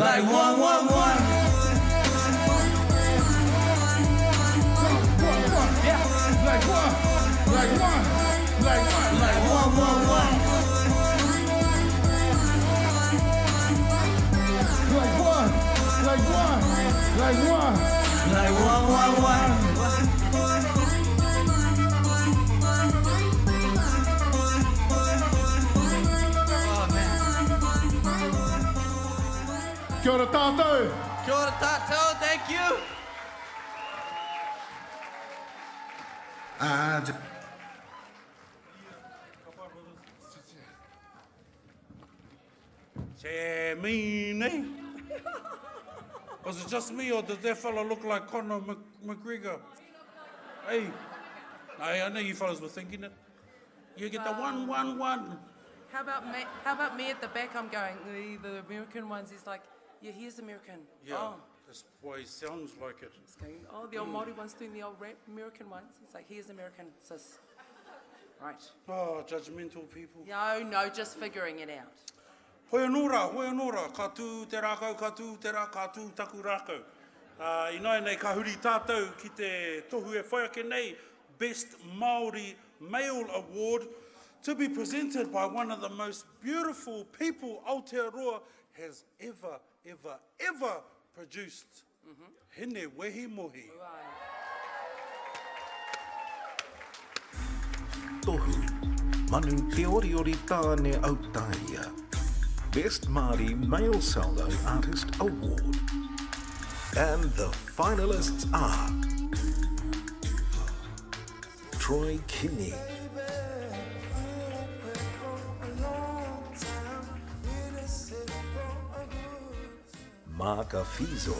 Like one. Like one. Like one. Like one. Kia ora tātou. Kia ora tātou, thank you. Say me, eh? Was it just me or does that fella look like Conor McGregor? Hey, I know you fellas were thinking it. You get the 1-1-1. How about me at the back? I'm going, the American ones. He's like, yeah, here's American. Yeah, Oh. this boy sounds like it. He's going, oh, the old Maori one's doing the old American ones. It's like, here's American, sis. Right. Oh, judgmental people. No, just figuring it out. Hoi anora, ka tū te rākau, ka tū te rā, ka tū taku rākau. Inoe nei ka huri tātou ki te tohu e whaiake nei, Best Maori Male Award, to be presented by one of the most beautiful people Aotearoa has ever produced. Hene wehi mohi. Tohu, manu te oriori tāne autaia. Best Māori Male Solo Artist Award. And the finalists are Troy Kinney, Mark Afizo,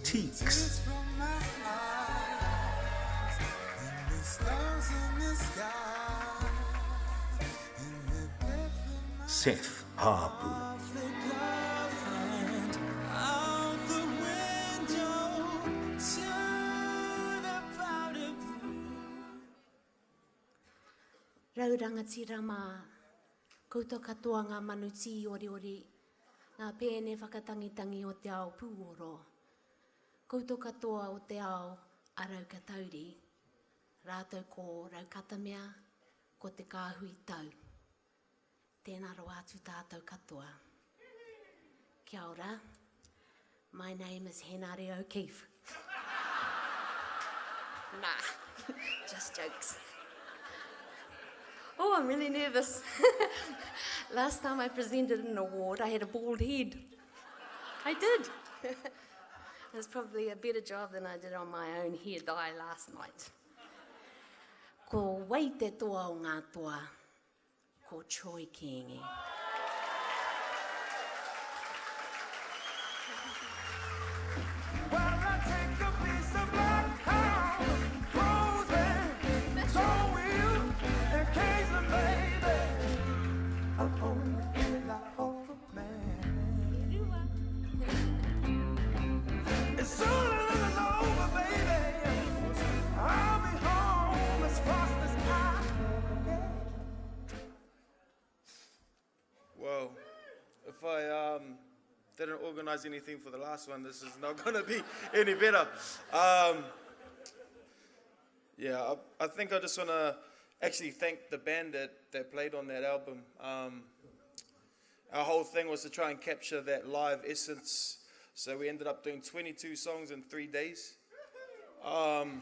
Teeks, Seth Harpu, Raurangatira mā, koutou katoa ngā manuti ori, ngā pēne whakatangitangi o te ao pūoro. Koutou katoa o te ao arau katauri, rātou ko raukatamea, ko te kāhui tau. Tēnā ro atu tātou katoa. Kia ora, my name is Henare O'Keefe. Nah, just jokes. Oh, I'm really nervous. Last time I presented an award, I had a bald head. I did. It was probably a better job than I did on my own hair dye last night. Ko wei te toa o ngā toa, ko Troy Kinney. Well, I take a piece of my heart, rose, so will you, and case the baby. I'm only like a man. As soon as it's over, baby, I'll be home as fast as I can. Well, if I didn't organize anything for the last one, this is not going to be any better. Yeah, I think I just want to actually thank the band that played on that album. Our whole thing was to try and capture that live essence. So we ended up doing 22 songs in 3 days. Down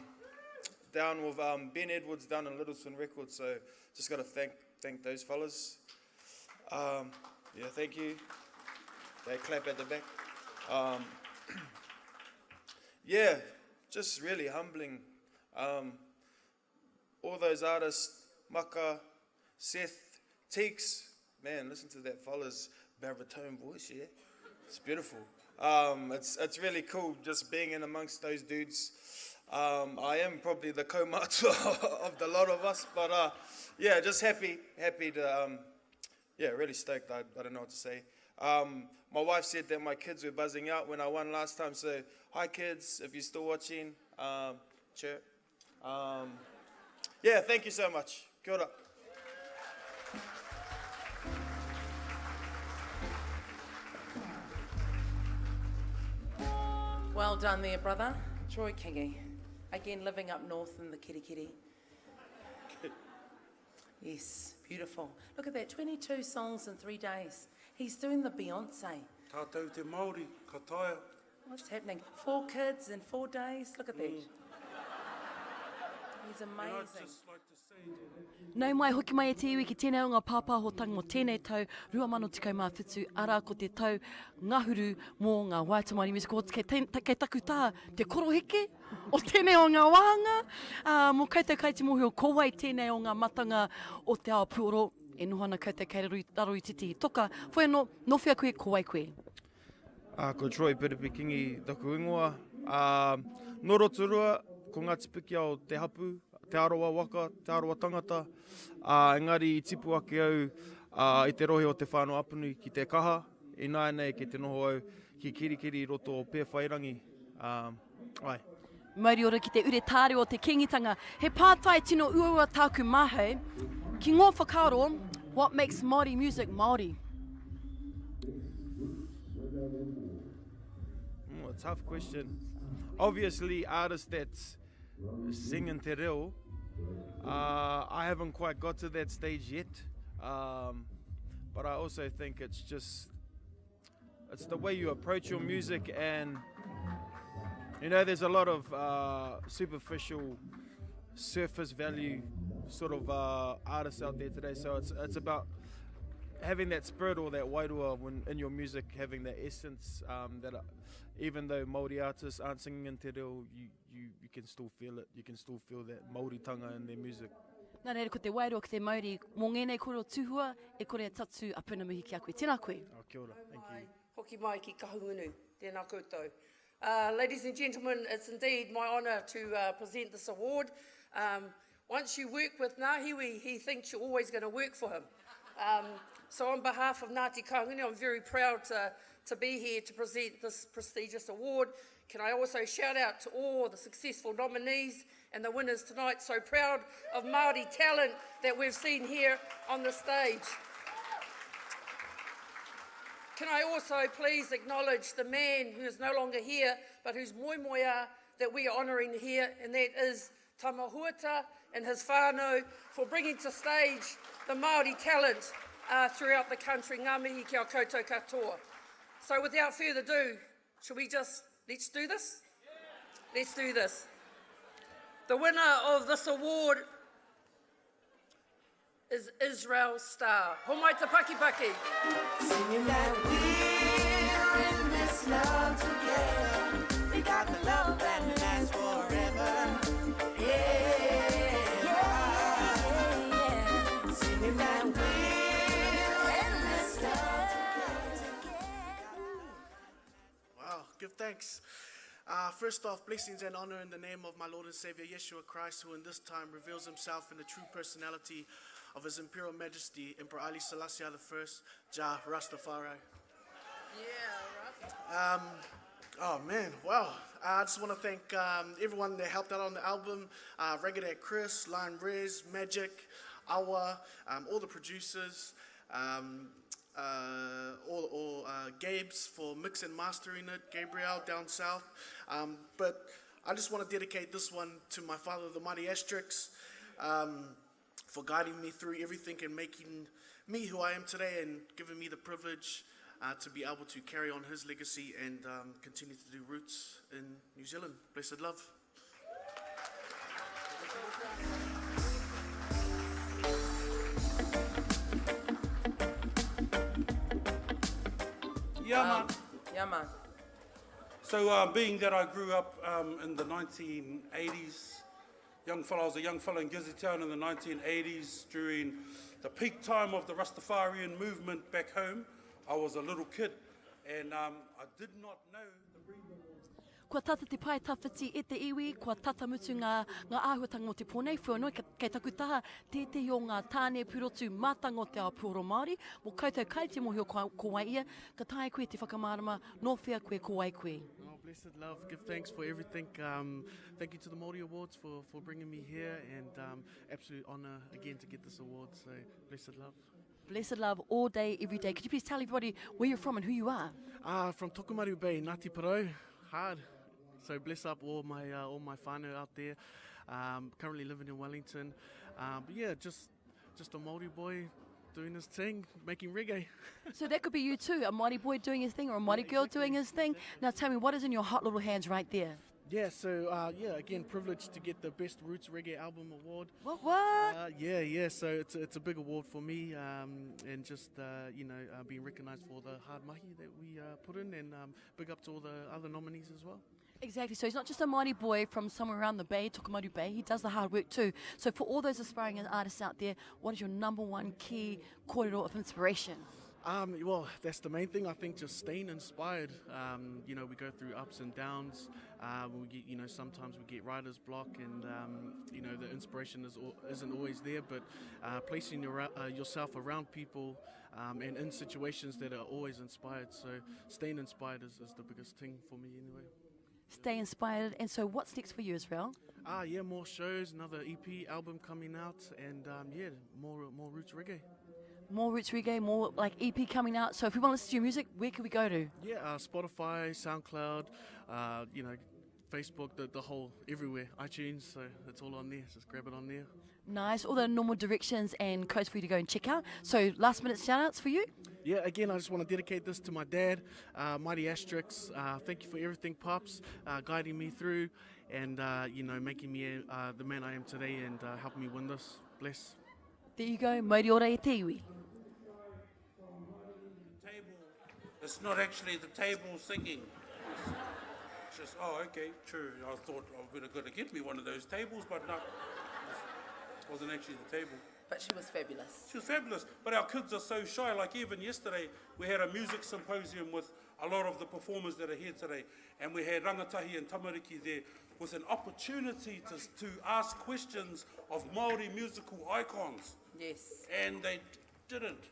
with Ben Edwards down in Littleston Records. So just got to thank those fellas. Yeah, thank you. They clap at the back. Yeah, just really humbling. All those artists, Maka, Seth, Teeks, man, listen to that fella's baritone voice, yeah? It's beautiful. It's really cool just being in amongst those dudes. I am probably the kaumātua of the lot of us, but yeah, just happy to, yeah, really stoked. I don't know what to say. My wife said that my kids were buzzing out when I won last time, so hi kids, if you're still watching, chirp. Yeah, thank you so much. Kia ora. Well done there, brother. Troy Kinney. Again, living up north in the Kirikiri. Yes, Beautiful. Look at that, 22 songs in 3 days. He's doing the Beyonce. Tātou te Māori, ka taia. What's happening? 4 kids in 4 days. Look at that. He's And I'd amazing. just like to say Nau mai hoki mai e te iwi ki tēnei o ngā pāpāhotanga o tēnei tau 2015 ara ko te tau ngahuru mō ngā Waiata Māori Music Awards kei taku tā te koroheke o tēnei o ngā wāhanga mō koutou kaiti mohi o kowai tēnei o ngā matanga o te ao puoro e nohana koutou kei raro i titi toka whai no whia koe kowai koe. Ko Troy Piripikingi taku ingoa. No roturua ko ngā tipiki o te hapu, te aroa waka, te aroa tangata. Engari i tipu ake au i te rohe o te whānau apunu ki te kaha. I nāi nei ki te noho au ki kirikiri roto o pēwhairangi. Ai. Mauri ora ki te ure tāre o te kingitanga. He pātai tino uaua tāku mahau. Ki ngō whakaaro, what makes Māori music Māori? Tough question. Obviously, artists that sing in te reo, I haven't quite got to that stage yet. But I also think it's the way you approach your music, and there's a lot of superficial, surface value sort of artists out there today. So it's about having that spirit or that wairua in your music, having that essence that even though Maori artists aren't singing in te reo, you can still feel it. You can still feel that Māoritanga in their music. Nā reira, ko te wairua ki te Māori, mō ngenei koro tuhua, e kore tatu a puna mihi ki a koe. Tēnā koe. Kia ora, thank you. Hoki mai ki kahungunu, tēnā koutou. Ladies and gentlemen, it's indeed my honour to present this award. Once you work with Ngāhiwi, he thinks you're always going to work for him. So on behalf of Ngāti Kahungunu, I'm very proud to be here to present this prestigious award. Can I also shout out to all the successful nominees and the winners tonight. So proud of Māori talent that we've seen here on the stage. Can I also please acknowledge the man who is no longer here, but whose moimoia that we are honouring here, and that is Tamahuata and his whānau for bringing to stage the Māori talent throughout the country. Ngā mihi kia koutou katoa. So without further ado, let's do this? Let's do this. The winner of this award is Israel Star. Homai te paki paki. Singing that we're in this love together. We got the love that lasts forever. Yeah, yeah. Singing that we're in this love together. Wow, give thanks. First off, blessings and honor in the name of my Lord and Savior, Yeshua Christ, who in this time reveals himself in the true personality of His Imperial Majesty, Emperor Haile Selassie I, Jah Rastafari. Yeah, Oh man, wow. I just want to thank everyone that helped out on the album, Reggae Chris, Lion Rez, Magic, Awa, all the producers, all Gabes for mix and mastering it, Gabriel down south. But I just want to dedicate this one to my father, the Mighty Asterix, for guiding me through everything and making me who I am today and giving me the privilege to be able to carry on his legacy and continue to do roots in New Zealand. Blessed love. Yeah, man. Yeah, man. So being that I grew up in the 1980s, I was a young fellow in Gizzytown in the 1980s during the peak time of the Rastafarian movement back home. I was a little kid and I did not know the reason. Kua tata te pai tawhiti e te iwi, kua tata mutu ngā āhuatanga o te pōnei whanau, kei taku taha, tētei o ngā tāne purotu mātanga o te Aopuoro Māori, mō koutou kai te mohi o Waiata, ka tae koe te whakamārama, no whia koe ko wai koe. Oh, blessed love, give thanks for everything. Thank you to the Māori Awards for bringing me here, and absolute honour again to get this award, so blessed love. Blessed love all day, every day. Could you please tell everybody where you're from and who you are? From Tokomaru Bay, Ngāti Porou, hard. So bless up all my whānau out there. Currently living in Wellington. But yeah, just just a Maori boy doing his thing, making reggae. So that could be you too, a Māori boy doing his thing or a Māori girl doing his thing. Now tell me, what is in your hot little hands right there? Yeah, so again, privileged to get the Best Roots Reggae Album Award. What? Yeah, so it's a big award for me, and just, being recognised for the hard mahi that we put in, and big up to all the other nominees as well. Exactly, so he's not just a Māori boy from somewhere around the Bay, Tokomaru Bay, he does the hard work too. So for all those aspiring artists out there, what is your number one key kōrero of inspiration? Well, that's the main thing. I think just staying inspired. We go through ups and downs. We get, sometimes we get writer's block, and the inspiration isn't always there. But placing yourself around people and in situations that are always inspired. So staying inspired is the biggest thing for me, anyway. Stay inspired. And so, what's next for you, Israel? More shows, another EP album coming out, and more roots reggae. More roots reggae, more like EP coming out. So if we want to listen to your music, where can we go to? Yeah, Spotify, SoundCloud, Facebook, the whole, everywhere. iTunes, so it's all on there. Just grab it on there. Nice. All the normal directions and codes for you to go and check out. So last minute shout outs for you? Yeah, again, I just want to dedicate this to my dad, Mighty Asterix. Thank you for everything, Pops, guiding me through and, making me the man I am today and helping me win this. Bless. There you go. Mauri ora e te iwi. It's not actually the table singing. It's just, okay, true. I thought I was going to get me one of those tables, but no. It wasn't actually the table. But she was fabulous. She was fabulous. But our kids are so shy. Like even yesterday, we had a music symposium with a lot of the performers that are here today. And we had Rangatahi and Tamariki there with an opportunity to ask questions of Māori musical icons. Yes. And they didn't.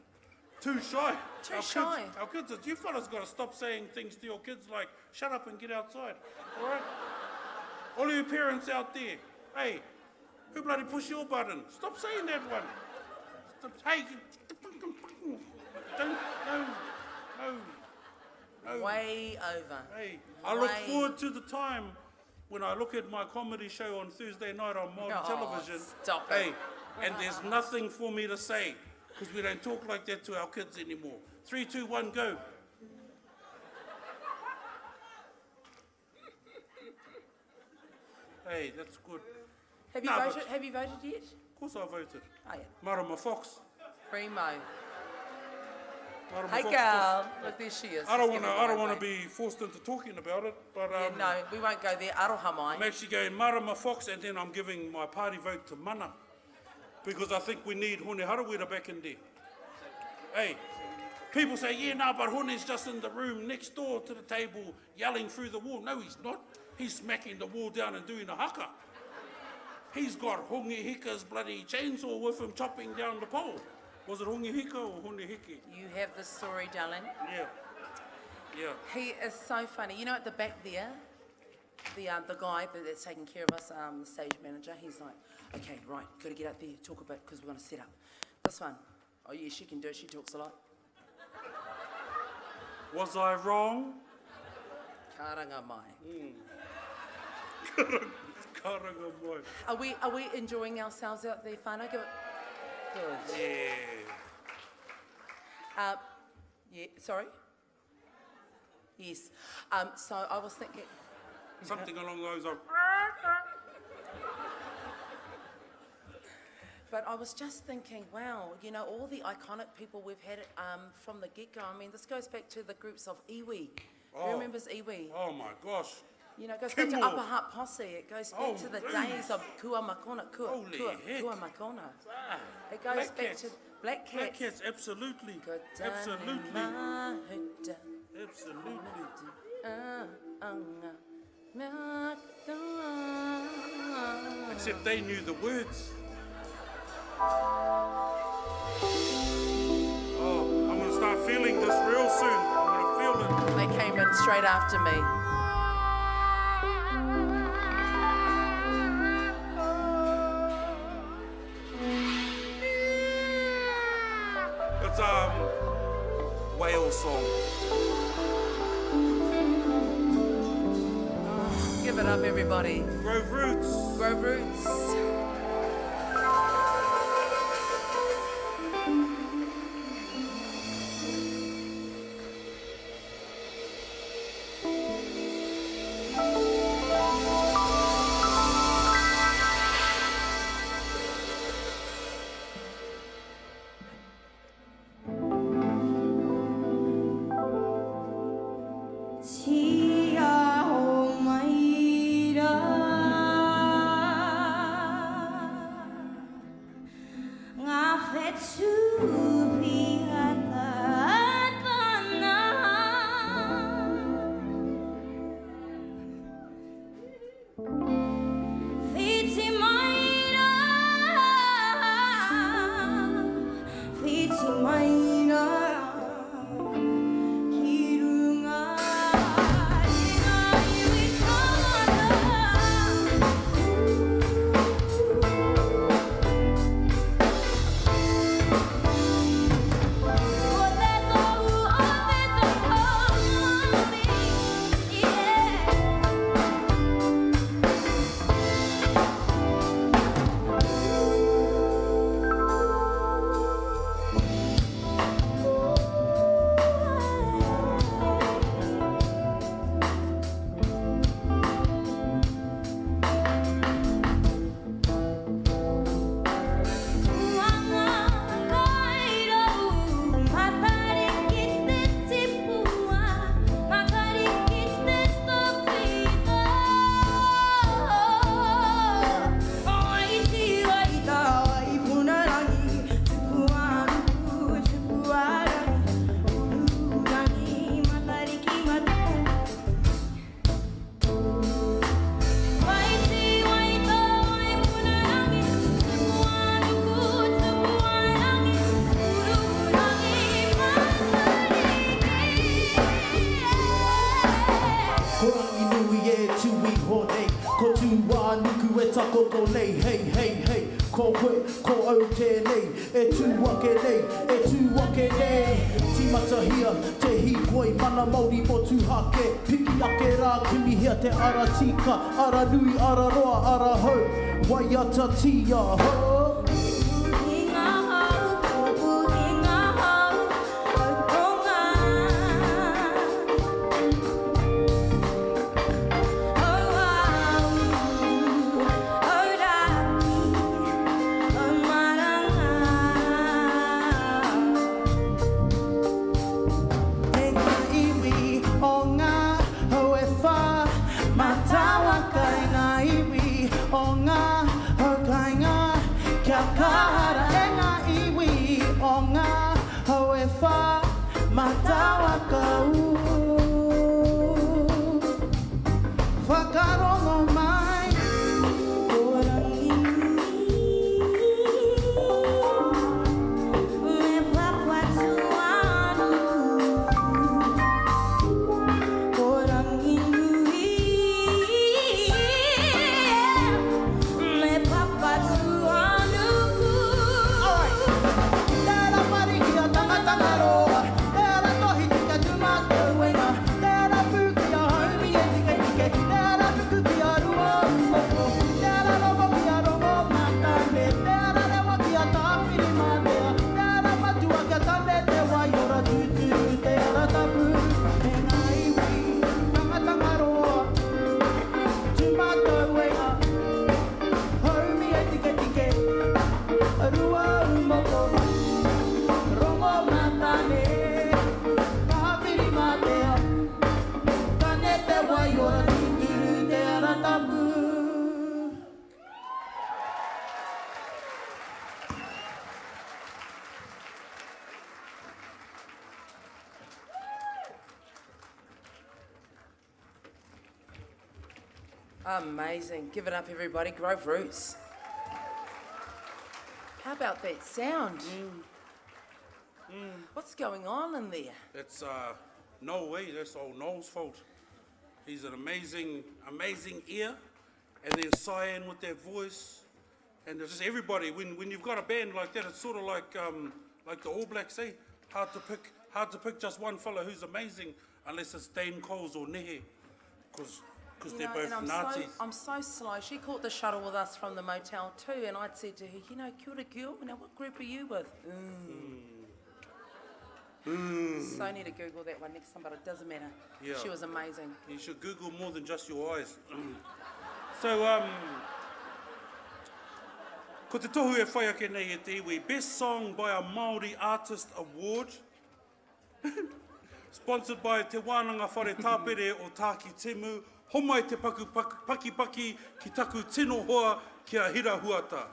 Too shy. Too shy. Our kids, you fellas got to stop saying things to your kids like, shut up and get outside. All right? All you parents out there, hey, who bloody push your button? Stop saying that one. Stop, hey, don't, no. Way over. Hey, I look forward to the time when I look at my comedy show on Thursday night on Maori television. Stop it. And there's nothing for me to say because we don't talk like that to our kids anymore. 3, 2, 1, go. Hey, that's good. Have you voted? Have you voted yet? Of course I voted. Oh, yeah. Marama Fox. Primo. Marama Hey Fox girl, look there she is. I don't want to be forced into talking about it, but no, we won't go there. Aroha mai. I'm actually going Marama Fox, and then I'm giving my party vote to Mana. Because I think we need Hone Harawira back in there. Hey, people say, but Hone's just in the room next door to the table yelling through the wall. No, he's not. He's smacking the wall down and doing a haka. He's got Hongi Hika's bloody chainsaw with him chopping down the pole. Was it Hongi Hika or Hongi Hiki? You have the story, darling. Yeah. He is so funny. You know, at the back there, the guy that's taking care of us, the stage manager, he's like, okay, right, got to get up there, talk a bit, because we're going to set up. This one, oh yeah, she can do it, she talks a lot. Was I wrong? Karanga mai. Karanga mai. Are we enjoying ourselves out there, whānau? Give it. Good. Yeah. Sorry? Yes. So I was thinking... Something along those lines. But I was just thinking, wow, all the iconic people we've had from the get-go. I mean, this goes back to the groups of iwi. Who remembers iwi? Oh my gosh. It goes back to Upper Heart Posse. It goes back to the days of Kua Makona. Kua Makona. It goes back to Black Cats. Black Cats, absolutely. Absolutely. Except they knew the words. Oh, I'm going to start feeling this real soon. I'm going to feel it. They came in straight after me. It's whale song. Give it up, everybody. Grove Roots. Grove Roots. toto nei, hei, hei, hei. Ko koe, ko au tēnei, e tū wake nei, e tū wake nei. Timata hia, te hikoi, mana Māori mo tū hake. Piki ake rā, kimi hia te ara tika, ara nui, ara roa, ara hau. Waiata tia ho. Amazing. Give it up, everybody. Grove Roots. How about that sound? What's going on in there? That's no way. That's old Noel's fault. He's an amazing, amazing ear, and then Cyan with that voice, and just everybody. When you've got a band like that, it's sort of like the All Blacks, eh? Hard to pick just one fella who's amazing, unless it's Dane Coles or Nehe, because they're both Nazis. I'm so slow. She caught the shuttle with us from the motel too, and I'd said to her, you know, kia ora girl, now what group are you with? So I need to Google that one next time, but it doesn't matter. Yeah. She was amazing. You should Google more than just your eyes. So, ko te tohu e whai ake nei e te iwi, Best Song by a Maori Artist Award. Sponsored by Te Wānanga Whare Tāpere o Tāki Temu, homai te paki ki taku tino hoa kia hira huata.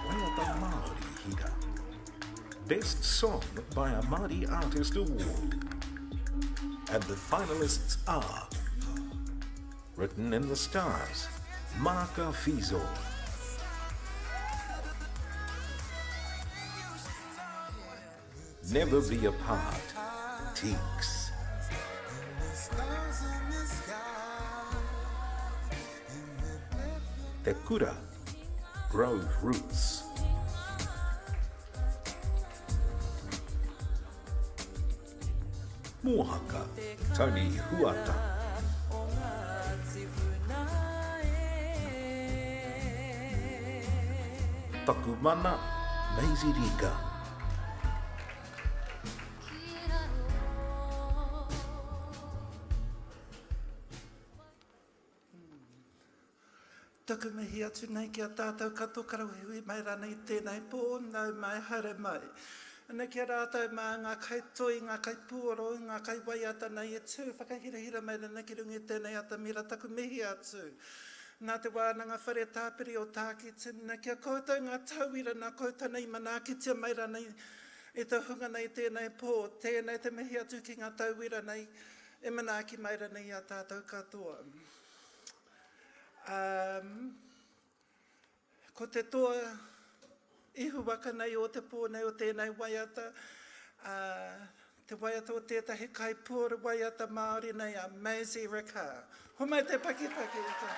Waiata Maori hira. Best Song by a Māori Artist Award. And the finalists are Written in the Stars, Maka Fizo. Never Be Apart, Teeks. Te Kura, Grove Roots. Mohaka, Tony Huata. Takumana, Maisie Rika. Tuku mihi atu nei ki a tātou kato karawihui mai rana I tēnei pō, nau mai haere mai. Ana ki a rātou mā ngā kai toi, ngā kai puoro, ngā kai waiata nei e tū, whakahirahira mai rana ki rungi tēnei ata mira taku mihi atu. Nā te wānanga whare tāpiri o tāki tina, kia koutou ngā tauira nā koutou nei manakitia mai rana I te hunga nei tēnei pō, tēnei te mihi atu ki ngā tauira nei, e manaki mai rana I a tātou katoa. Ko te toa ihu waka nei o te pō nei o tēnei waiata, Te waiata o tētahi kaipua waiata Maori nei a Maisie Rika. Homai te pakitaki i tā.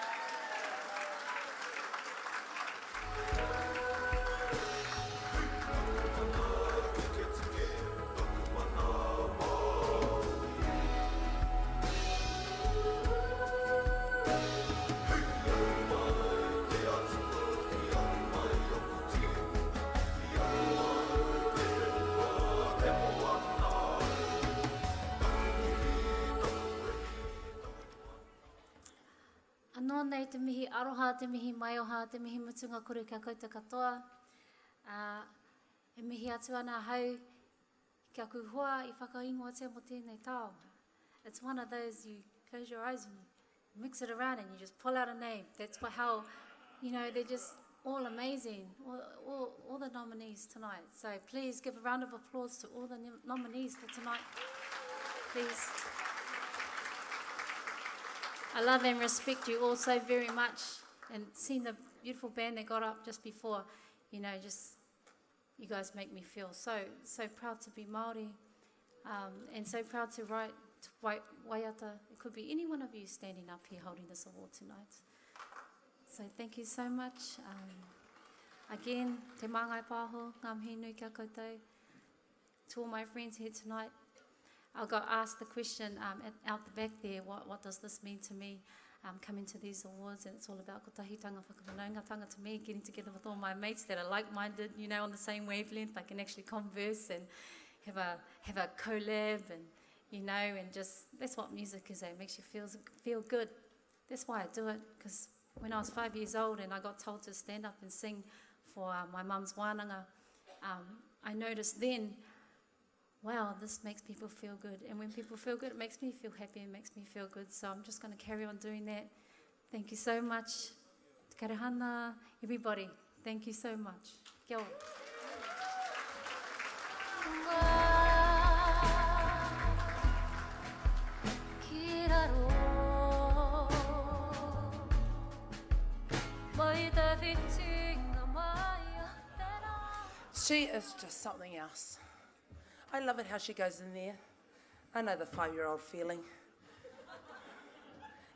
Anō nei te mihi aroha, te mihi maioha, te mihi mutunga kore kia koutou katoa. E mihi atu ana hau kia kuhua I whakaingoa te mo tēnei tao. It's one of those, you close your eyes and you mix it around and you just pull out a name. That's how, you know, they're just all amazing, all the nominees tonight. So please give a round of applause to all the nominees for tonight, please. I love and respect you all so very much, and seeing the beautiful band that got up just before, you know, just, you guys make me feel so proud to be Maori, and so proud to write Waiata. It could be any one of you standing up here holding this award tonight. So thank you so much. Again, te māngai pāho, ngā mihi nui kia koutou. To all my friends here tonight, I got asked the question out the back there, what does this mean to me coming to these awards? And it's all about kotahitanga whakamanaungatanga to me, getting together with all my mates that are like-minded, you know, on the same wavelength. I can actually converse and have a collab, and you know, and just that's what music is. It makes you feel good. That's why I do it, because when I was 5 years old and I got told to stand up and sing for my mum's wānanga, I noticed then, wow, this makes people feel good. And when people feel good, it makes me feel happy and makes me feel good. So I'm just going to carry on doing that. Thank you so much. Te karehana, everybody. Thank you so much. Kia ora. She is just something else. I love it how she goes in there. I know the 5-year-old feeling.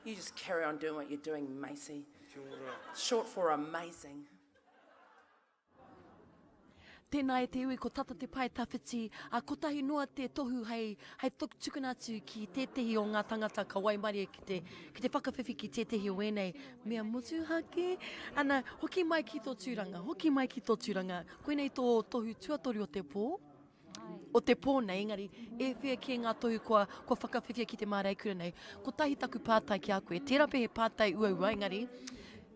You just carry on doing what you're doing, Macy. Short for amazing. Tēnā e te iwi ko tata te pai tawhiti, a kotahi noa te tohu hei tukuna atu ki tētehi o ngā tangata ka Waimarie ki te whakawhiwhi ki tētehi o wēnei. Mea mutu hake, ana hoki mai ki tō tūranga, koenei tō tohu tuatori o te pō. O te pō nei, engari, e whea ki ngā tohu kua whakawhiwhia ki te māreikura nei, ko tahi taku pātai ki a koe, tērā pehe pātai ua, engari,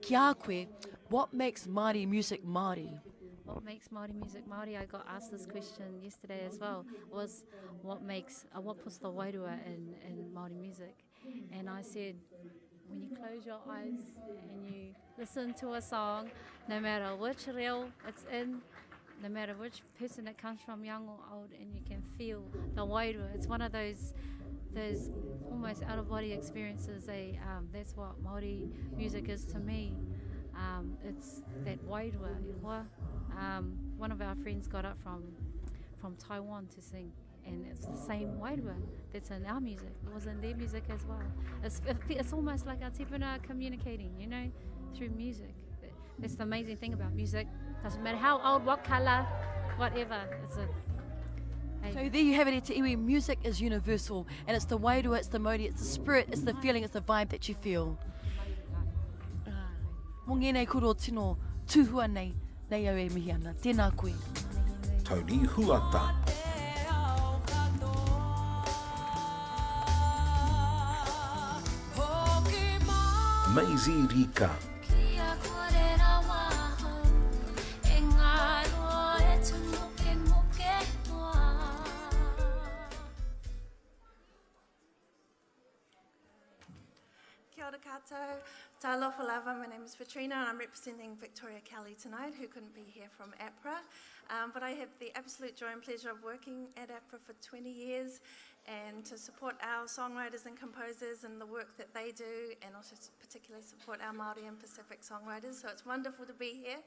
ki a koe, what makes Māori music Māori? What makes Māori music Māori? I got asked this question yesterday as well, was what puts the wairua in Māori music? And I said, when you close your eyes and you listen to a song, no matter which reo it's in, no matter which person it comes from, young or old, and you can feel the wairua. It's one of those almost out-of-body experiences. That's what Māori music is to me. It's that wairua. One of our friends got up from Taiwan to sing, and it's the same wairua that's in our music. It was in their music as well. It's almost like our tipuna communicating, you know, through music. That's the amazing thing about music. Doesn't matter how old, what colour, whatever. So there you have it, te iwi. Music is universal, and it's the wairua, it's the mauri, it's the spirit, it's the feeling, it's the vibe that you feel. Mo ngenei kuro tino tūhua nei au e mihi ana. Tēnā koe. Tony Huata. Maisie Rika. Kia ora koutou. Talofa lava, my name is Katrina and I'm representing Victoria Kelly tonight, who couldn't be here from APRA. But I have the absolute joy and pleasure of working at APRA for 20 years and to support our songwriters and composers and the work that they do, and also particularly support our Māori and Pacific songwriters. So it's wonderful to be here.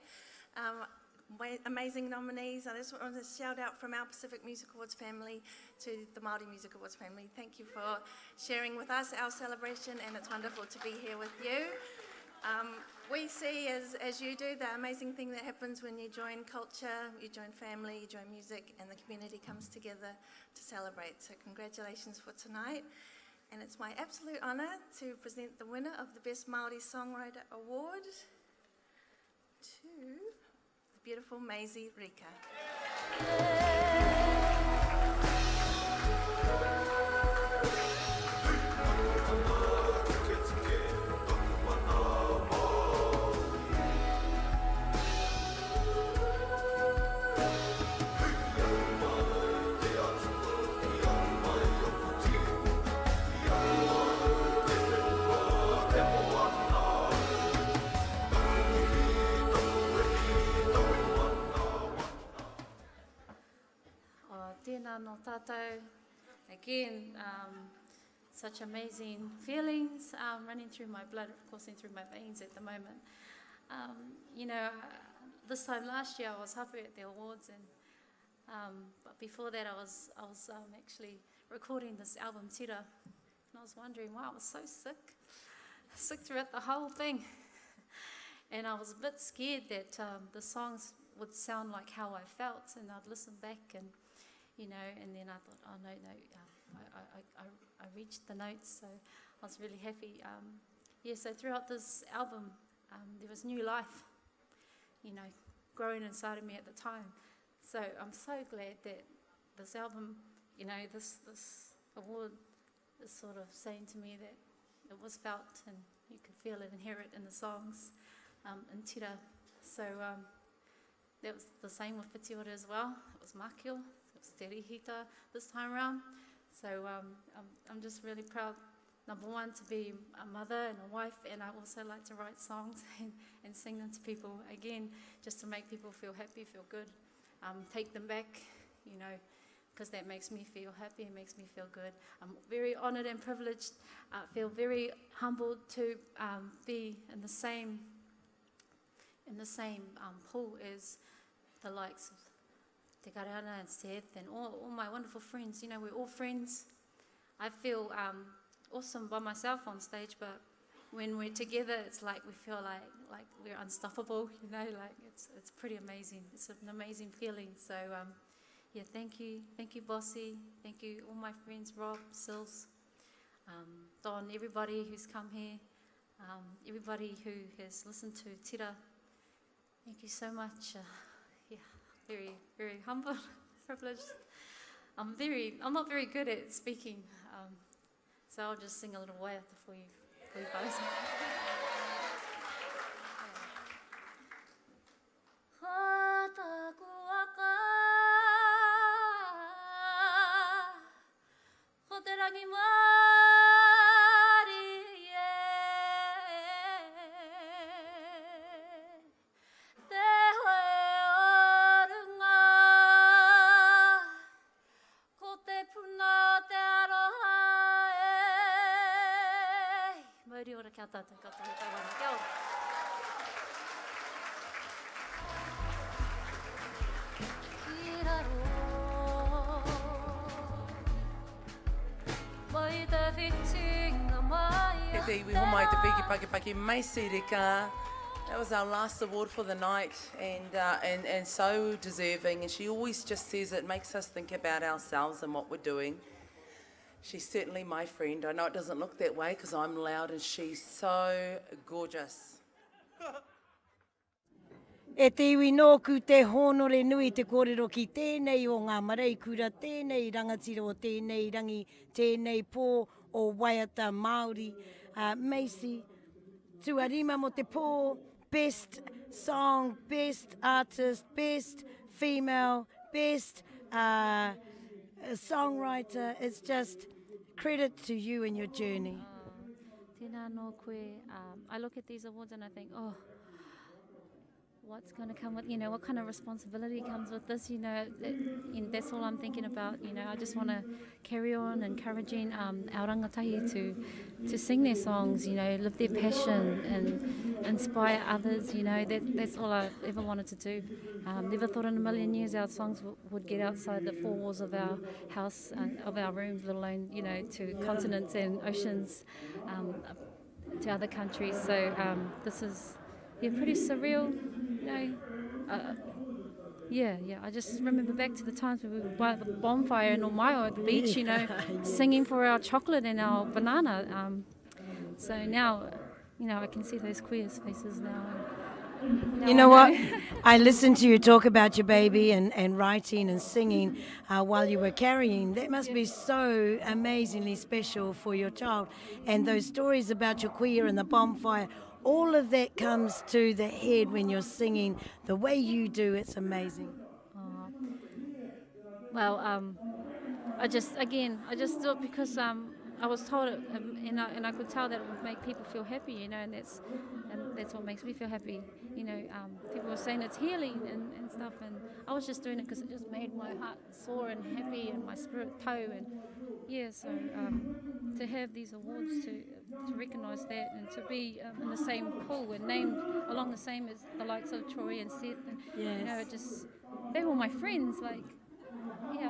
amazing nominees. I just want to shout out from our Pacific Music Awards family to the Māori Music Awards family. Thank you for sharing with us our celebration, and it's wonderful to be here with you. We see, as you do, the amazing thing that happens when you join culture, you join family, you join music, and the community comes together to celebrate. So congratulations for tonight. And it's my absolute honour to present the winner of the Best Māori Songwriter Award to the beautiful Maisie Rika. Tēnā no tātou. Again, such amazing feelings running through my blood, coursing through my veins at the moment. You know, this time last year I was happy at the awards, and but before that I was actually recording this album Tira, and I was wondering, wow, I was so sick throughout the whole thing, and I was a bit scared that the songs would sound like how I felt, and I'd listen back and you know, and then I thought, oh no, I reached the notes, so I was really happy. Yeah, so throughout this album, there was new life, you know, growing inside of me at the time. So I'm so glad that this album, you know, this award is sort of saying to me that it was felt and you could feel it and hear it in the songs in Tira. So that was the same with Whitiora as well. It was Makio. Terihita this time around. So I'm just really proud, number one, to be a mother and a wife, and I also like to write songs and sing them to people, again, just to make people feel happy, feel good, take them back, you know, because that makes me feel happy and makes me feel good. I'm very honoured and privileged, feel very humbled to be in the same pool as the likes of Te Kareana and Seth and all my wonderful friends. You know, we're all friends. I feel awesome by myself on stage, but when we're together, it's like we feel like we're unstoppable, you know, like it's pretty amazing. It's an amazing feeling. So, yeah, thank you, Bossy. Thank you, all my friends, Rob, Sils, Don, everybody who's come here, everybody who has listened to Tira. Thank you so much. Yeah. Very, very humble, privileged. I'm not very good at speaking, so I'll just sing a little Waiata for you guys. Te iwi homai te piki paki Maisie Rika. That was our last award for the night, and so deserving. And she always just says it makes us think about ourselves and what we're doing. She's certainly my friend. I know it doesn't look that way because I'm loud and she's so gorgeous. E te iwi nōku te honore nui te kōrero ki tēnei o ngā maraikura, tēnei rangatira o tēnei rangi, tēnei pō o Waiata Māori. Maisie, tuarima mo te pō, best song, best artist, best female, best songwriter. It's just credit to you and your journey. Tēnā no koe. I look at these awards and I think, oh, what's going to come with, what kind of responsibility comes with this, that's all I'm thinking about. I just want to carry on encouraging our rangatahi to sing their songs, live their passion and inspire others, that's all I ever wanted to do. Never thought in a million years our songs would get outside the four walls of our house, of our rooms, let alone, to continents and oceans, to other countries. So this is pretty surreal. I just remember back to the times when we would buy the bonfire in Omaio at the beach, singing for our chocolate and our banana. So now, I can see those queers' faces now. You know what? I listened to you talk about your baby and writing and singing while you were carrying. That must be so amazingly special for your child. And those stories about your queer and the bonfire, all of that comes to the head when you're singing the way you do. It's amazing. Well, I just do it because I was told it, and I could tell that it would make people feel happy, and that's what makes me feel happy. People were saying it's healing and stuff, and I was just doing it because it just made my heart soar and happy and my spirit toe, and so to have these awards to recognise that and to be in the same pool and named along the same as the likes of Troy and Seth, and they were my friends, I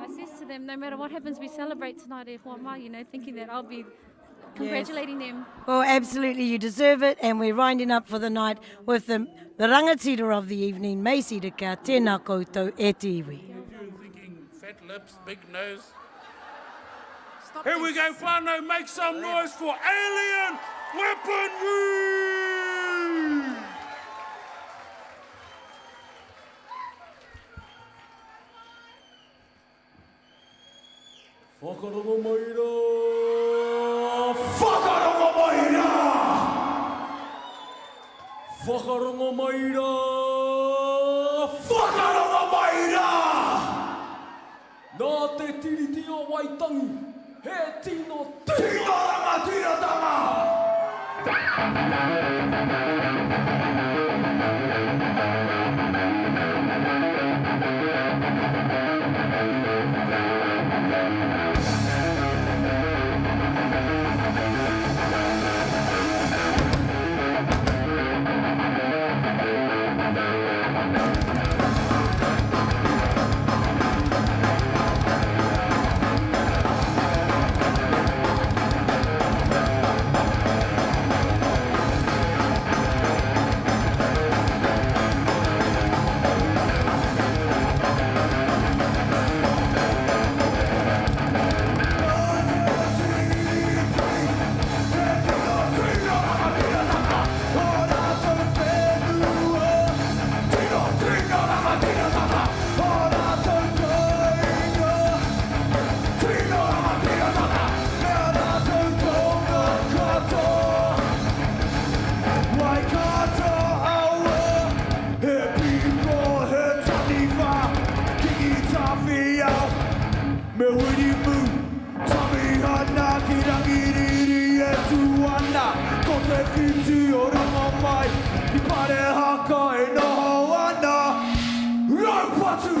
says to them, no matter what happens, we celebrate tonight at Huama, thinking that I'll be congratulating them. Well, absolutely, you deserve it, and we're winding up for the night with the rangatira of the evening, Macy de Ka, tēnā koutou e te iwi. Thinking fat lips, big nose. Here we go, whānau, make some noise for Alien Weaponry! Whakarongo maira! Whakarongo maira! Whakarongo maira! Whakarongo maira! Nā te tiriti o Waitangi, he tino ranga Me wini mu, tami hana ki rangiriri e tuana. Ko te whiti o ranga mai, I pare haka e noho ana. Raupatu!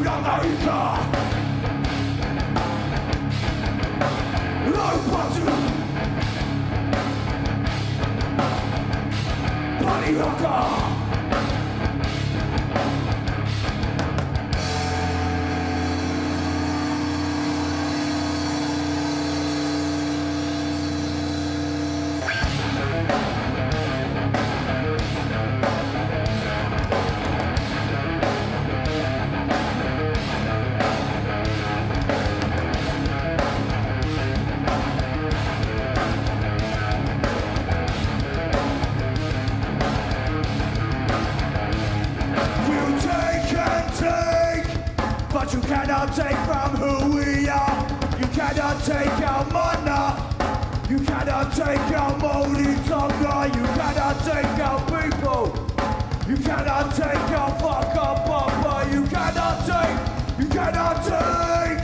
Rauranga ika Raupatu Parihaka But you cannot take from who we are. You cannot take our mana. You cannot take our Maori tonga. You cannot take our people. You cannot take our whakapapa. You cannot take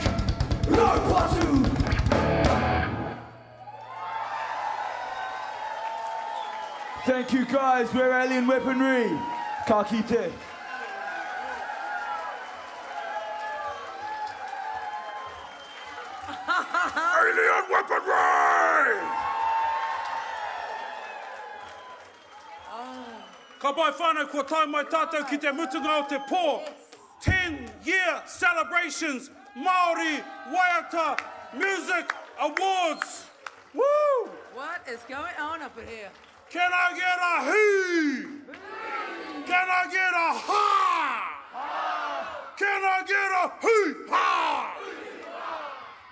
no patu. Thank you guys, we're Alien Weaponry. Ka kite. Alien weaponry! Ka pai whānau kua tai mai tātou ki te mutunga o te pō. 10-year celebrations, Maori Waiata Music Awards. Woo! What is going on up in here? Can I get a hee? Can I get a ha? Can I get a hee? Ha?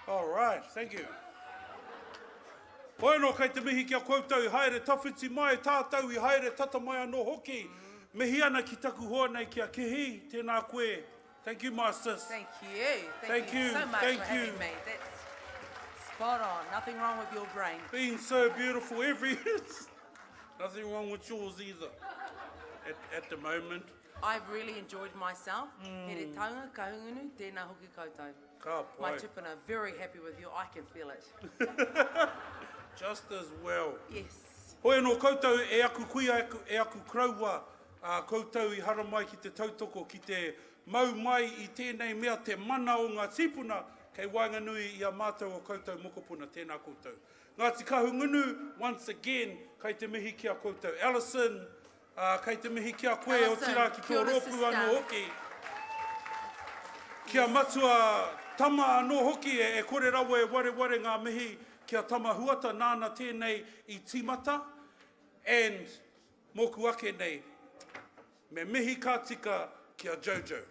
All right, thank you. Koe no kei te mihi kia koutou i haere tawhiti mai tātou I haere tata mai anō hoki. Mihi ana ki taku hoa nei kia kihi, tēnā koe. Thank you, my sis. Thank you. Thank you so much for having me. That's spot on. Nothing wrong with your brain. Being so beautiful nothing wrong with yours either at the moment. I've really enjoyed myself. Here taunga, kahungunu, tēnā hoki koutou. Ka My pai. tupuna very happy with you. I can feel it. Just as well. Yes. Hoi no koutou e aku kuia e aku kraua koutou I hara mai ki te tautoko ki te mau mai I tēnei mea te mana o ngā tipuna kei wainganui I a mātou o koutou mokopuna tēnā koutou. Ngāti kahungunu, once again, kei te mihi kia koutou. Alison, kei te mihi kia koe o tira ki tō rōpū anō hoki. Kia matua tama anō hoki e kore rawa e ware ngā mihi kia tama huata nāna tēnei I timata. And moku ake nei, me mihi ka tika kia Jojo.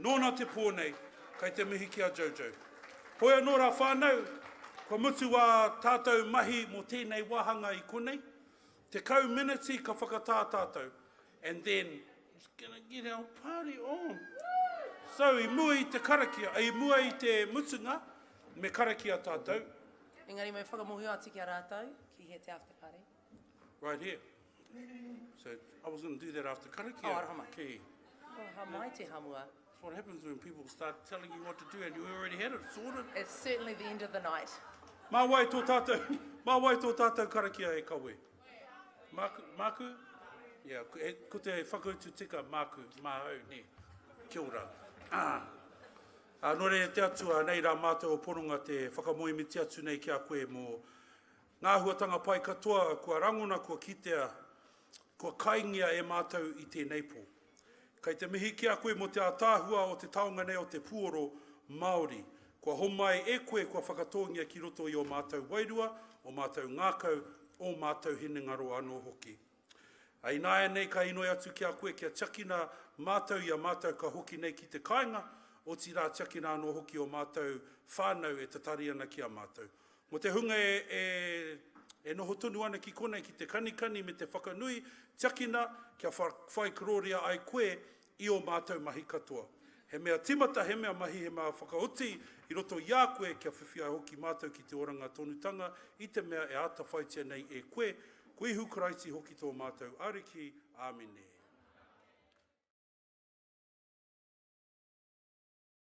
Nōna te pōnei, kei te mihi kia Jojo. Hoi anō rā whānau, kua mutu wā tātou mahi mō tēnei wāhanga I konei. Te kau miniti ka whakatā tātou. And then, it's gonna get our party on. So, I mua I te karakia, I mua I te mutunga, me karakia tātou. Engari me whakamohi ati kia rātou, ki he te after party. Right here. So, I was going to do that after karakia. Oh, araha mai. Ki. Oh, ha mai te hamua. That's what happens when people start telling you what to do and you already had it sorted. It's certainly the end of the night. Mā wai tō tātou karakia e kawe. Māku? Yeah, ko te whakautu tika māku, māhau, ne. Kia ora. Nō re te atua nei rā mātou o poronga te whakamoimi te atu nei kia koe mō ngā huatanga pai katoa, kua rangona, kua kitea, kua kaingia e mātou I tēnei pō. Kei te mihi kia koe mo te ātāhua o te taonga nei o te puoro Maori. Kua homai e koe kua whakatongia ki roto I o mātou wairua, o mātou ngākau, o mātou hinengaro anō hoki. Ai nāia nei ka inoi atu kia koe kia tiakina mātou I a mātou ka hoki nei ki te kāinga, o ti rā tiakina anō hoki o mātou whānau e tatari ana ki a mātou. Mo te hunga e noho tonu ana ki konei ki te kanikani me te whakanui, tiakina kia whai karoria ai koe I o mātou mahi katoa. He mea timata, he mea mahi, he mea whakaoti, I roto I a koe kia whiwhia hoki mātou ki te oranga tonutanga, I te mea e ata whaitia nei e koe, koe hu karaiti hoki tō mātou ariki, āmine.